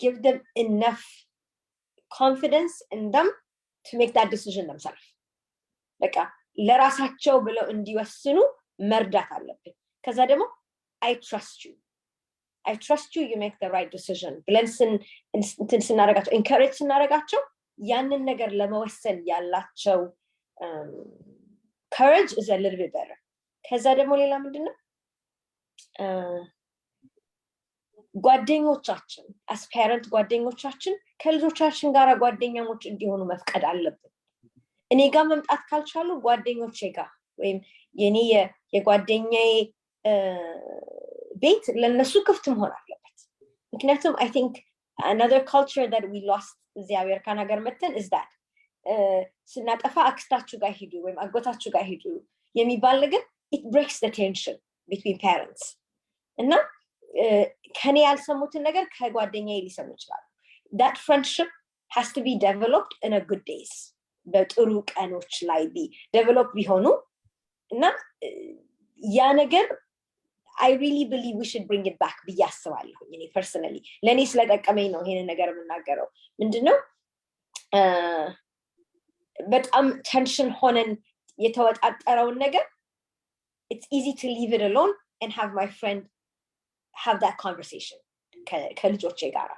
give them enough confidence in them to make that decision themselves በቃ ለራሳቸው ብለው እንዲወስኑ መርዳት አለብን ከዛ ደግሞ I trust you you make the right decision ብለንስን ስናረጋቸው encourage ስናረጋቸው ያንን ነገር ለመወሰን ያላቸው courage is a little bit better ከዛ ደግሞ ሌላ ምንድነው ጓደኞቻችን as parent ጓደኞቻችን ከልጆቻችን ጋር ጓደኛሞች እንዲሆኑ መፍቀድ አለብን እኔ ጋር መምጣት ካልቻሉ ጓደኞቼ ጋር ወይም የኔ የጓደኛዬ ቤት ለነሱ ክፍት መሆን አለበት ምክንያቱም I think another culture that we lost እዚህ አሜሪካን ሀገር መተን is that ስናጠፋ አክስታችሁ ጋር ሄዱ ወይም አጎታችሁ ጋር ሄዱ የሚባል ነገር it breaks the tension between parents እና ከኔ ያልሰሙትን ነገር ከጓደኛዬ ሊሰሙ ይችላሉ that friendship has to be developed in a good days በጥሩ ቀኖች ላይ develop ቢሆኑ እና ያ ነገር I really believe we should bring it back ብዬ አስባለሁ እኔ personally ለኔ ስለጠቀመኝ ነው ይሄን ነገር የምናገረው ምንድነው በጣም tension ሆነን የተወጣጠረውን ነገር it's easy to leave it alone and have my friend have that conversation ከልጆቼ ጋር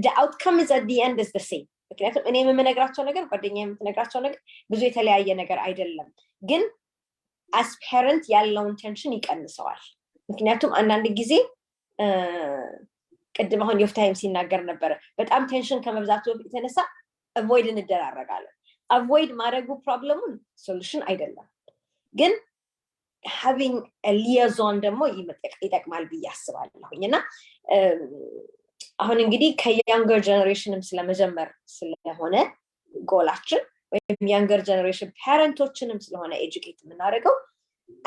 the outcome is at the end is the same ምክንያቱም እኔ የምነግራቸው ነገር ጓደኛዬ የምትነግራቸው ነገር ብዙ የተለያየ ነገር አይደለም ግን as parent ያለውን tension ይቀንሰዋል ምክንያቱም አንዳንድ ጊዜ ቀደም አሁን ዮፍታሄም ሲናገር ነበር በጣም ቴንሽን ከመብዛቱ የተነሳ avoid እንደራረጋለን avoid ማድረጉ ፕሮብሌሙን ሶሉሽን አይደለም ግን having a liaison ደግሞ ይጠቅማል ብዬ አስባለሁኝና አሁን እንግዲህ ከያንገር ጀነሬሽንም ስለመጀመር ስለሆነ ጎላችን ወይም ያንገር ጀነሬሽን ፓረንቶችንም ስለሆነ ኤጁኬት የምናደርገው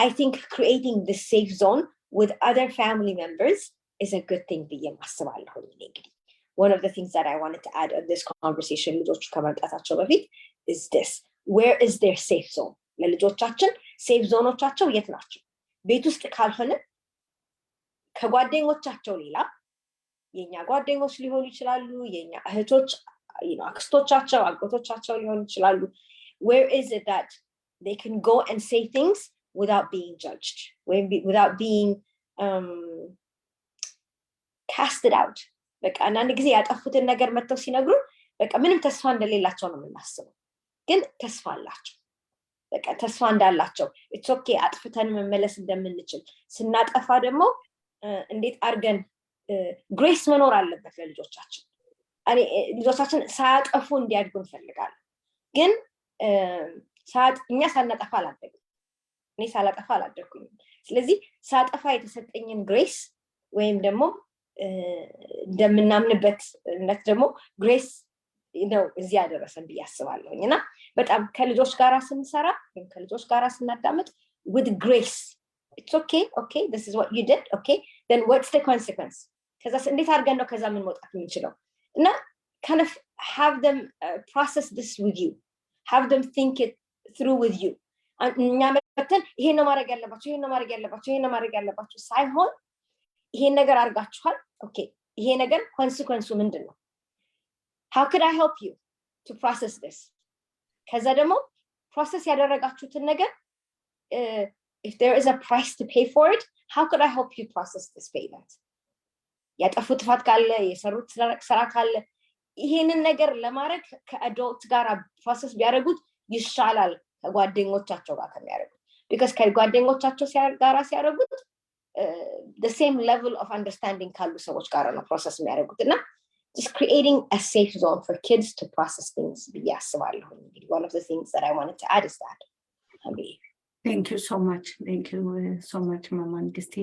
I think creating the safe zone with other family members is a good thing ብዬ ማስባለሁ እንግዲህ one of the things that I wanted to add in this conversation ልጆቹ ከመምጣታቸው በፊት is this where is their safe zone ለልጆቻችን ሴፍ ዞኖቻቸው የት ናቸው ቤት ውስጥ ካልሆነ ከጓደኞቻቸው ሌላ የኛ ጓደኞች ሊሆኑ ይችላሉ የኛ እህቶች አክስቶቻቸው አጎቶቻቸው ሊሆኑ ይችላሉ where is it that they can go and say things without being judged without being casted out በቃ አንድ ጊዜ ያጠፉትን ነገር መተው ሲነግሩ በቃ ምንም ተስፋ እንደሌላቸው ነው የምናስበው ግን ተስፋ አላቸው በቃ ተስፋ እንዳላቸው it's okay አጥፍተን መመለስ እንደምንችል ስናጠፋ ደግሞ እንዴት አርገን ግሬስ መኖር አለበት ለልጆቻችን ልጆቻችን ሳያጠፉ እንዲያድጉ እንፈልጋለን ግን እኛ ሳናጠፋ አላደግም እኔ ሳላጠፋ አላደግኩኝ ስለዚህ ሳጠፋ የተሰጠኝን ግሬስ ወይም ደግሞ እንደምናምንበት እነት ደግሞ ግሬስ ነው እዚህ ያደረሰን ብዬ አስባለሁኝ እና በጣም ከልጆች ጋራ ስንሰራ ከልጆች ጋራ ስናዳምጥ with grace it's okay this is what you did okay then what's the consequence ከዛ እንዴት አድርገን ነው ከዛ ምን መውጣት የምንችለው እና kind of have them process this with you have them think it through with you እኛ መተን ይሄን ነው ማድረግ ያለባችሁ ሳይሆን ይሄን ነገር አድርጋችኋል ኦኬ ይሄ ነገር ኮንሲኩዌንሱ ምንድነው how could I help you to process this ከዛ ደግሞ ፕሮሰስ ያደረጋችሁትን ነገር if there is a price to pay for it how could I help you process this payment ያጠፉት ጥፋት ካለ የሰሩት ስራ ካለ ይሄንን ነገር ለማድረግ ከአዶልት ጋር ፕሮሰስ ቢያደርጉት ይሻላል ከጓደኞቻቸው ጋር ከሚያደርጉት because ከጓደኞቻቸው ጋር ሲያደርጉት the same level of understanding ካሉ ሰዎች ጋር ነው ፕሮሰስ የሚያደርጉት እና just creating a safe zone for kids to process things ብዬ አስባለሁ እንግዲህ one of the things that I wanted to add is that
Thank you so much Mama Nigist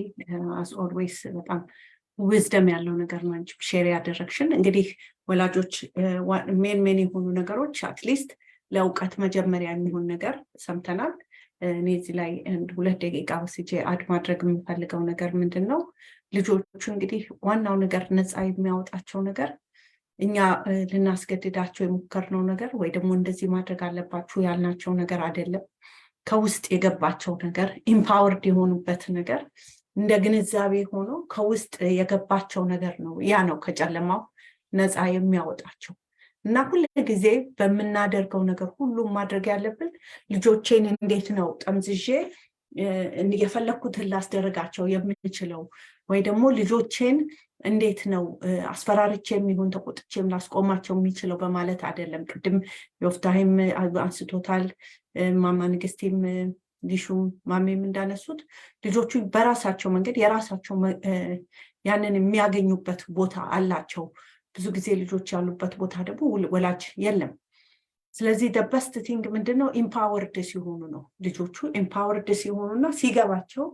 as always በጣም wisdom ያለው ነገር ነው ሼር ያደረግሽን እንግዲህ ወላጆች ሜን የሆኑ ነገሮች at least ለውቀት መጀመሪያ የሚሆን ነገር ሰምተናል እኔ እዚህ ላይ 2 ደቂቃ ወስጄ አድ ማድረግ የምፈልገው ነገር ምንድነው ልጆቹ እንግዲህ ዋናው ነገር ነፃ የሚያወጣቸው ነገር እኛ ልናስገድዳቸው የሞከርነው ነገር ወይ ደግሞ እንደዚህ ማድረግ አለባችሁ ያልናቸው ነገር አይደለም ከውስጥ የገባቸው ነገር ኢምፓወርድ የሆኑበት ነገር እንደ ግንዛቤ ሆኖ ከውስጥ የገባቸው ነገር ነው ያ ነው ከጨለማው ነፃ የሚያወጣቸው እና ሁሉ ጊዜ በመናደርገው ነገር ሁሉ ማድረግ ያለብን ልጆቼን እንዴት ነው ጠምዝዤ የፈለኩትን ላስደረጋቸው የምንችለው ወይ ደግሞ ልጆቼን እንዴት ነው አስፈራርቼም ይሁን ተቆጥቼም ላስቆማቸው የሚችለው በማለት አይደለም ቅድም ዮፍታሄም አንስቶታል ማማ ንግስቲም ሊሹም ማሜም እንዳነሱት ልጆቹ በራሳቸው መንገድ የራሳቸው ያንን የሚያገኙበት ቦታ አላቸው ብዙ ጊዜ ልጆች ያሉበት ቦታ ደግሞ ወላጅ የለም ስለዚህ the best thing ምንድነው empowered ሲሆኑ ነው ልጆቹ empowered ሲሆኑና ሲገባቸው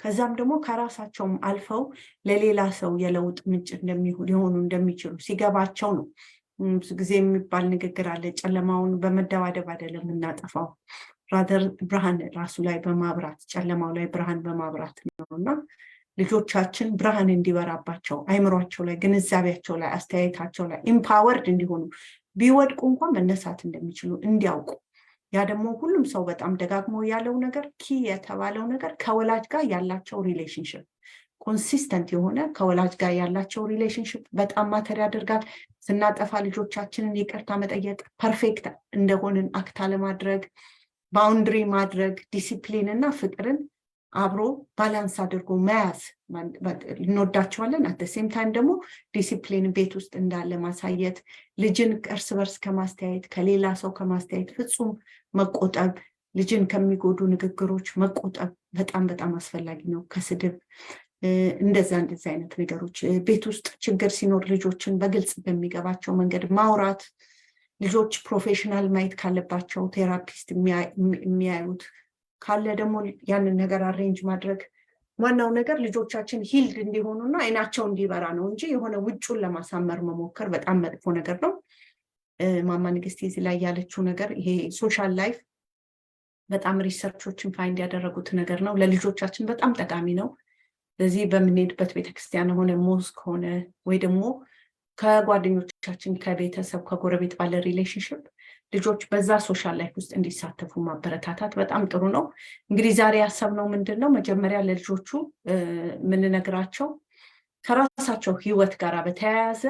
ከዛም ደግሞ ከራሳቸውም አልፈው ለሌላ ሰው የለውጥ ምንጭ ሊሆኑ እንደሚችሉ ሲገባቸው ነው ብዙ ጊዜ የሚባል ንግግር አለ ጨለማውን በመደባደብ አይደለም እናጠፋው rather ብርሃን ራሱ ላይ በማብራት ጨለማው ላይ ብርሃን በማብራት ነውና ልጆቻችን ብርሃን እንዲበራባቸው አይምሮአቸው ላይ ግንዛቤያቸው ላይ አስተያየታቸው ላይ empowered እንዲሆኑ ቢወድቁ እንኳን መነሳት እንደሚችሉ እንዲያውቁ ያ ደግሞ ሁሉም ሰው በጣም ደጋግሞ ያለው ነገር ኪ የተባለው ነገር ከወላጅ ጋር ያላቸው ሪሌሽንሺፕ ኮንሲስተንት የሆነ ከወላጅ ጋር ያላቸው ሪሌሽንሺፕ በጣም ማተር ያደርጋል ስናጠፋ ልጆቻችንን ይቅርታ መጠየቅ ፐርፌክት እንደሆነን አክታ ለማድረግ ባውንደሪ ማድረግ ዲሲፕሊን እና ፍቅርን አብሮ ባላንስ አድርጎ መያዝ እንወዳቸዋለን at the same time ደግሞ ዲሲፕሊን ቤት ውስጥ እንዳለ ማሳየት ልጅን እርስ በርስ ከማስተያየት ከሌላ ሰው ከማስተያየት ፍጹም መቆጠብ ልጅን ከሚጎዱ ንግግሮች መቆጠብ በጣም አስፈላጊ ነው ከስድብ እንደዛ አይነት ነገሮች ቤት ውስጥ ችግር ሲኖር ልጆችን በግልጽ በሚገባቸው መንገድ ማውራት ልጆች ፕሮፌሽናል ማየት ካለባቸው ቴራፒስት የሚያዩት ካለ ደግሞ ያንን ነገር አሬንጅ ማድረግ ዋናው ነገር ልጆቻችን ሂልድ እንዲሆኑና አይናቸው እንዲበራ ነው እንጂ የሆነ ውጩን ለማሳመር መሞከር በጣም መጥፎ ነገር ነው። ማማ ንግስት እዚህ ላይ ያለችው ነገር ይሄ ሶሻል ላይፍ በጣም ሪሰርቾችን ፋይንድ ያደረጉት ነገር ነው። ለልጆቻችን በጣም ጠቃሚ ነው። ስለዚህ በምንሄድበት ቤተክርስቲያን ሆነ ሞስክ ሆነ ወይ ደግሞ ከጓደኞቻችን ከቤተሰብ ከጎረቤት ባለ ሪሌሽንሽፕ ልጆች በዛ ሶሻል ላይፍ ውስጥ እንዲሳተፉ ማበረታታት በጣም ጥሩ ነው። እንግዲህ ዛሬ ያሰብነው ምንድነው መጀመሪያ ለልጆቹ ምንነግራቸው ከራሳቸው ህይወት ጋር በተያያዘ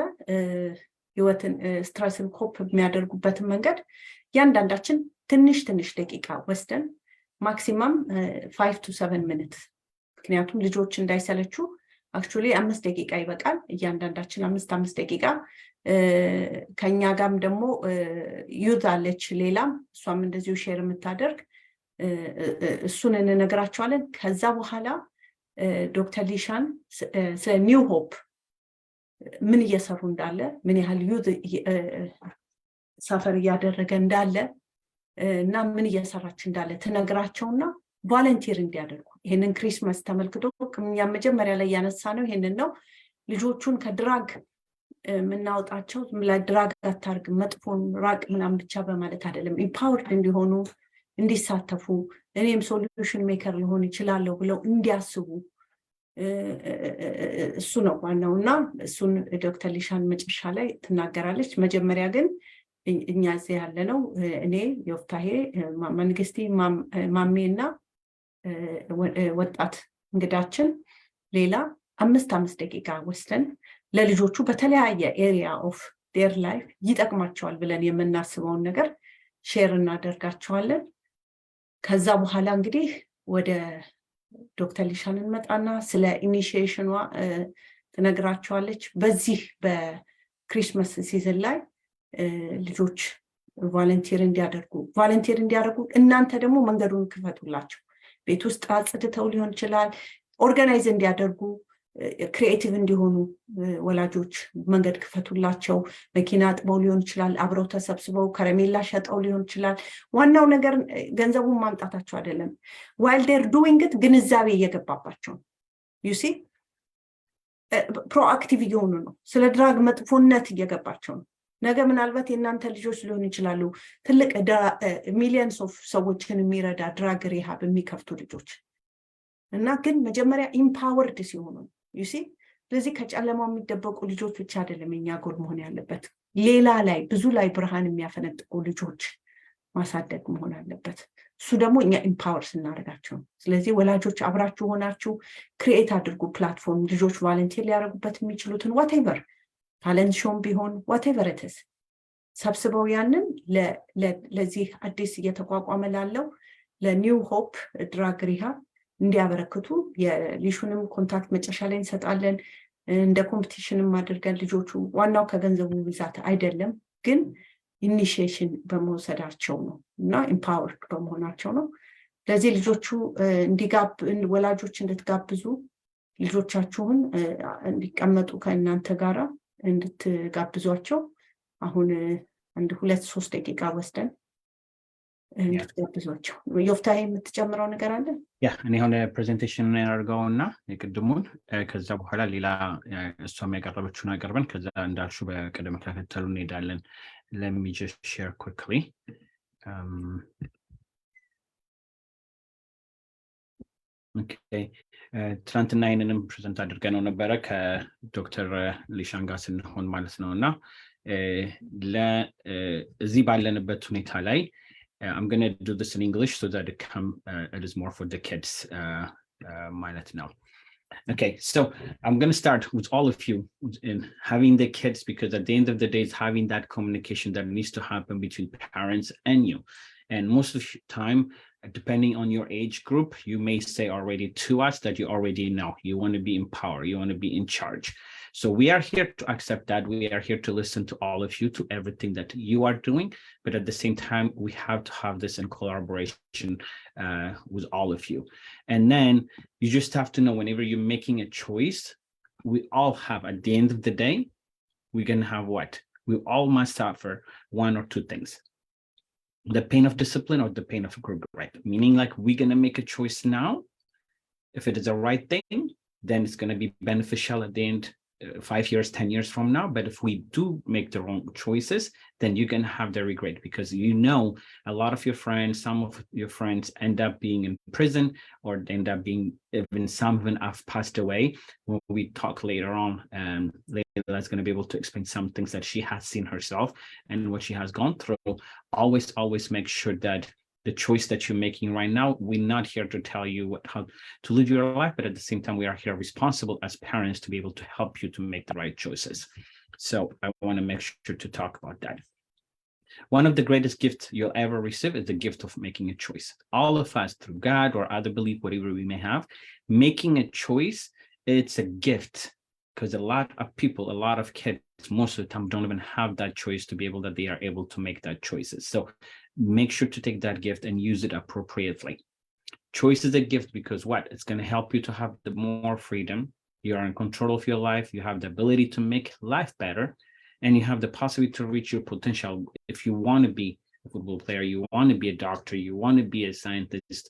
ህይወትን ስትረስን ኮፕ የሚያደርጉበትን መንገድ ያንዳንዳችን ትንሽ ደቂቃ ወስደን ማክሲመም 5 to 7 minutes ምክንያቱም ልጆች እንዳይሰለቹ አክቹሊ 5 ደቂቃ ይበቃል። እያንዳንዳችን 5 ደቂቃ ከኛ ጋርም ደግሞ ዩዝ አለች ሌላም እሷም እንደዚሁ ሼር የምታደርግ እሱን እንነግራቸዋለን። ከዛ በኋላ ዶክተር ሊሻን ስለ ኒው ሆፕ ምን እየሰሩ እንዳለ ምን ያህል ዩዝ ሰፈር እያደረገ እንዳለ እና ምን እየሰራች እንዳለ ትነግራቸውና ቮለንቲር እንዲያደርጉ ይሄንን ክሪስማስ ተመልክቶ መጀመሪያ ላይ ያነሳ ነው ይሄንን ነው። ልጆቹን ከድራግ ምናውጣቸው ለድራግ አታርግ መጥፎን ራቅ ምናምን ብቻ በማለት አይደለም ኢምፓወርድ እንዲሆኑ እንዲሳተፉ እኔም ሶሉሽን ሜከር ሊሆን ይችላልው ብለው እንዲያስቡ እሱ ነው ዋናውና እሱን ዶክተር ሊሻን መጨረሻ ላይ ትናገራለች። መጀመሪያ ግን እኛ እዚህ ያለነው እኔ ዮፍታሄ መንግስቲ ማሜና ወጣት እንግዳችን ሌላ 5 ደቂቃ ወስደን ለልጆቹ በተለያየ ኤሪያ ኦፍ ዴር ላይፍ ይጠቅማቸዋል ብለን የምናስበውን ነገር ሼር እናደርጋቸዋለን። ከዛ በኋላ እንግዲህ ወደ ዶክተር ሊሻን እንመጣና ስለ ኢኒሺዬሽኗ ትነግራቸዋለች። በዚህ በክሪስማስ ሲዝን ላይ ልጆች ቮለንቲር እንዲያደርጉ እናንተ ደግሞ መንገዱን ክፈቱላቸው። ቤት ውስጥ አጽድተው ሊሆን ይችላል ኦርጋናይዝ እንዲያደርጉ ክሪኤቲቭ እንዲሆኑ ወላጆች መንገድ ክፈቱላቸው። መኪና አጥበው ሊሆን ይችላል አብረው ተሰብስበው ከረሜላ ሸጠው ሊሆን ይችላል። ዋናው ነገር ገንዘቡን ማምጣታቸው አይደለም። while they're doing it ግንዛቤ እየገባባቸው you see ፕሮአክቲቭ እየሆኑ ነው። ስለ ድራግ መጥፎነት እየገባቸው ነው። ነገ ምናልባት የእናንተ ልጆች ሊሆን ይችላሉ ትልቅ ሚሊየንስ ኦፍ ሰዎችን የሚረዳ ድራግ ሪሃብ የሚከፍቱ ልጆች እና ግን መጀመሪያ ኢምፓወርድ ሲሆኑ you see ስለዚህ ከጨለማው የሚደበቁ ልጆች ብቻ አይደለም የኛ ጎል መሆን ያለበት ሌላ ላይ ብዙ ላይ ብርሃን የሚያፈነጥቁ ልጆች ማሳደግ መሆን አለበት። እሱ ደግሞ እኛ ኢምፓወር ስናደርጋቸው። ስለዚህ ወላጆች አብራችሁ ሆናችሁ ክሪኤት አድርጉ ፕላትፎርም ልጆች ቮለንቲር ሊያደርጉበት የሚችሉትን whatever ታለንት ሾም ቢሆን whatever it is ሰብስበው ያንን ለዚህ አዲስ እየተቋቋመ ላለው ለኒው ሆፕ ድራግ ሪሃብ እንዲያበረክቱ የሊሹንም ኮንታክት መጨረሻ ላይ እንሰጣለን። እንደ ኮምፒቲሽንም አድርገን ልጆቹ ዋናው ከገንዘቡ ብዛት አይደለም ግን ኢኒሺዬሽን በመውሰዳቸው ነው እና ኢምፓወርድ በመሆናቸው ነው። ስለዚህ ልጆቹ ወላጆች እንድትጋብዙ ልጆቻችሁን እንዲቀመጡ ከእናንተ ጋራ እንድትጋብዟቸው አሁን 1-2-3 ደቂቃ ወስደን እንድትጋብዟቸው። ዮፍታሄ የምትጨምረው ነገር አለ?
እኔ ሆነ ፕሬዘንቴሽን ያደርገውና የቅድሙን ከዛ በኋላ ሌላ እሷም ያቀረበችውን አቀርበን ከዛ እንዳልሹ በቅደም ተከተሉ እንሄዳለን። let me just share quickly okay ትናንትና ይሄንንም ፕሬዘንት አድርገነው ነበረ ከዶክተር ሊሻን ጋር ስንሆን ማለት ነውና ለዚህ ባለንበት ሁኔታ ላይ I'm going to do this in English so that it is more for the kids ማለት ነው. Okay, so I'm going to start with all of you in having the kids because at the end of the day it's having that communication that needs to happen between parents and you. And most of the time, depending on your age group, you may say already to us that you already know. You want to be in power. You want to be in charge. So we are here to accept that. We are here to listen to all of you, to everything that you are doing. But at the same time, we have to have this in collaboration with all of you. And then you just have to know whenever you're making a choice, we all have, at the end of the day, we're going to have what? We all must suffer one or two things. The pain of discipline or the pain of regret, meaning like we're going to make a choice now If it is the right thing, then it's going to be beneficial at the end, 5 years, 10 years from now. But if we do make the wrong choices, then you can have the regret, because you know a lot of your friends, some of your friends end up being in prison, or end up being, even some even have passed away. When we talk later on, Lela is going to be able to explain some things that she has seen herself and what she has gone through. Always make sure that the choice that you're making right now, we're not here to tell you how to live your life, but at the same time, we are here responsible as parents to be able to help you to make the right choices. So I want to make sure to talk about that. One of the greatest gifts you'll ever receive is the gift of making a choice. All of us, through God or other belief, whatever we may have, making a choice, it's a gift, because a lot of people, a lot of kids, most of the time don't even have that choice to be able that they are able to make that choices. So make sure to take that gift and use it appropriately. Choice is a gift because what? It's going to help you to have the more freedom. You are in control of your life. You have the ability to make life better, and you have the possibility to reach your potential. If you want to be a football player, you want to be a doctor, you want to be a scientist,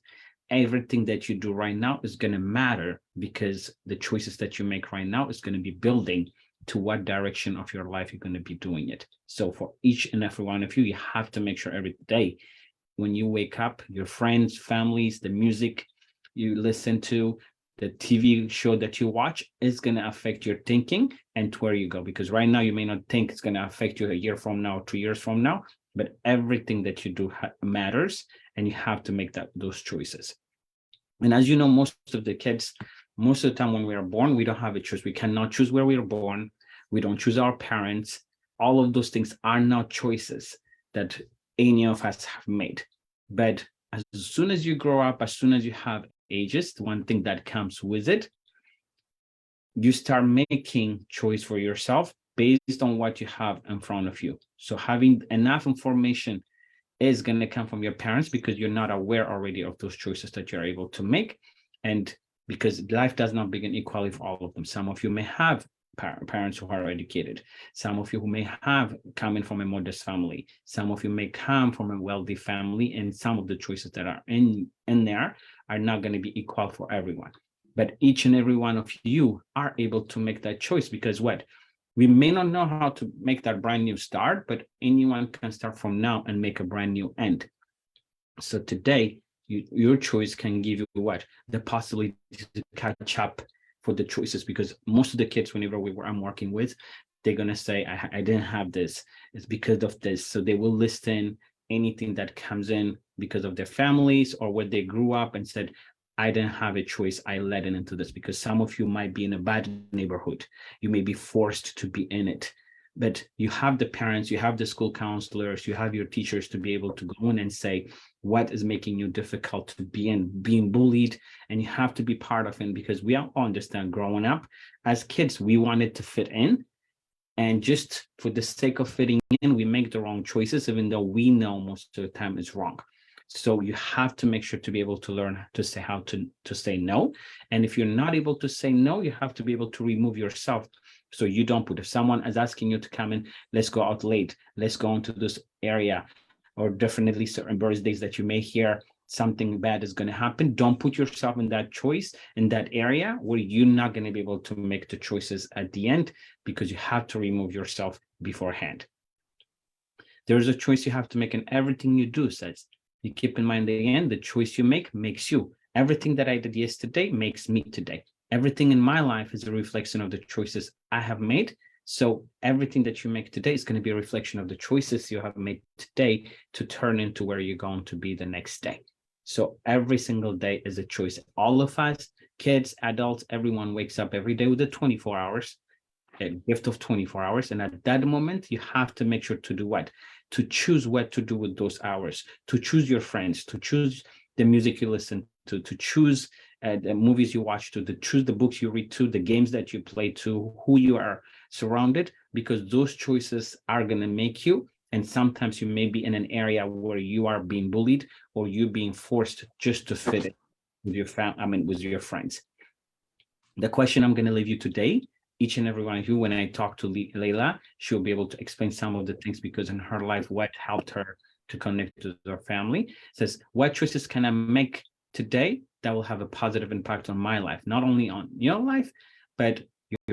everything that you do right now is going to matter, because the choices that you make right now is going to be building to what direction of your life you're going to be doing it. So for each and every one of you, you have to make sure every day when you wake up, your friends, families, the music you listen to, the TV show that you watch is going to affect your thinking and to where you go. Because right now you may not think it's going to affect you a year from now, 2 years from now, but everything that you do matters, and you have to make those choices. And as you know, most of the kids, most of the time when we are born, we don't have a choice. We cannot choose where we are born. We don't choose our parents. All of those things are not choices that any of us have made. But as soon as you grow up, as soon as you have ages, one thing that comes with it, you start making choice for yourself based on what you have in front of you. So having enough information is going to come from your parents, because you're not aware already of those choices that you're able to make. And because life does not begin equally for all of them. Some of you may have parents who are educated. Some of you who may have coming from a modest family. Some of you may come from a wealthy family, and some of the choices that are in there are not going to be equal for everyone. But each and every one of you are able to make that choice, because what? We may not know how to make that brand new start, but anyone can start from now and make a brand new end. So today, your choice can give you what? The possibility to catch up for the choices, because most of the kids, whenever I'm working with, they're going to say, I didn't have this. It's because of this. So they will listen anything that comes in because of their families or where they grew up and said, I didn't have a choice. I led it into this. Because some of you might be in a bad neighborhood. You may be forced to be in it. But you have the parents, you have the school counselors, you have your teachers to be able to go in and say, what is making you difficult to be in, being bullied, and you have to be part of it, because we all understand growing up as kids, we wanted to fit in, and just for the sake of fitting in, we make the wrong choices, even though we know most of the time it's wrong. So you have to make sure to be able to learn to say how to say no. And if you're not able to say no, you have to be able to remove yourself. So you don't put, if someone is asking you to come in, let's go out late, let's go into this area, or definitely certain birthdays that you may hear something bad is going to happen. Don't put yourself in that choice, in that area where you're not going to be able to make the choices at the end, because you have to remove yourself beforehand. There's a choice you have to make in everything you do, says. You keep in mind, the end, the choice you make makes you. Everything that I did yesterday makes me today. Everything in my life is a reflection of the choices I have made. So everything that you make today is going to be a reflection of the choices you have made today to turn into where you're going to be the next day. So every single day is a choice. All of us, kids, adults, everyone wakes up every day with a 24 hours, a gift of 24 hours. And at that moment, you have to make sure to do what? To choose what to do with those hours, to choose your friends, to choose the music you listen to choose the movies you watch, to choose the books you read, to the games that you play, to who you are surrounded, because those choices are going to make you. And sometimes you may be in an area where you are being bullied, or you being forced just to fit it with your with your friends. The question I'm going to leave you today, each and every one of you, when I talk to Lela, she'll be able to explain some of the things, because in her life, what helped her to connect to her family, says, what choices can I make today that will have a positive impact on my life, not only on your life, but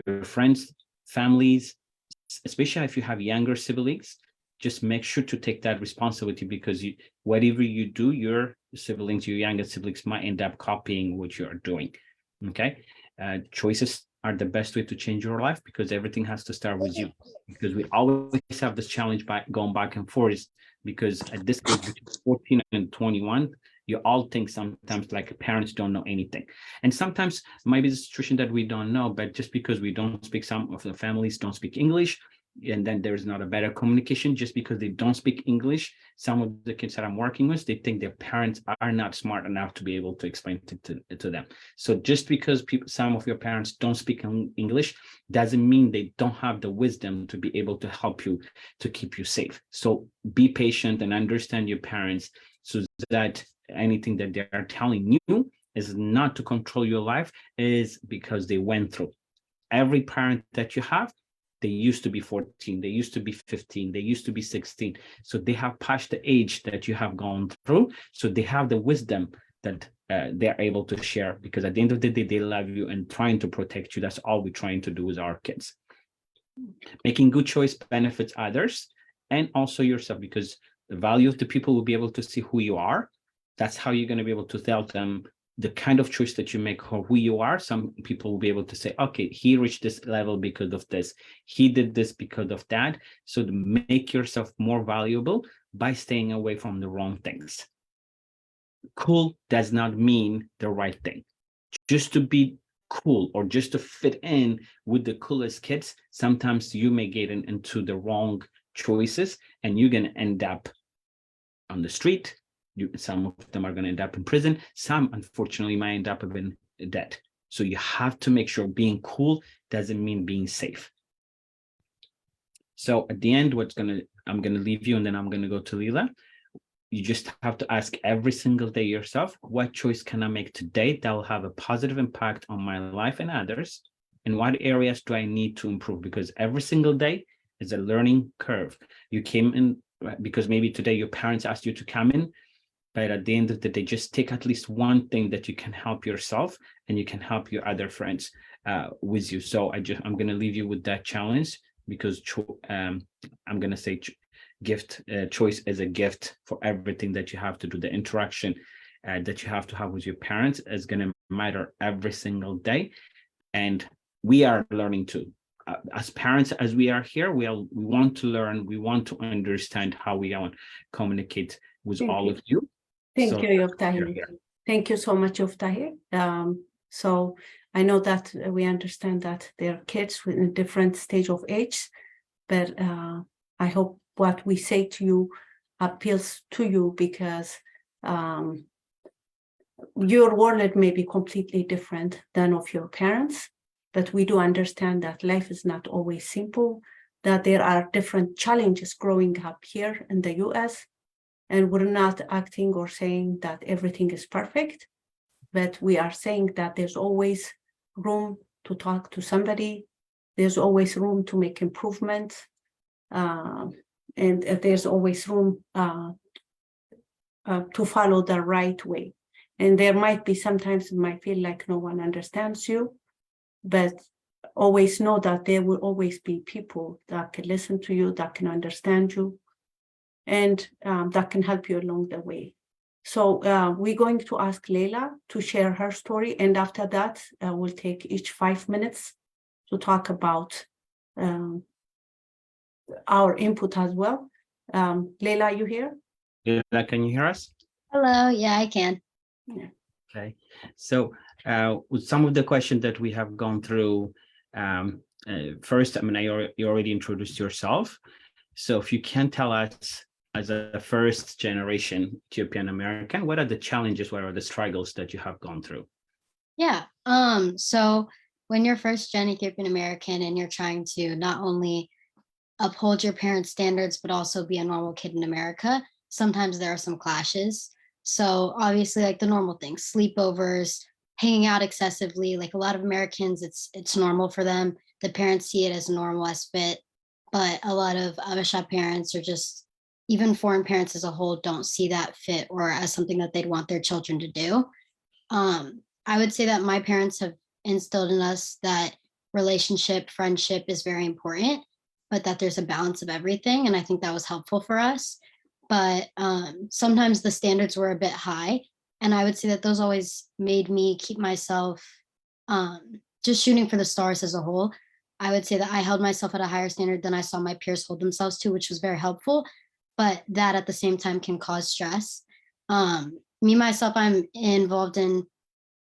your friends, families, especially if you have younger siblings. Just make sure to take that responsibility, because whatever you do, your siblings, your younger siblings might end up copying what you are doing. Okay, choices are the best way to change your life, because everything has to start with you. Because we always have this challenge by going back and forth, because at this age between 14 and 21, you all think sometimes like parents don't know anything. And sometimes maybe the situation that we don't know, but just because we don't speak, some of the families don't speak English, and then there's not a better communication. Just because they don't speak English, some of the kids that I'm working with, they think their parents are not smart enough to be able to explain to them. So just because some of your parents don't speak English doesn't mean they don't have the wisdom to be able to help you, to keep you safe. So be patient and understand your parents, so that anything that they are telling you is not to control your life, is because they went through. Every parent that you have, they used to be 14, they used to be 15, they used to be 16. So they have passed the age that you have gone through. So they have the wisdom that they're able to share, because at the end of the day, they love you and trying to protect you. That's all we're trying to do with our kids. Making good choice benefits others and also yourself, because the value of the people will be able to see who you are. That's how you're going to be able to tell them the kind of choice that you make or who you are. Some people will be able to say, okay, he reached this level because of this, he did this because of that. So to make yourself more valuable by staying away from the wrong things. Cool does not mean the right thing. Just to be cool or just to fit in with the coolest kids, sometimes you may get into the wrong choices, and you're going to end up on the street. Some of them are going to end up in prison. Some, unfortunately, might end up in debt. So you have to make sure being cool doesn't mean being safe. So at the end, I'm going to leave you, and then I'm going to go to Lela. You just have to ask every single day yourself, what choice can I make today that will have a positive impact on my life and others? And what areas do I need to improve? Because every single day is a learning curve. You came in because maybe today your parents asked you to come in, but at the end of the day, just take at least one thing that you can help yourself and you can help your other friends with you. So I'm going to leave you with that challenge, because I'm going to say choice is a gift for everything that you have to do. The interaction that you have to have with your parents is going to matter every single day. And we are learning too. As parents, as we are here, we want to learn, we want to understand how we want to communicate with all of you.
Thank you, Yoftahe. Thank you so much, Yoftahe. So I know that we understand that there are kids in a different stage of age, but I hope what we say to you appeals to you, because your world may be completely different than of your parents, but we do understand that life is not always simple, that there are different challenges growing up here in the US. And we're not acting or saying that everything is perfect, but we are saying that there's always room to talk to somebody. There's always room to make improvements. And there's always room to follow the right way. And there might be, sometimes it might feel like no one understands you, but always know that there will always be people that can listen to you, that can understand you, and that can help you along the way. So we're going to ask Lela to share her story, and after that, we'll take each 5 minutes to talk about our input as well. Lela, you here?
Lela, can you hear us?
Hello, yeah, I can.
Yeah.
Okay, so with some of the questions that we have gone through, first, I mean, you already introduced yourself. So if you can tell us, as a first generation Ethiopian American, what are the challenges, what are the struggles that you have gone through?
Yeah, so when you're first gen Ethiopian American and you're trying to not only uphold your parents' standards, but also be a normal kid in America, sometimes there are some clashes. So obviously, like the normal things, sleepovers, hanging out excessively, like a lot of Americans, it's normal for them. The parents see it as normal, as fit, but a lot of Abesha parents, or just even foreign parents as a whole, don't see that fit or as something that they'd want their children to do. I would say that my parents have instilled in us that relationship, friendship is very important, but that there's a balance of everything. And I think that was helpful for us. But sometimes the standards were a bit high. And I would say that those always made me keep myself just shooting for the stars as a whole. I would say that I held myself at a higher standard than I saw my peers hold themselves to, which was very helpful. But that at the same time can cause stress. Me, myself, I'm involved in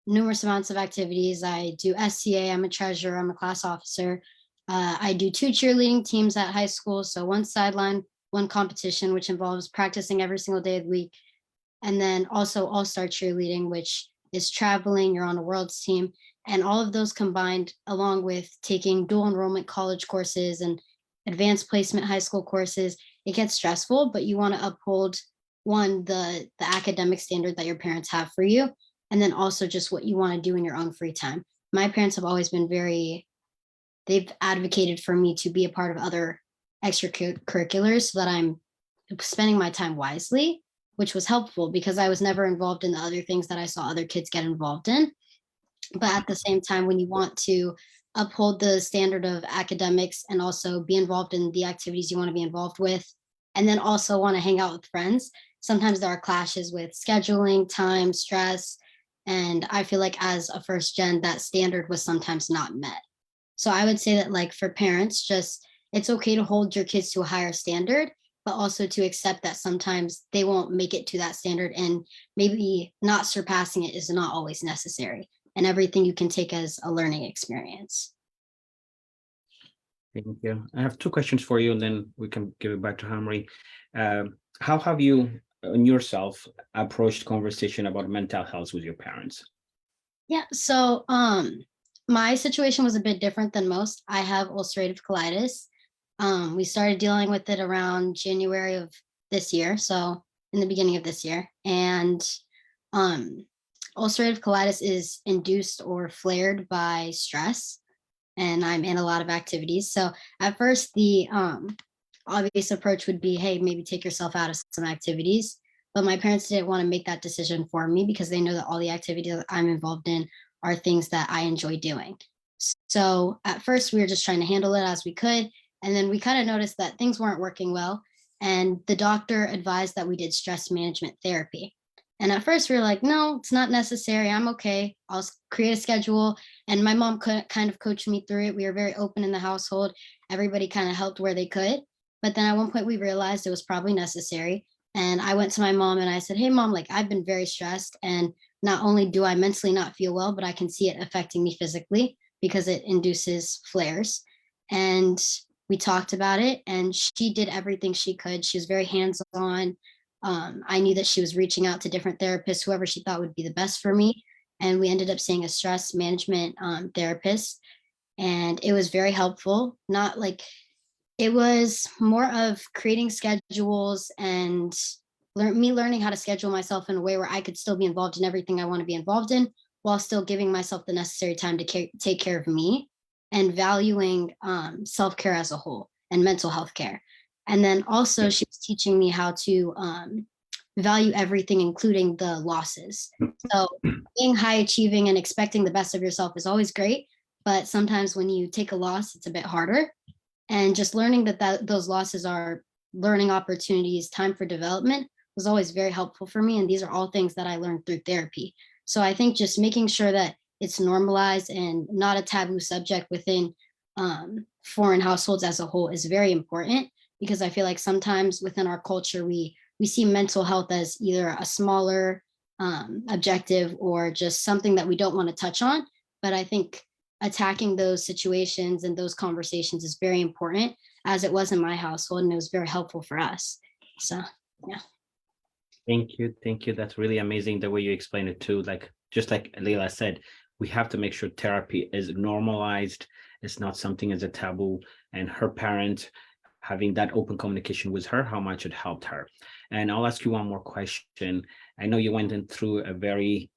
numerous amounts of activities. I do SCA, I'm a treasurer, I'm a class officer. I do 2 cheerleading teams at high school. So 1 sideline, 1 competition, which involves practicing every single day of the week. And then also all-star cheerleading, which is traveling, you're on a world's team. And all of those combined, along with taking dual enrollment college courses and advanced placement high school courses, it gets stressful, but you want to uphold the academic standard that your parents have for you, and then also just what you want to do in your own free time. My parents have always been they've advocated for me to be a part of other extracurriculars so that I'm spending my time wisely, which was helpful because I was never involved in the other things that I saw other kids get involved in. But at the same time, when you want to uphold the standard of academics and also be involved in the activities you want to be involved with, and then also want to hang out with friends, sometimes there are clashes with scheduling, time, stress. And I feel like as a first gen, that standard was sometimes not met. So I would say that, like, for parents, just it's okay to hold your kids to a higher standard, but also to accept that sometimes they won't make it to that standard, and maybe not surpassing it is not always necessary. And everything you can take as a learning experience.
Thank you. I have 2 questions for you, and then we can give it back to Hamri. How have you yourself approached conversation about mental health with your parents?
Yeah, so my situation was a bit different than most. I have ulcerative colitis. We started dealing with it around January of this year, so in the beginning of this year. And ulcerative colitis is induced or flared by stress, and I'm in a lot of activities. So at first, the obvious approach would be, hey, maybe take yourself out of some activities. But my parents didn't want to make that decision for me because they know that all the activities that I'm involved in are things that I enjoy doing. So at first, we were just trying to handle it as we could. And then we kind of noticed that things weren't working well. And the doctor advised that we did stress management therapy. And at first we were like, no, it's not necessary. I'm okay. I'll create a schedule. And my mom kind of coached me through it. We were very open in the household. Everybody kind of helped where they could. But then at one point we realized it was probably necessary. And I went to my mom and I said, hey, Mom, like, I've been very stressed. And not only do I mentally not feel well, but I can see it affecting me physically because it induces flares. And we talked about it, and she did everything she could. She was very hands-on. I knew that she was reaching out to different therapists, whoever she thought would be the best for me. And we ended up seeing a stress management therapist. And it was very helpful. Not like, it was more of creating schedules and me learning how to schedule myself in a way where I could still be involved in everything I want to be involved in, while still giving myself the necessary time to take care of me, and valuing self-care as a whole and mental health care. And then also she was teaching me how to value everything, including the losses. So being high achieving and expecting the best of yourself is always great, but sometimes when you take a loss, it's a bit harder. And just learning that those losses are learning opportunities, time for development, was always very helpful for me. And these are all things that I learned through therapy. So I think just making sure that it's normalized and not a taboo subject within foreign households as a whole is very important, because I feel like sometimes within our culture, we see mental health as either a smaller objective or just something that we don't want to touch on. But I think attacking those situations and those conversations is very important, as it was in my household, and it was very helpful for us. So, yeah.
Thank you. Thank you. That's really amazing the way you explain it too. Like, just like Lela said, we have to make sure therapy is normalized. It's not something as a taboo. And her parent having that open communication with her, how much it helped her. And I'll ask you one more question. I know you went in through a very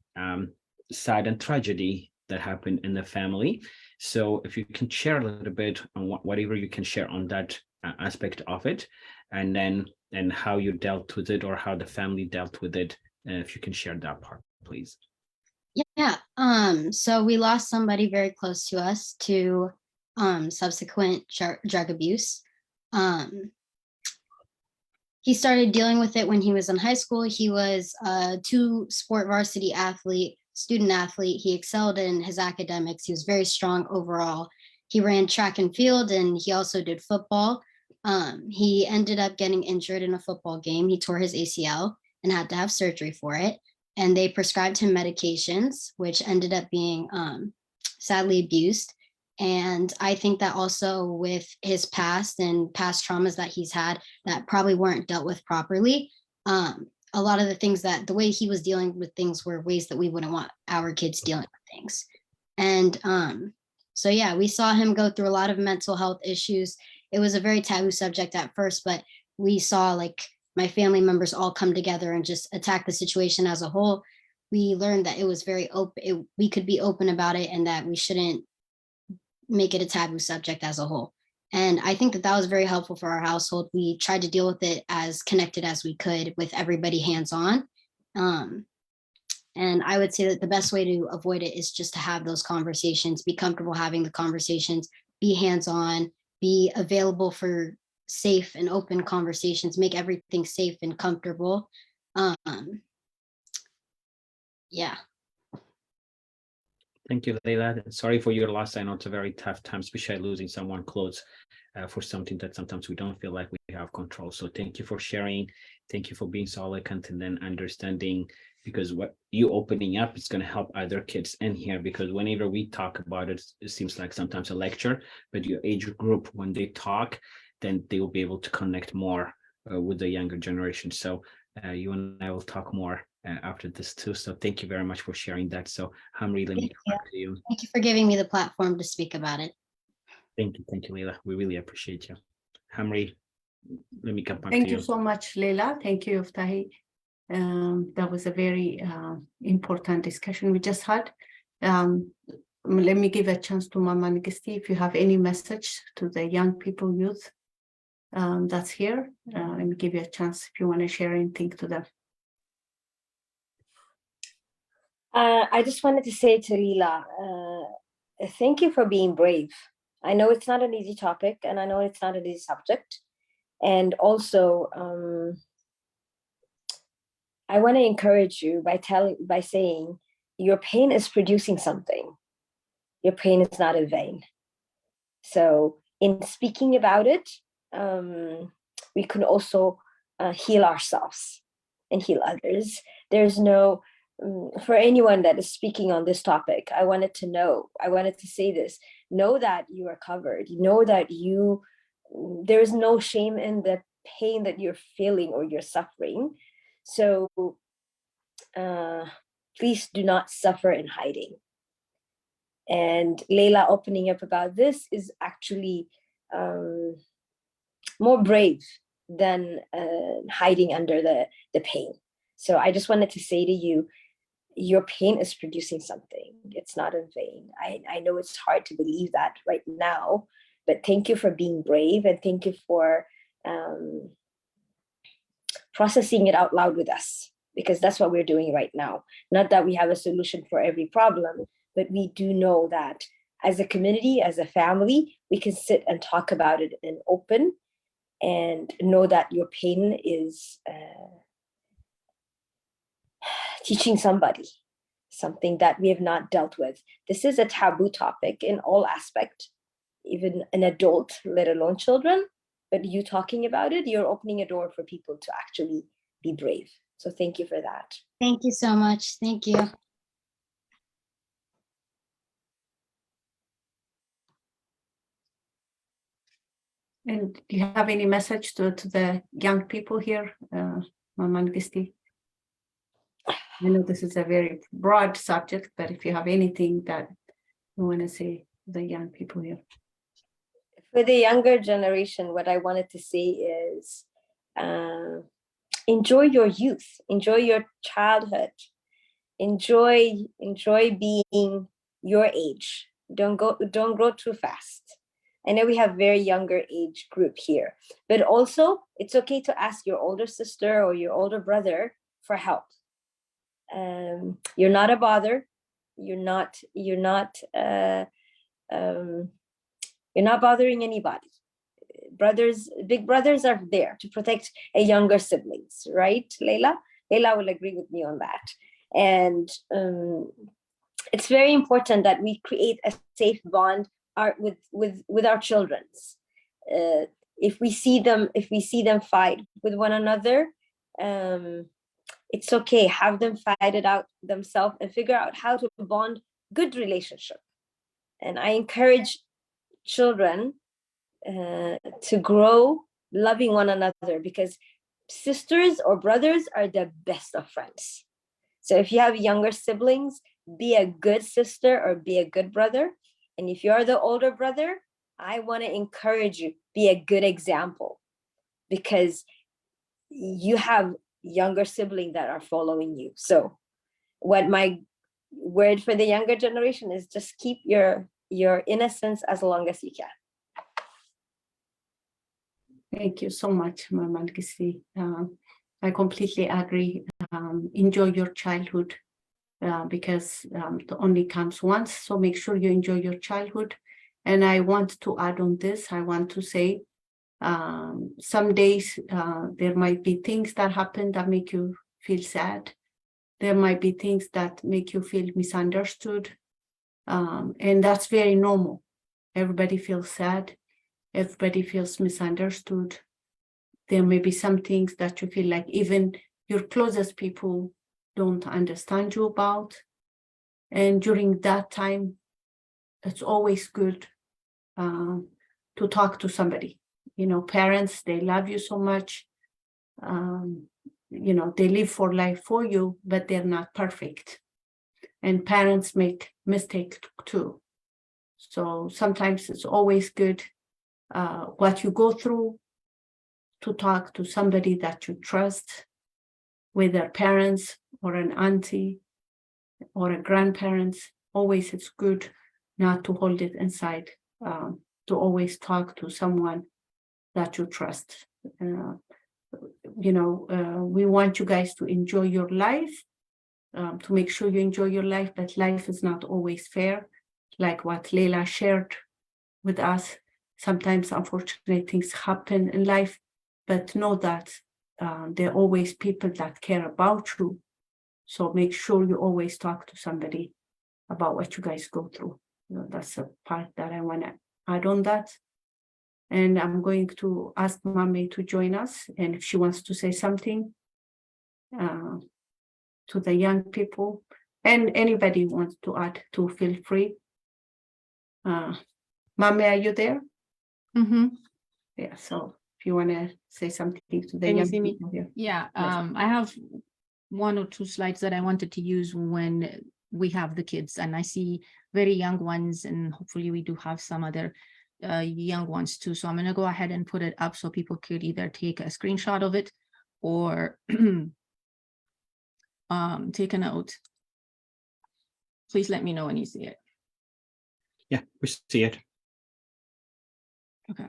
sad and tragedy that happened in the family. So if you can share a little bit on whatever you can share on that aspect of it, and how you dealt with it, or how the family dealt with it, if you can share that part, please.
Yeah. So we lost somebody very close to us to subsequent drug abuse. He started dealing with it when he was in high school. He was a two-sport varsity athlete, student athlete. He excelled in his academics. He was very strong overall. He ran track and field, and he also did football. He ended up getting injured in a football game. He tore his ACL and had to have surgery for it. And they prescribed him medications, which ended up being sadly abused. And I think that also with his past and past traumas that he's had that probably weren't dealt with properly, a lot of the things that the way he was dealing with things were ways that we wouldn't want our kids dealing with things. And so, yeah, we saw him go through a lot of mental health issues. It was a very taboo subject at first, but we saw like my family members all come together and just attack the situation as a whole. We learned that it was very open. We could be open about it and that we shouldn't make it a taboo subject as a whole. And I think that that was very helpful for our household. We tried to deal with it as connected as we could with everybody hands-on. And I would say that the best way to avoid it is just to have those conversations, be comfortable having the conversations, be hands-on, be available for safe and open conversations, make everything safe and comfortable. Yeah.
Thank you, Lela. Sorry for your loss. I know it's a very tough time, especially losing someone close for something that sometimes we don't feel like we have control. So thank you for sharing. Thank you for being so eloquent and then understanding, because what you opening up is going to help other kids in here, because whenever we talk about it, it seems like sometimes a lecture, but your age group, when they talk, then they will be able to connect more with the younger generation. So you and I will talk more after this too. So thank you very much for sharing that. So Hamri, let me come back to you.
Thank you for giving me the platform to speak about it.
Thank you, Lela. We really appreciate you. Hamri, let me come back
Thank
to you.
you so much, Lela. Thank you, Yoftahe. That was a very important discussion we just had. Let me give a chance to Mama Nigisti. If you have any message to the young people, youth that's here, let me give you a chance if you want to share anything to them.
I just wanted to say to Lela, thank you for being brave. I know it's not an easy topic, and I know it's not an easy subject. And also, I want to encourage you by saying your pain is producing something. Your pain is not in vain. So in speaking about it, we can also heal ourselves and heal others. There's no, for anyone that is speaking on this topic, I wanted to say this, know that you are covered. Know that there is no shame in the pain that you're feeling or you're suffering. So please do not suffer in hiding. And Lela opening up about this is actually more brave than hiding under the pain. So I just wanted to say to you, your pain is producing something. It's not in vain. I know it's hard to believe that right now, but thank you for being brave, and thank you for processing it out loud with us, because that's what we're doing right now. Not that we have a solution for every problem, but we do know that as a community, as a family, we can sit and talk about it in open, and know that your pain is teaching somebody something that we have not dealt with. This is a taboo topic in all aspects, even an adult, let alone children. But you talking about it, you're opening a door for people to actually be brave. So thank you for that.
Thank you so much. Thank you.
And do you have any message to the young people here, Mama Nigisti? I know this is a very broad subject, but if you have anything that you want to say to the young people here.
For the younger generation, what I wanted to say is enjoy your youth, enjoy your childhood, enjoy being your age. Don't grow too fast. I know we have very younger age group here, but also it's okay to ask your older sister or your older brother for help. You're not a bother. you're not bothering anybody. Big brothers are there to protect a younger siblings, right, Lela? Lela will agree with me on that. And it's very important that we create a safe bond with our children. If we see them fight with one another, it's okay. Have them fight it out themselves and figure out how to bond good relationship. And I encourage children to grow loving one another, because sisters or brothers are the best of friends. So if you have younger siblings, be a good sister or be a good brother. And if you're the older brother, I want to encourage you, be a good example, because you have younger siblings that are following you. So what my word for the younger generation is, just keep your innocence as long as you can.
Thank you so much, Mama Nigist. I completely agree. Enjoy your childhood, because it only comes once. So make sure you enjoy your childhood. And I want to add on this. I want to say, some days there might be things that happen that make you feel sad. There might be things that make you feel misunderstood. And that's very normal. Everybody feels sad. Everybody feels misunderstood. There may be some things that you feel like even your closest people don't understand you about. And during that time, it's always good to talk to somebody. You know, parents, they love you so much. You know, they live for life for you, but they're not perfect. And parents make mistakes too. So sometimes it's always good what you go through to talk to somebody that you trust, whether parents or an auntie or a grandparents. Always it's good not to hold it inside, to always talk to someone that you trust. You know, we want you guys to enjoy your life, to make sure you enjoy your life, but life is not always fair. Like what Lela shared with us, sometimes unfortunate things happen in life, but know that there are always people that care about you. So make sure you always talk to somebody about what you guys go through. You know, that's a part that I want to add on that. And I'm going to ask Mamay to join us. And if she wants to say something to the young people, and anybody who wants to add to, feel free. Mamay, are you there?
Mm-hmm.
Yeah, so if you want to say something to the
Can you
young
see me?
people here.
Yeah,
Yes.
I have 1 or 2 slides that I wanted to use when we have the kids, and I see very young ones, and hopefully we do have some other young ones too. So I'm going to go ahead and put it up so people could either take a screenshot of it or take a note. Please let me know when you see it.
Yeah, we see it.
Okay.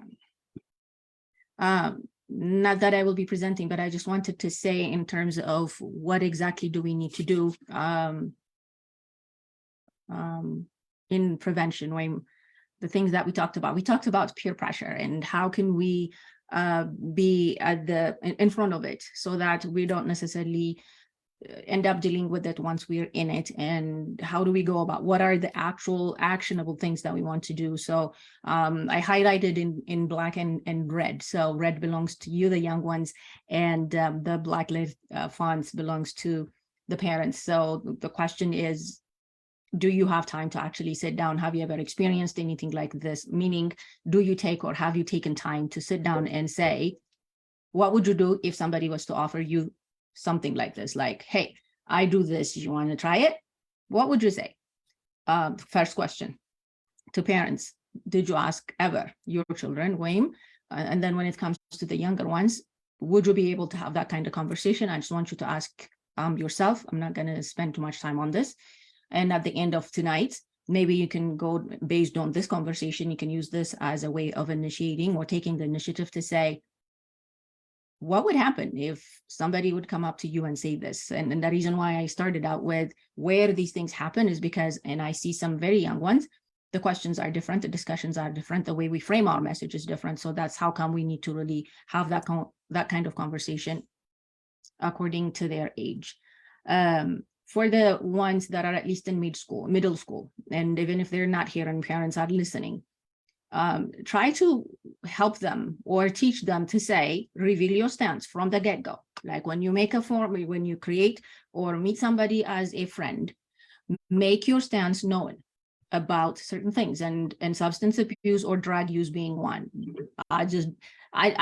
Not that I will be presenting, but I just wanted to say in terms of what exactly do we need to do in prevention, when the things that we talked about peer pressure and how can we be at in front of it so that we don't necessarily end up dealing with it once we're in it, and how do we go about what are the actual actionable things that we want to do. So I highlighted in black and red. So red belongs to you, the young ones, and the black lit fonts belongs to the parents. So the question is, do you have time to actually sit down? Have you ever experienced anything like this? Meaning, do you take or have you taken time to sit down and say, what would you do if somebody was to offer you something like this? Like, hey, I do this, you want to try it? What would you say? First question to parents. Did you ask ever your children, Wayne? And then when it comes to the younger ones, would you be able to have that kind of conversation? I just want you to ask yourself. I'm not going to spend too much time on this. And at the end of tonight, maybe you can go based on this conversation, you can use this as a way of initiating or taking the initiative to say, what would happen if somebody would come up to you and say this? And the reason why I started out with where these things happen is because, and I see some very young ones, the questions are different, the discussions are different, the way we frame our message is different. So that's how come we need to really have that kind of conversation according to their age. For the ones that are at least in middle school, and even if they're not here and parents are listening, try to help them or teach them to say, reveal your stance from the get-go. Like when you make a form, when you create or meet somebody as a friend, make your stance known about certain things, and substance abuse or drug use being one. I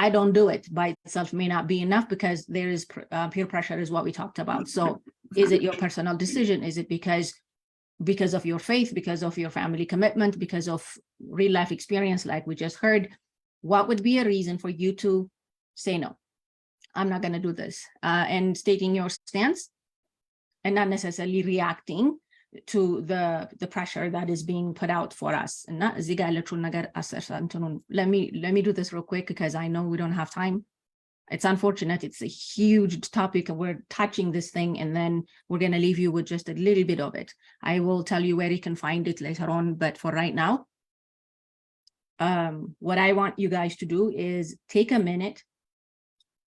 don't do it by itself may not be enough, because there is peer pressure is what we talked about. So is it your personal decision? Is it because of your faith, because of your family commitment, because of real life experience, like we just heard? What would be a reason for you to say, no, I'm not going to do this, and stating your stance and not necessarily reacting to the pressure that is being put out for us. And let me do this real quick, because I know we don't have time. It's unfortunate. It's a huge topic, and we're touching this thing, and then we're going to leave you with just a little bit of it. I will tell you where you can find it later on, but for right now, what I want you guys to do is take a minute,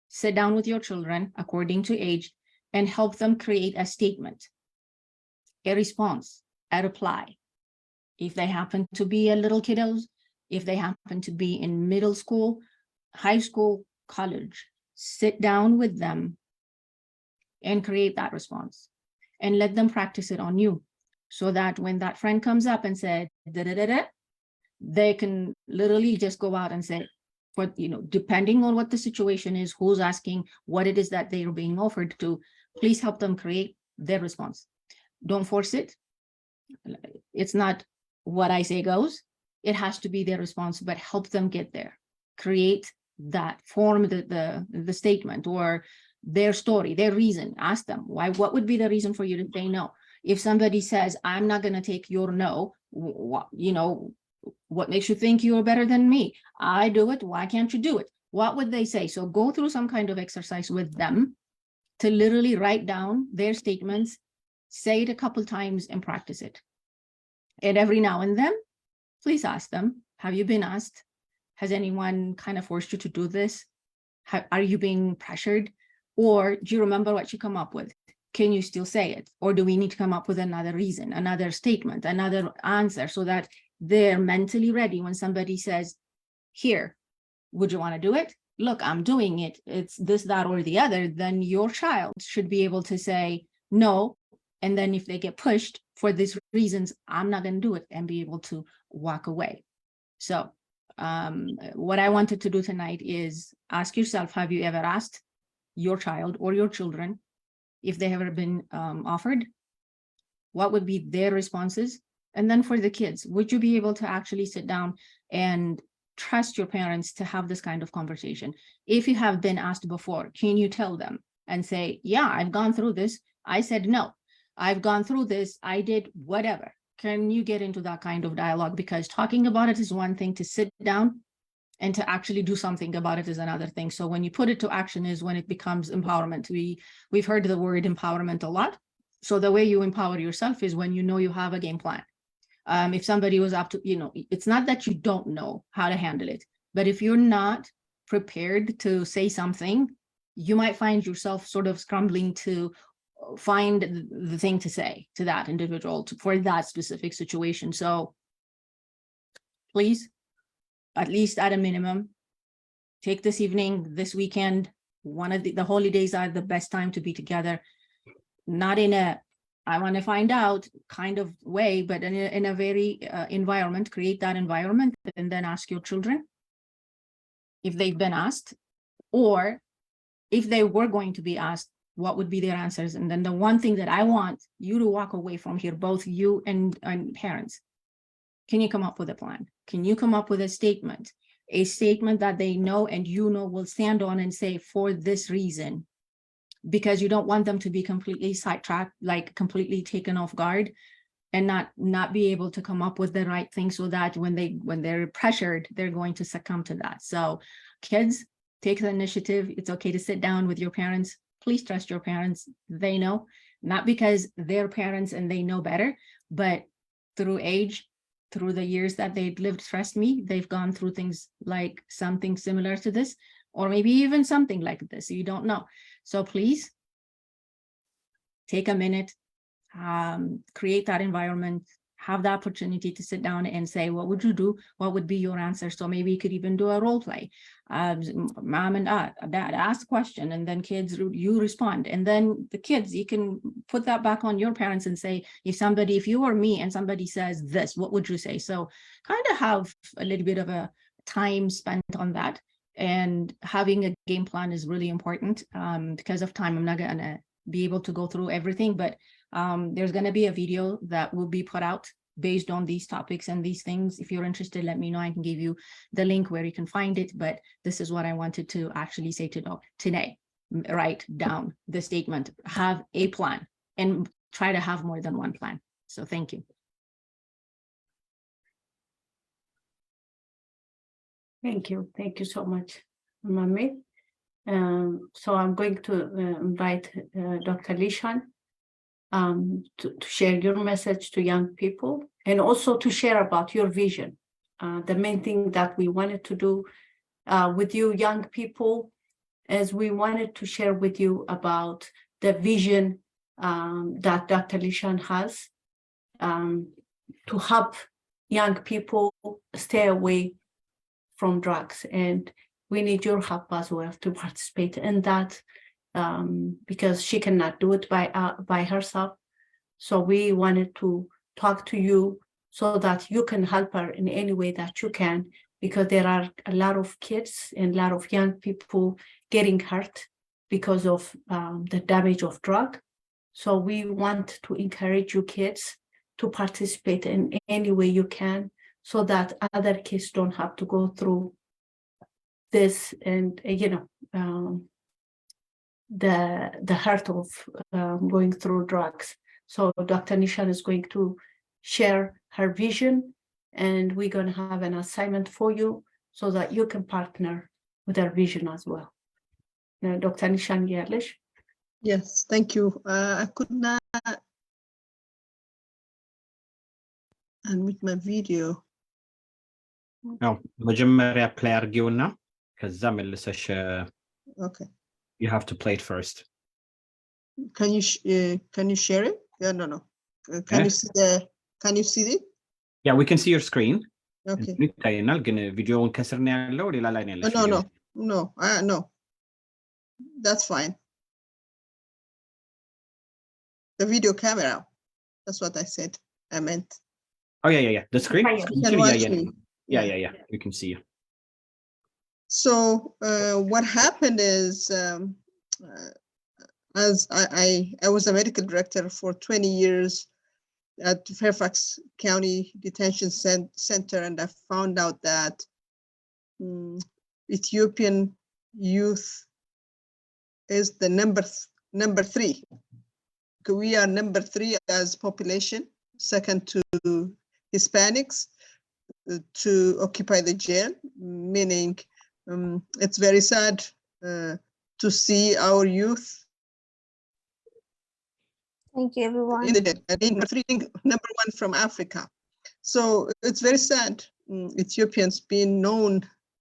sit down with your children according to age, and help them create a statement, a response, a reply. If they happen to be a little kiddos, if they happen to be in middle school, high school, college, sit down with them and create that response, and let them practice it on you, so that when that friend comes up and said, they can literally just go out and say, but depending on what the situation is, who's asking, what it is that they are being offered to, please help them create their response. Don't force it. It's not what I say goes. It has to be their response, but help them get there. Create that, form the statement or their story, their reason. Ask them why. What would be the reason for you to say no? If somebody says, I'm not going to take your no, what makes you think you're better than me? I do it. Why can't you do it? What would they say? So go through some kind of exercise with them to literally write down their statements, say it a couple times, and practice it. And every now and then, please ask them, have you been asked? Has anyone kind of forced you to do this? Are you being pressured? Or do you remember what you come up with? Can you still say it? Or do we need to come up with another reason, another statement, another answer, so that they're mentally ready when somebody says, here, would you want to do it? Look, I'm doing it. It's this, that, or the other. Then your child should be able to say no. And then if they get pushed for these reasons, I'm not going to do it, and be able to walk away. So what I wanted to do tonight is ask yourself, have you ever asked your child or your children if they have ever been offered? What would be their responses? And then for the kids, would you be able to actually sit down and trust your parents to have this kind of conversation? If you have been asked before, can you tell them and say, yeah, I've gone through this. I said no. I've gone through this. I did whatever. Can you get into that kind of dialogue? Because talking about it is one thing, to sit down and to actually do something about it is another thing. So when you put it to action is when it becomes empowerment. We've heard the word empowerment a lot. So the way you empower yourself is when you know you have a game plan. If somebody was up to, it's not that you don't know how to handle it, but if you're not prepared to say something, you might find yourself sort of scrambling to find the thing to say to that individual for that specific situation. So please, at least at a minimum, take this evening, this weekend. One of the holidays are the best time to be together, not in a I want to find out kind of way, but in a very environment, create that environment, and then ask your children if they've been asked, or if they were going to be asked, what would be their answers? And then the one thing that I want you to walk away from here, both you and parents, can you come up with a plan? Can you come up with a statement that they know and will stand on and say, for this reason? Because you don't want them to be completely sidetracked, like completely taken off guard, and not be able to come up with the right thing, so that when they're pressured, they're going to succumb to that. So kids, take the initiative. It's okay to sit down with your parents. Please trust your parents. They know, not because they're parents and they know better, but through age, through the years that they've lived, trust me, they've gone through things like something similar to this, or maybe even something like this. You don't know. So please take a minute, create that environment, have the opportunity to sit down and say, what would you do? What would be your answer? So maybe you could even do a role play. Mom and dad ask a question, and then kids, you respond. And then the kids, you can put that back on your parents and say, if you were me and somebody says this, what would you say? So kind of have a little bit of a time spent on that. And having a game plan is really important. Because of time, I'm not gonna be able to go through everything, but there's going to be a video that will be put out based on these topics and these things. If you're interested, let me know. I can give you the link where you can find it. But this is what I wanted to actually say today. Write down the statement, have a plan, and try to have more than one plan. So thank you.
Thank you. Thank you so much, Mamay. So I'm going to invite Dr. Lishan to share your message to young people, and also to share about your vision. The main thing that we wanted to do with you young people is we wanted to share with you about the vision that Dr. Lishan has to help young people stay away from drugs. And we need your help as well to participate in that, because she cannot do it by herself. So we wanted to talk to you so that you can help her in any way that you can, because there are a lot of kids and a lot of young people getting hurt because of the damage of drug. So we want to encourage you kids to participate in any way you can, so that other kids don't have to go through this, and the hurt of going through drugs. So Dr. Lishan is going to share her vision, and we're going to have an assignment for you so that you can partner with her vision as well. Dr. Lishan Yerlish.
Yes, thank you. I could not unmute my video.
መጀመሪያ play አድርጊውና ከዛ መልሰሽ
Okay.
you have to play it first.
Can you share it? Yeah, no. Can you see it?
Yeah, we can see your screen.
Okay.
ይታየናል ግን ቪዲዮውን ከስር ነው ያለው ሌላ ላይ ነው ያለው።
No. That's fine. The video camera. That's what I said. I meant.
Oh yeah. The screen.
You can watch me.
Yeah. You can see you.
So what happened is, as I was a medical director for 20 years at Fairfax County Detention Center, and I found out that Ethiopian youth is the number 3. We are number 3 as population, second to Hispanics, to occupy the jail, meaning it's very sad to see our youth.
Thank you, everyone.
Number 1 from Africa. So it's very sad. Ethiopians being known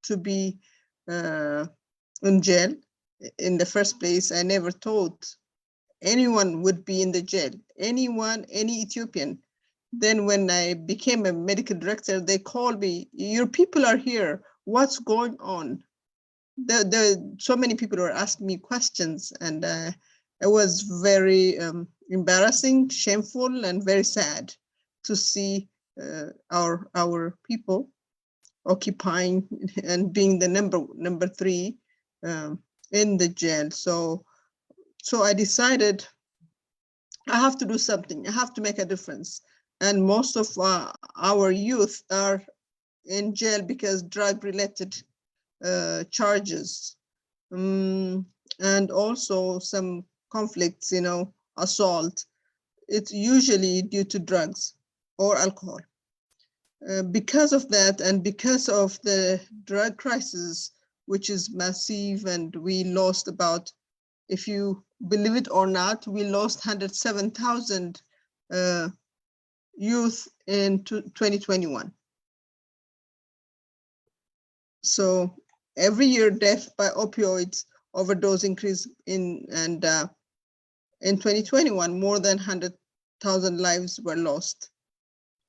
to be in jail. In the first place, I never thought anyone would be in the jail. Any Ethiopian. Then when I became a medical director, they called me, your people are here. What's going on? So many people were asking me questions, and it was very embarrassing, shameful, and very sad to see our people occupying and being the number 3 in the jail. So I decided I have to do something. I have to make a difference. And most of our youth are in jail because drug-related charges, and also some conflicts, assault. It's usually due to drugs or alcohol. Because of that, and because of the drug crisis, which is massive, and we lost about, if you believe it or not, we lost 107,000 youth in 2021. So every year, death by opioids overdose increase in 2021, more than 100,000 lives were lost,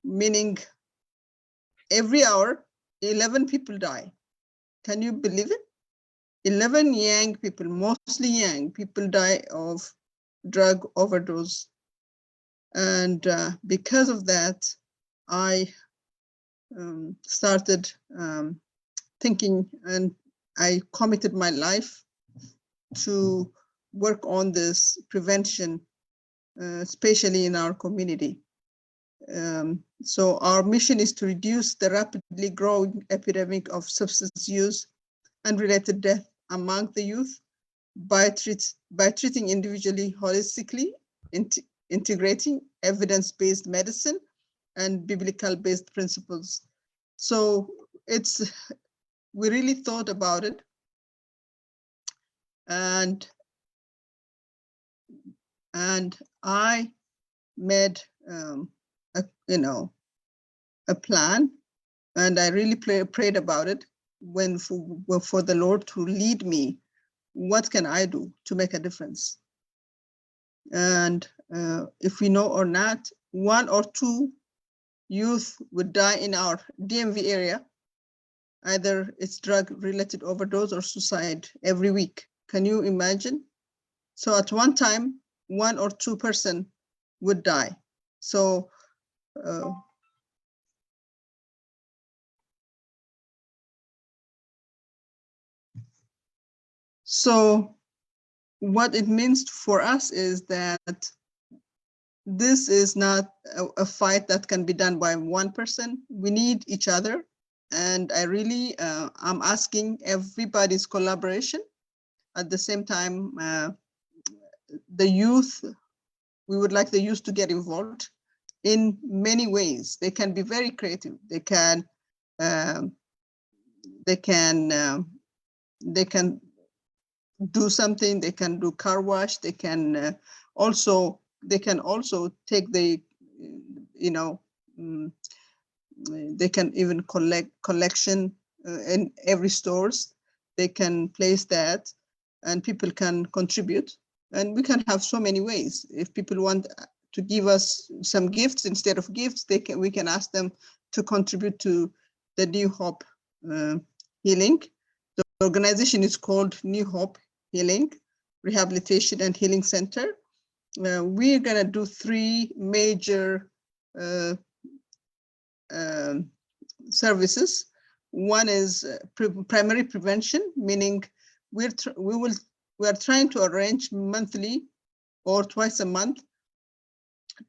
meaning every hour, 11 people die. Can you believe it? 11 young people, mostly young people, die of drug overdose. And because of that, I started thinking, and I committed my life to work on this prevention, especially in our community. So our mission is to reduce the rapidly growing epidemic of substance use and related death among the youth by treating individually holistically, integrating evidence-based medicine and biblical-based principles. So we really thought about it, and I made a plan, and I really prayed about it for the Lord to lead me. What can I do to make a difference? And if we know or not, 1 or 2 youth would die in our DMV area. Either it's drug-related overdose or suicide every week. Can you imagine? So at one time, 1 or 2 person would die. So what it means for us is that this is not a fight that can be done by one person. We need each other. And I really, I'm asking everybody's collaboration. At the same time, the youth, we would like the youth to get involved in many ways. They can be very creative. They can do something. They can do car wash. They can also take the, they can even collection in every stores. They can place that, and people can contribute. And we can have so many ways. If people want to give us some gifts instead of gifts, we can ask them to contribute to the New Hope Healing. The organization is called New Hope Healing, Rehabilitation and Healing Center. We're gonna do 3 major services. One is primary prevention, meaning we are trying to arrange monthly or twice a month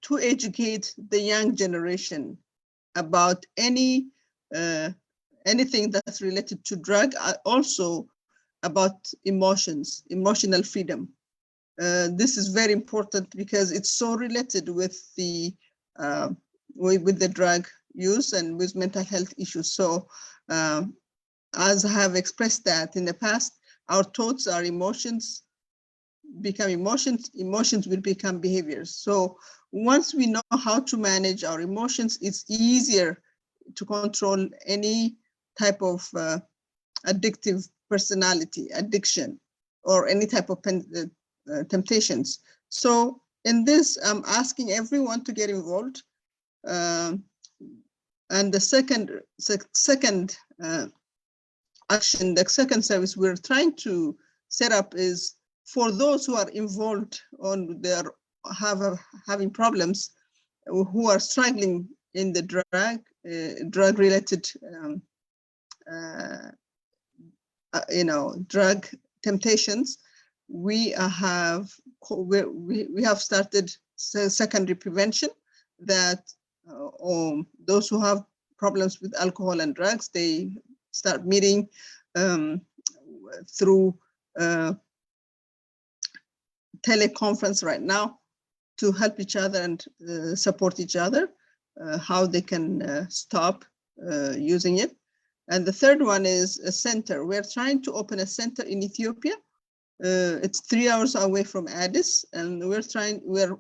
to educate the young generation about anything that's related to drug, also about emotions, emotional freedom. This is very important because it's so related with the drug use and with mental health issues. So as I have expressed that in the past, our thoughts, our emotions become emotions, emotions will become behaviors. So once we know how to manage our emotions, it's easier to control any type of addictive personality, addiction, or any type of temptations. So in this, I'm asking everyone to get involved. And the second action, the second service we're trying to set up is for those who are involved on their having problems, who are struggling in the drug related drug temptations. We have started secondary prevention, that those who have problems with alcohol and drugs, they start meeting through teleconference right now to help each other and support each other, how they can stop using it. And the third one is a center. We're trying to open a center in Ethiopia. It's 3 hours away from Addis, and we're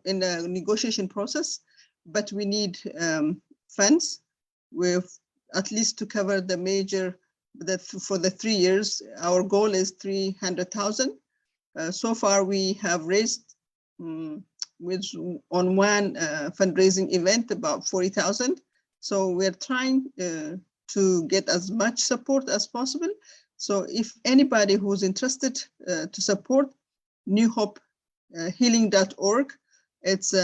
in a negotiation process, but we need funds with at least to cover the major, for the 3 years. Our goal is 300,000. So far we have raised on one fundraising event about 40,000. So we're trying to get as much support as possible. So if anybody who's interested to support, newhopehealing.org, it's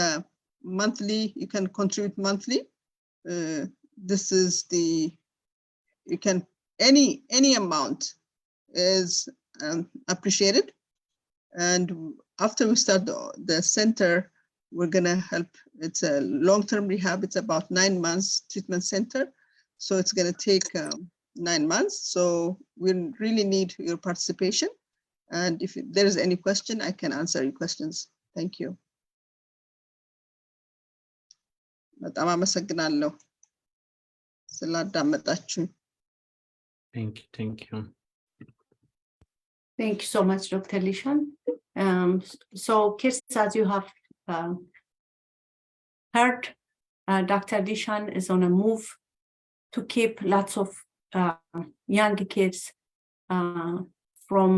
monthly, you can contribute monthly. This is you can, any amount is appreciated. And after we start the center, we're gonna help. It's a long-term rehab. It's about 9 months treatment center. So it's gonna take 9 months. So we really need your participation. And if there is any question, I can answer your questions. Thank you. በጣም አመሰግናለሁ ስላዳመጣችሁ።
Thank you.
Thank you so much, Dr. Lishan. So kids, as you have heard, Dr. Lishan is on a move to keep lots of young kids from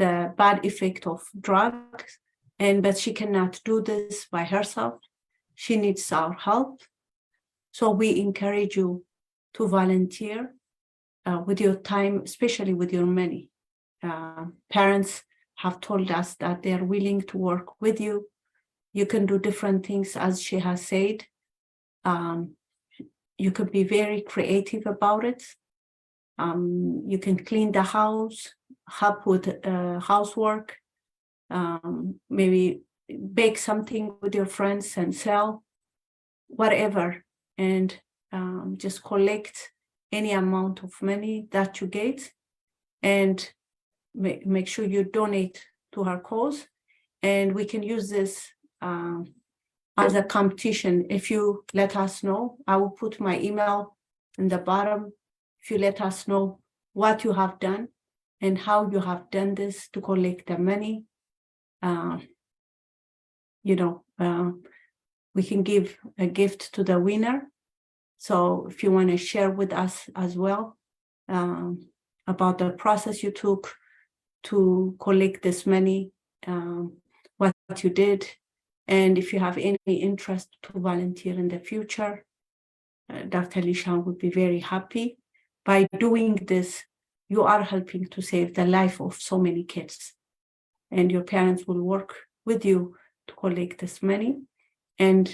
the bad effect of drugs, but she cannot do this by herself. She needs our help. So we encourage you to volunteer with your time, especially with your money. Parents have told us that they're willing to work with you. You can do different things, as she has said. You could be very creative about it. You can clean the house, help with housework, maybe bake something with your friends and sell, whatever, and just collect any amount of money that you get, and make sure you donate to her cause. And we can use this as a competition. If you let us know, I will put my email in the bottom. If you let us know what you have done and how you have done this to collect the money, we can give a gift to the winner. So if you want to share with us as well about the process you took to collect this money, what you did, and if you have any interest to volunteer in the future, Dr. Lishan would be very happy. By doing this, you are helping to save the life of so many kids, and your parents will work with you to collect this money. And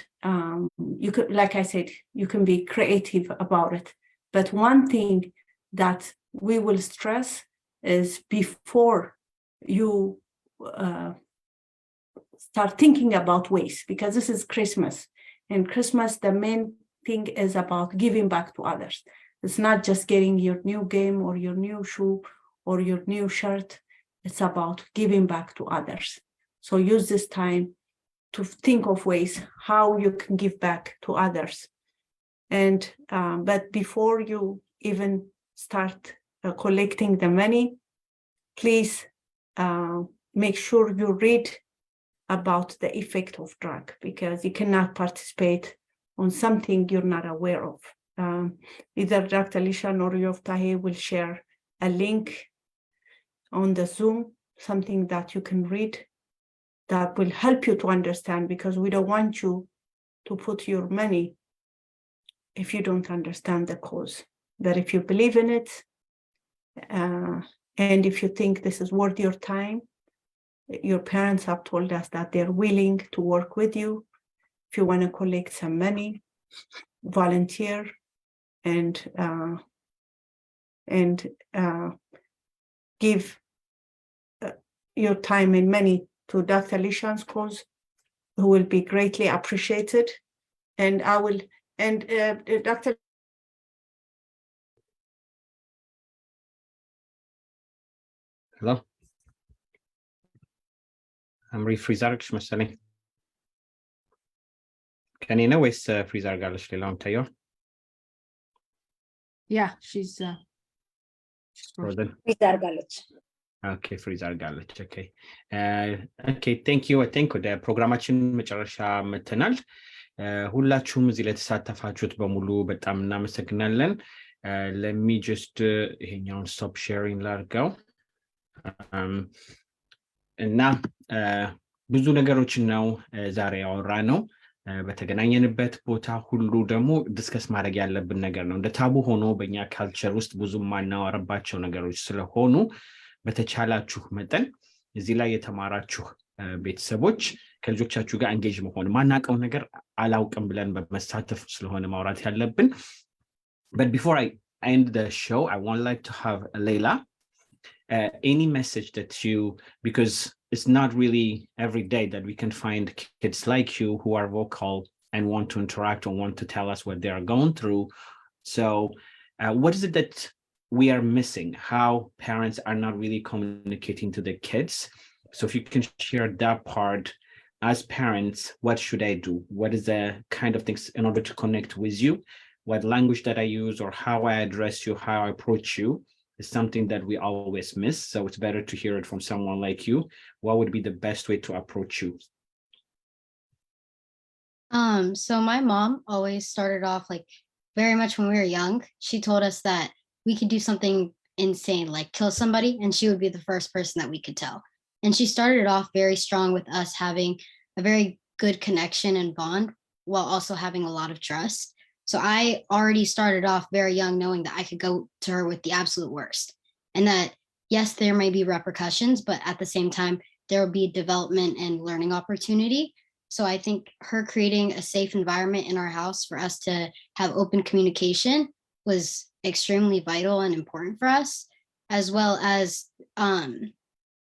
you could, like I said, you can be creative about it. But one thing that we will stress is before you start thinking about waste, because this is Christmas, and Christmas, the main thing is about giving back to others. It's not just getting your new game or your new shoe or your new shirt. It's about giving back to others. So use this time to think of ways how you can give back to others. And but before you even start collecting the money, please make sure you read about the effect of drug, because you cannot participate on something you're not aware of. Either Dr. Lishan or Yoftahe will share a link on the Zoom, something that you can read that will help you to understand, because we don't want you to put your money if you don't understand the cause. But if you believe in it, and if you think this is worth your time, your parents have told us that they're willing to work with you. If you want to collect some money, volunteer, and give your time and money to Dr. Lishan's cause, who will be greatly appreciated. And I will, and Dr.
Hello? I'm refreeze አርግሽ መሰለኝ። ከኔ ነው ወይስ ፍሪዝ አርጋለሽ? ሌላውን ታየው?
Yeah, she's
frozen.
ይዛርጋለች።
Okay, freeze አድርጋለች። Okay. Okay, thank you. I think ወደ ፕሮግራማችን መጨረሻ መተናል። ሁላችሁም እዚህ ለተሳተፋችሁት በሙሉ በጣም እናመሰግናለን። Let me just ይሄኛውን stop sharing ላድርገው። እና ብዙ ነገሮችን ነው ዛሬ ያወራ ነው። በተገናኘንበት ቦታ ሁሉ ደግሞ ዲስከስ ማድረግ ያለብን ነገር ነው። እንደ ታቡ ሆኖ በእኛ ካልቸር ውስጥ ብዙ ማናወራባቸው ነገሮች ስለሆኑ በተቻላችሁ መጠን እዚህ ላይ የተማራችሁ ቤተሰቦች ከልጆቻችሁ ጋር ኤንጌጅ መሆን ማናቀው ነገር አላውቅም ብለን በመሳተፍ ስለሆነ ማውራት ያለብን። But before I end the show, I would like to have Lela, any message that you, because it's not really every day that we can find kids like you who are vocal and want to interact or want to tell us what they are going through. So what is it that we are missing? How parents are not really communicating to the kids? So if you can share that part, as parents, what should I do? What is the kind of things in order to connect with you? What language that I use or how I address you, how I approach you is something that we always miss. So it's better to hear it from someone like you. What would be the best way to approach you?
So my mom always started off like very much when we were young. She told us that we could do something insane, like kill somebody, and she would be the first person that we could tell. And she started off very strong with us having a very good connection and bond while also having a lot of trust. So I already started off very young knowing that I could go to her with the absolute worst. And that, yes, there may be repercussions, but at the same time, there will be development and learning opportunity. So I think her creating a safe environment in our house for us to have open communication was extremely vital and important for us, as well as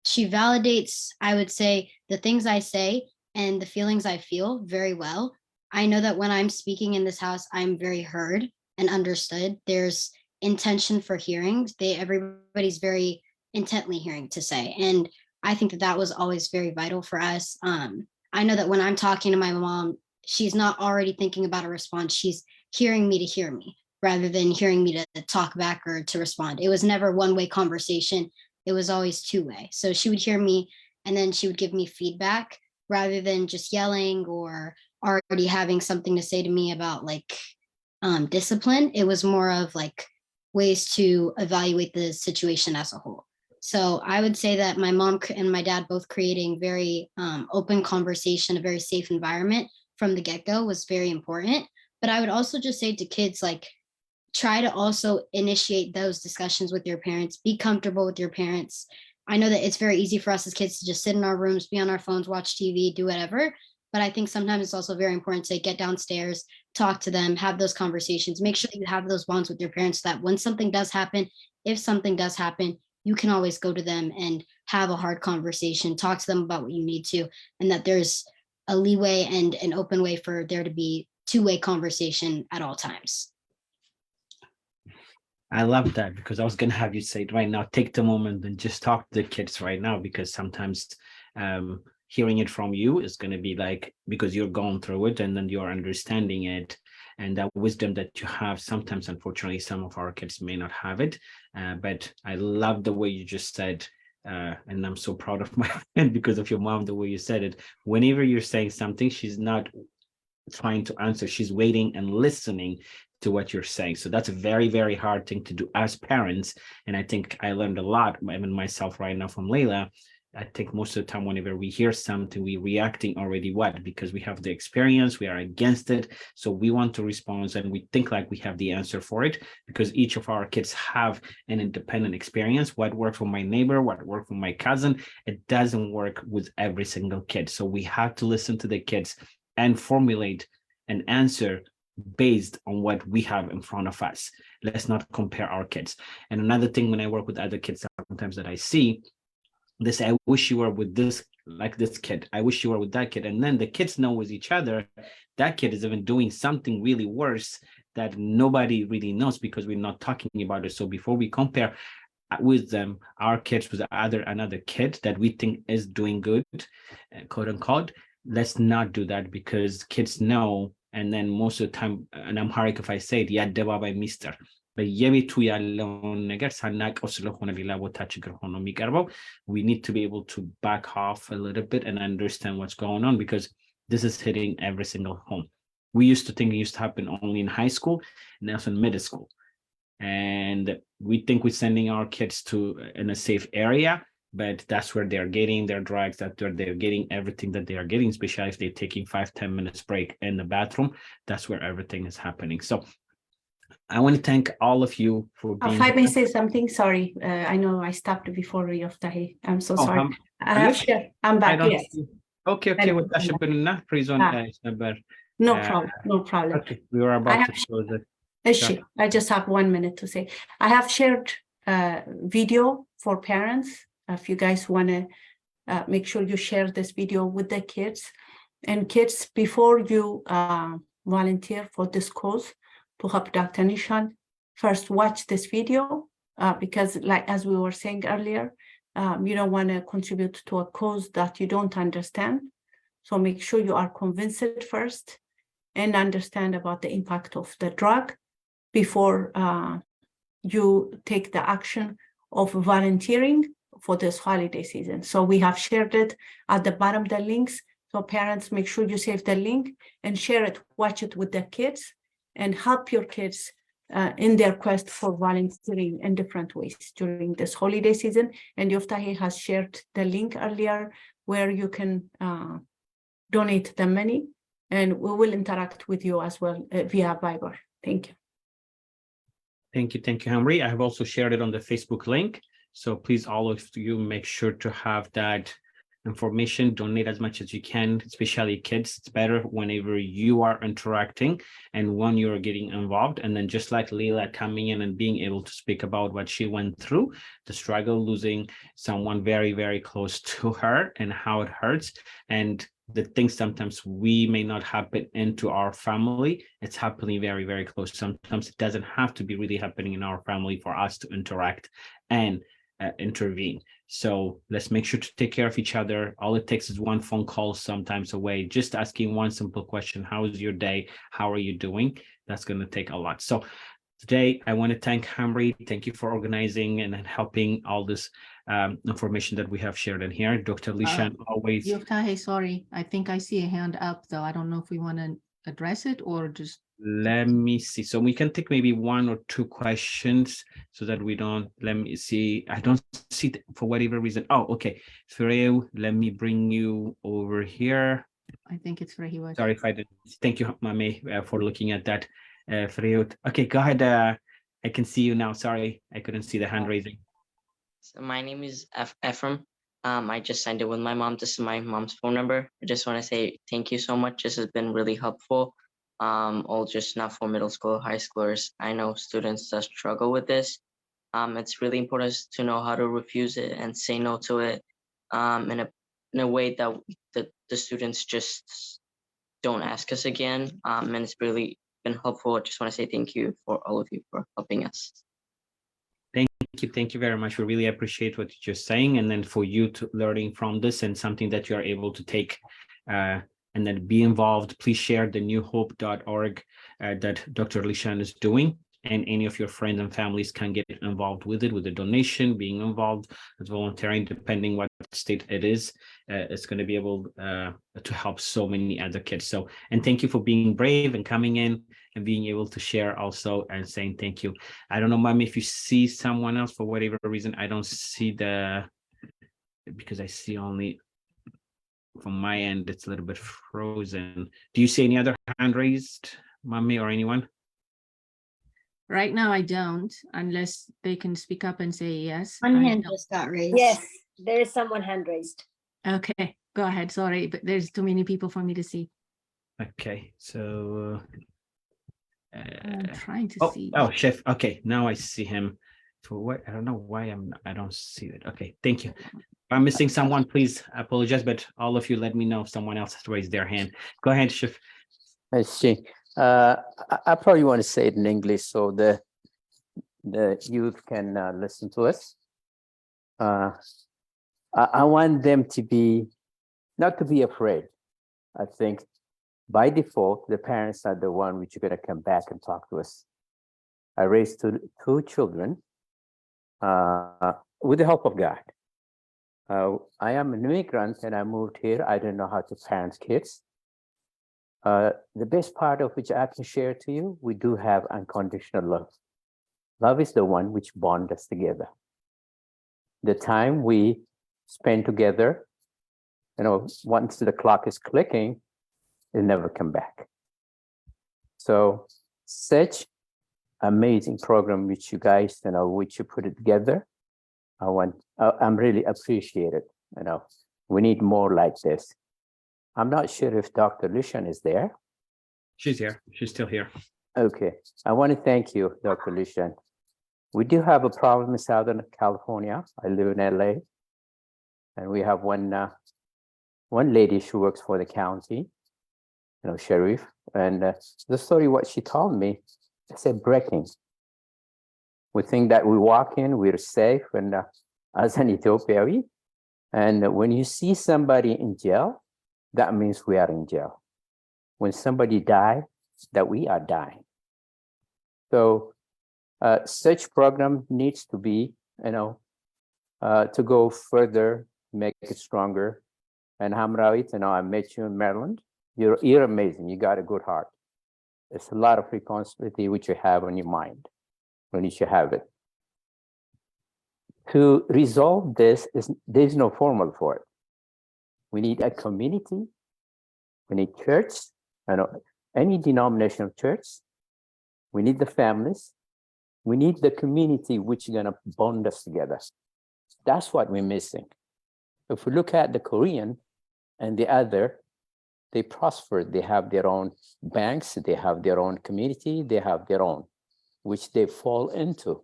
she validates, I would say, the things I say and the feelings I feel very well. I know that when I'm speaking in this house, I'm very heard and understood. There's intention for hearing. Everybody's very intently hearing to say. And I think that that was always very vital for us. I know that when I'm talking to my mom, she's not already thinking about a response. She's hearing me to hear me rather than hearing me to talk back or to respond. It was never one-way conversation. It was always two-way. So she would hear me and then she would give me feedback rather than just yelling or already having something to say to me about like discipline. It was more of like ways to evaluate the situation as a whole. So I would say that my mom and my dad both creating very open conversation, a very safe environment from the get-go was very important. But I would also just say to kids, like, try to also initiate those discussions with your parents, be comfortable with your parents. I know that it's very easy for us as kids to just sit in our rooms, be on our phones, watch TV, do whatever. But I think sometimes it's also very important to get downstairs, talk to them, have those conversations, make sure that you have those bonds with your parents so that when something does happen, if something does happen, you can always go to them and have a hard conversation, talk to them about what you need to, and that there's a leeway and an open way for there to be two-way conversation at all times.
I love that, because I was going to have you say it right now. Take the moment and just talk to the kids right now, because sometimes hearing it from you is going to be like, because you're going through it and then you're understanding it, and that wisdom that you have, sometimes, unfortunately, some of our kids may not have it. But I love the way you just said, and I'm so proud of my friend because of your mom, the way you said it. Whenever you're saying something, she's not trying to answer. She's waiting and listening to what you're saying. So that's a very, very hard thing to do as parents. And I think I learned a lot, even myself right now, from Lela. I think most of the time, whenever we hear something, we reacting already what? Because we have the experience, we are against it. So we want to respond and we think like we have the answer for it, because each of our kids have an independent experience. What worked for my neighbor, what worked for my cousin, it doesn't work with every single kid. So we have to listen to the kids and formulate an answer based on what we have in front of us. Let's not compare our kids. And another thing, when I work with other kids, sometimes that I see, they say, I wish you were with this, like this kid. I wish you were with that kid. And then the kids know with each other, that kid is even doing something really worse that nobody really knows because we're not talking about it. So before we compare with them, our kids with another kid that we think is doing good, quote unquote, let's not do that, because kids know. And then most of the time, and I'm Amharic, if I say it, yeah, by Mister. በየቤቱ ያለውን ነገር ሳናቀው ስለሆነ ሌላ ቦታ ችግር ሆኖ የሚቀርበው we need to be able to back off a little bit and understand what's going on because this is hitting every single home. We used to think it used to happen only in high school and also in middle school, and we think we're sending our kids to in a safe area, but that's where they're getting their drugs, that's where they're getting everything that they are getting, especially if they're taking 5-10 minutes break in the bathroom. That's where everything is happening. So I want to thank all of you for being
If I may say something, sorry, I know I stopped before Yoftahe. I'm so sorry. I have shared. I'm back. Yes.
Okay. ወጣሽ ብንና ፕሪዞን ነበር.
No problem. No problem.
Okay, we were about to close it.
I just have 1 minute to say. I have shared video for parents. If you guys want to make sure you share this video with the kids. And kids, before you volunteer for this cause to help Dr. Lishan, first watch this video because, like as we were saying earlier, you don't want to contribute to a cause that you don't understand. So make sure you are convinced first and understand about the impact of the drug before you take the action of volunteering for this holiday season. So we have shared it at the bottom, the links. So parents, make sure you save the link and share it, watch it with the kids and help your kids in their quest for volunteering in different ways during this holiday season. And Yoftahe has shared the link earlier where you can donate the money, and we will interact with you as well via Viber. Thank you.
Thank you, Hamri. I have also shared it on the Facebook link. So please, all of you, make sure to have that information, donate as much as you can, especially kids. It's better whenever you are interacting and when you're getting involved. And then just like Lela coming in and being able to speak about what she went through, the struggle, losing someone very, very close to her and how it hurts. And the things sometimes we may not happen into our family, it's happening very, very close. Sometimes it doesn't have to be really happening in our family for us to interact and intervene. So let's make sure to take care of each other. All it takes is one phone call sometimes away, just asking one simple question: how is your day? How are you doing? That's going to take a lot. So today I want to thank Hamri. Thank you for organizing and helping all this information that we have shared in here. Dr. Lishan, always.
Yoftahe, sorry, I think I see a hand up though. I don't know if we want to address it or just.
Let me see. So we can take maybe 1 or 2 questions so that we don't, let me see. I don't see for whatever reason. Oh, okay. Freyo, let me bring you over here.
I think it's where he was.
Sorry if I didn't. Thank you, Mamay, for looking at that. Freyo. Okay, go ahead. I can see you now. Sorry, I couldn't see the hand raising.
So my name is Ephraim. I just signed it with my mom. This is my mom's phone number. I just want to say thank you so much. This has been really helpful. All just not for middle school, high schoolers. I know students that struggle with this. It's really important to know how to refuse it and say no to it in a way that the students just don't ask us again. And it's really been helpful. I just want to say thank you for all of you for helping us.
Thank you very much. We really appreciate what you're just saying, and then for you to learning from this and something that you are able to take and then be involved. Please share the newhope.org that Dr. Lishan is doing, and any of your friends and families can get involved with it, with a donation, being involved as volunteering, depending what state it is. It's going to be able to help so many other kids. So, and thank you for being brave and coming in and being able to share also and saying thank you. I don't know, Mom, if you see someone else for whatever reason. I don't see because I see only from my end, it's a little bit frozen. Do you see any other hand raised, Mommy, or anyone?
Right now, I don't, unless they can speak up and say yes.
One hand just got raised.
Yes, there is someone hand raised.
Okay, go ahead. Sorry, but there's too many people for me to see.
Okay, so
I'm trying to see.
Oh, Chef. Okay, now I see him. For what? I don't know why I don't see it. Okay, thank you. If I'm missing someone, please apologize, but all of you let me know if someone else has raised their hand. Go ahead, Chef.
I see. I probably want to say it in English so the youth can listen to us. I want them to be, not to be afraid. I think by default, the parents are the one which are going to come back and talk to us. I raised two children with the help of God. I am an immigrant and I moved here. I didn't know how to parent kids. The best part of which I can share to you, we do have unconditional love. Love is the one which bonds us together. The time we spend together, once the clock is clicking, it never come back. So such amazing program which you guys, which you put it together. I'm really appreciated. We need more like this. I'm not sure if Dr. Lishan is there.
She's here. She's still here.
Okay. I want to thank you, Dr. Lishan. We do have a problem in Southern California. I live in LA. And we have one lady, she works for the county, sheriff. And the story, what she told me, it's a breaking. We think that we walk in, we're safe, and as an Ethiopian, and when you see somebody in jail, that means we are in jail. When somebody dies, that we are dying. So such program needs to be, to go further, make it stronger. And Hamrawit, I met you in Maryland. You're amazing. You got a good heart. It's a lot of responsibility which you have on your mind when you should have it. To resolve this, there's no formula for it. We need a community. We need church, any denomination of church. We need the families. We need the community which is gonna bond us together. That's what we're missing. If we look at the Korean and the other, they prosper. They have their own banks. They have their own community. They have their own, which they fall into.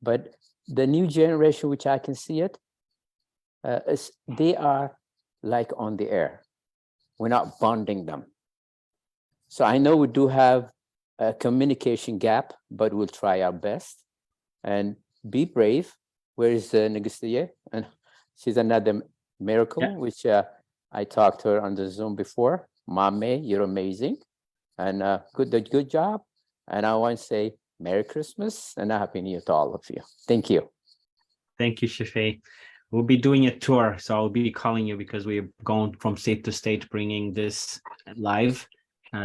But the new generation, which I can see it, they are like on the air. We're not bonding them. So I know we do have a communication gap, but we'll try our best and be brave. Where is Nigist? And she's another miracle, which I talked to her on the Zoom before. Mamay, you're amazing. And good job. And I want to say Merry Christmas and a Happy New Year to all of you. Thank you.
Thank you, Shafee. We'll be doing a tour, so I'll be calling you because we're going from state to state, bringing this live.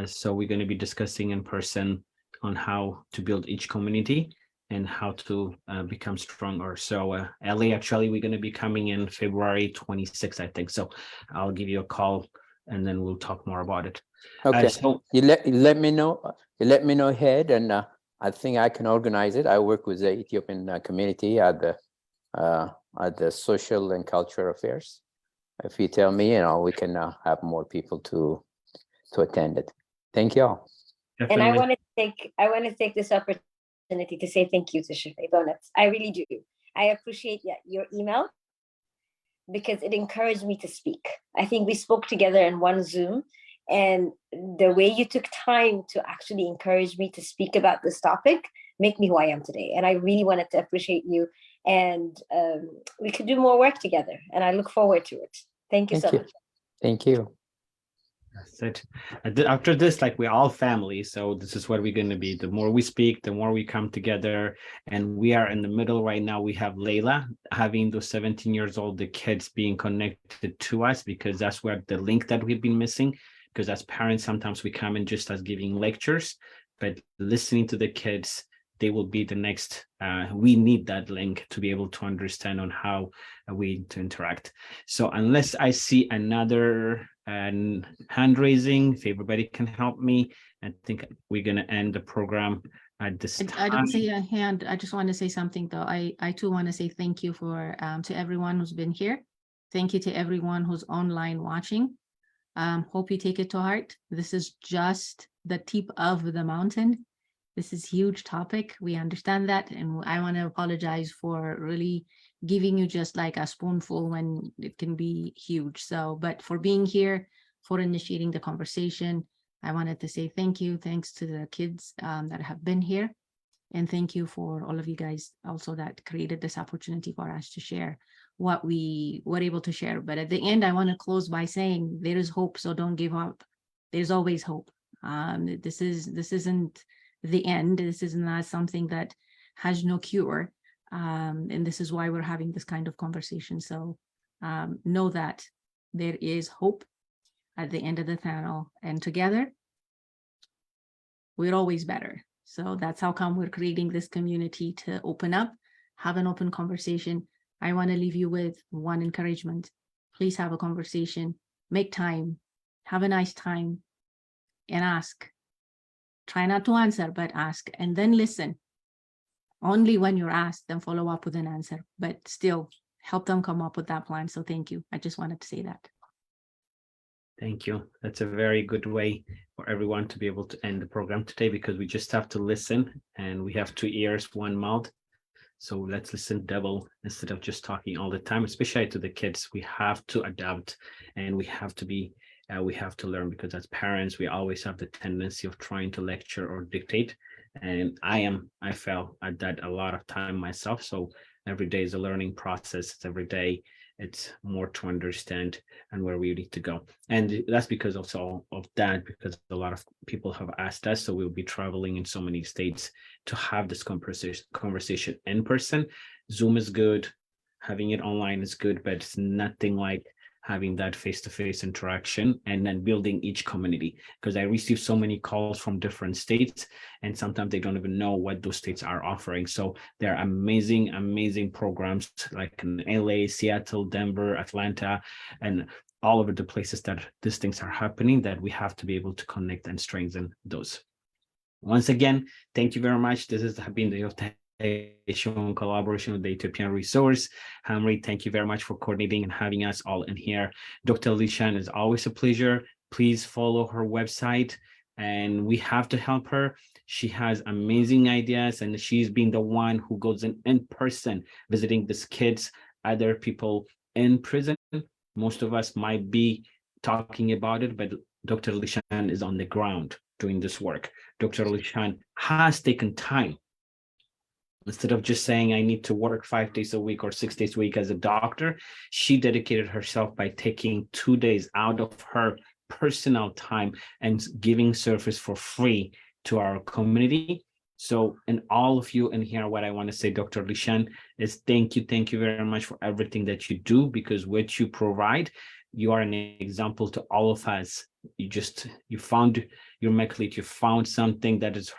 So we're going to be discussing in person on how to build each community and how to become stronger. So LA, actually, we're going to be coming in February 26th, I think. So I'll give you a call and then we'll talk more about it.
Okay.
So
you let me know. You let me know ahead, and I think I can organize it. I work with the Ethiopian community at the social and cultural affairs. If you tell me, we can have more people to attend it. Thank you all.
definitely.
And I want to take this opportunity to say thank you to Shafee Donuts. I really do. I appreciate your email because it encouraged me to speak. I think we spoke together in one Zoom, and the way you took time to actually encourage me to speak about this topic make me who I am today. And I really wanted to appreciate you, and we could do more work together, and I look forward to it. Thank you so much.
Thank you.
That's it. After this, we're all family. So this is what we're going to be. The more we speak, the more we come together. And we are in the middle right now. We have Lela having those 17 years old, the kids being connected to us, because that's where the link that we've been missing. Because as parents, sometimes we come in just as giving lectures, but listening to the kids, they will be the next. We need that link to be able to understand on how we to interact. So unless I see another hand raising, if everybody can help me, I think we're going to end the program at this time.
I don't see a hand. I just want to say something though. I too want to say thank you for to everyone who's been here. Thank you to everyone who's online watching. Hope you take it to heart. This is just the tip of the mountain. This is a huge topic. We understand that. And I want to apologize for really giving you just like a spoonful when it can be huge. So, but for being here, for initiating the conversation, I wanted to say thank you. Thanks to the kids that have been here. And thank you for all of you guys also that created this opportunity for us to share what we were able to share. But at the end, I want to close by saying there is hope, so don't give up. There's always hope. This the end. This is not something that has no cure. And this is why we're having this kind of conversation. So know that there is hope at the end of the tunnel, and together we're always better. So that's how come we're creating this community, to open up, have an open conversation. I want to leave you with one encouragement. Please have a conversation, make time, have a nice time, and ask. Try not to answer, but ask, and then listen. Only when you're asked, then follow up with an answer, but still help them come up with that plan. So thank you. I just wanted to say that.
Thank you. That's a very good way for everyone to be able to end the program today, because we just have to listen, and we have 2 ears, 1 mouth. So let's listen double instead of just talking all the time, especially to the kids. We have to adapt, and we have to learn, because as parents, we always have the tendency of trying to lecture or dictate. And I fell at that a lot of time myself. So every day is a learning process. Every day it's more to understand and where we need to go. And that's because also of that, because a lot of people have asked us, so we'll be traveling in so many states to have this conversation in person. Zoom is good, having it online is good, but it's nothing like having that face-to-face interaction and then building each community. Because I receive so many calls from different states, and sometimes they don't even know what those states are offering. So there are amazing, amazing programs like in LA, Seattle, Denver, Atlanta, and all over the places that these things are happening, that we have to be able to connect and strengthen those. Once again, thank you very much. This has been the Yoftahe Show in collaboration with the Ethiopian Resource. Hamrawit, thank you very much for coordinating and having us all in here. Dr. Lishan, is always a pleasure. Please follow her website, and we have to help her. She has amazing ideas, and she's been the one who goes in person, visiting these kids, other people in prison. Most of us might be talking about it, but Dr. Lishan is on the ground doing this work. Dr. Lishan has taken time. Instead of just saying, I need to work 5 days a week or 6 days a week as a doctor, she dedicated herself by taking 2 days out of her personal time and giving service for free to our community. So, and all of you in here, what I want to say, Dr. Lishan, is thank you very much for everything that you do, because what you provide, you are an example to all of us. You found your mechlite, you found something that is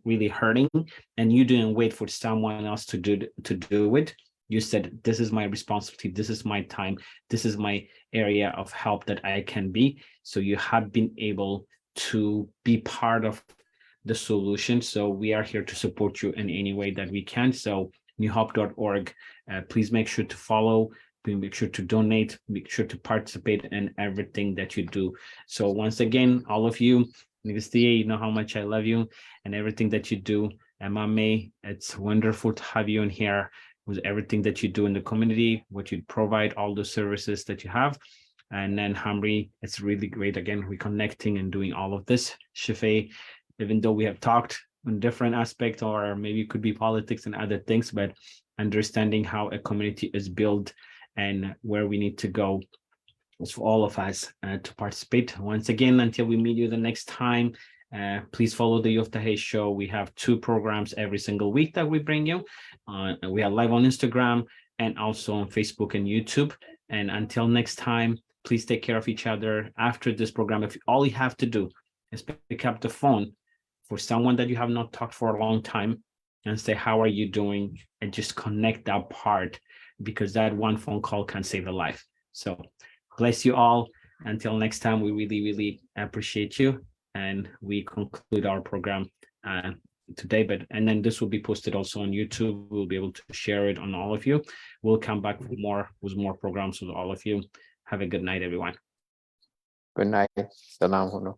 really hurting, and you didn't wait for someone else to do it. You said, this is my responsibility, this is my time, this is my area of help that I can be. So you have been able to be part of the solution. So we are here to support you in any way that we can. So newhope.org, please make sure to follow, make sure to donate, make sure to participate in everything that you do. So once again, all of you, Nigist, you know how much I love you and everything that you do. And Mamay, it's wonderful to have you in here with everything that you do in the community, what you provide, all the services that you have. And then Hamri, it's really great, again, reconnecting and doing all of this. Shifei, even though we have talked on different aspects, or maybe it could be politics and other things, but understanding how a community is built and where we need to go is for all of us to participate. Once again, until we meet you the next time, please follow the Yoftahe Show. We have 2 programs every single week that we bring you. We are live on Instagram and also on Facebook and YouTube. And until next time, please take care of each other. After this program, if all you have to do is pick up the phone for someone that you have not talked for a long time and say, how are you doing? And just connect that part, because that one phone call can save a life. So bless you all. Until next time, we really appreciate you. And we conclude our program today, and then this will be posted also on YouTube. We'll be able to share it on all of you. We'll come back with more programs with all of you. Have a good night, everyone.
Good night. Salam.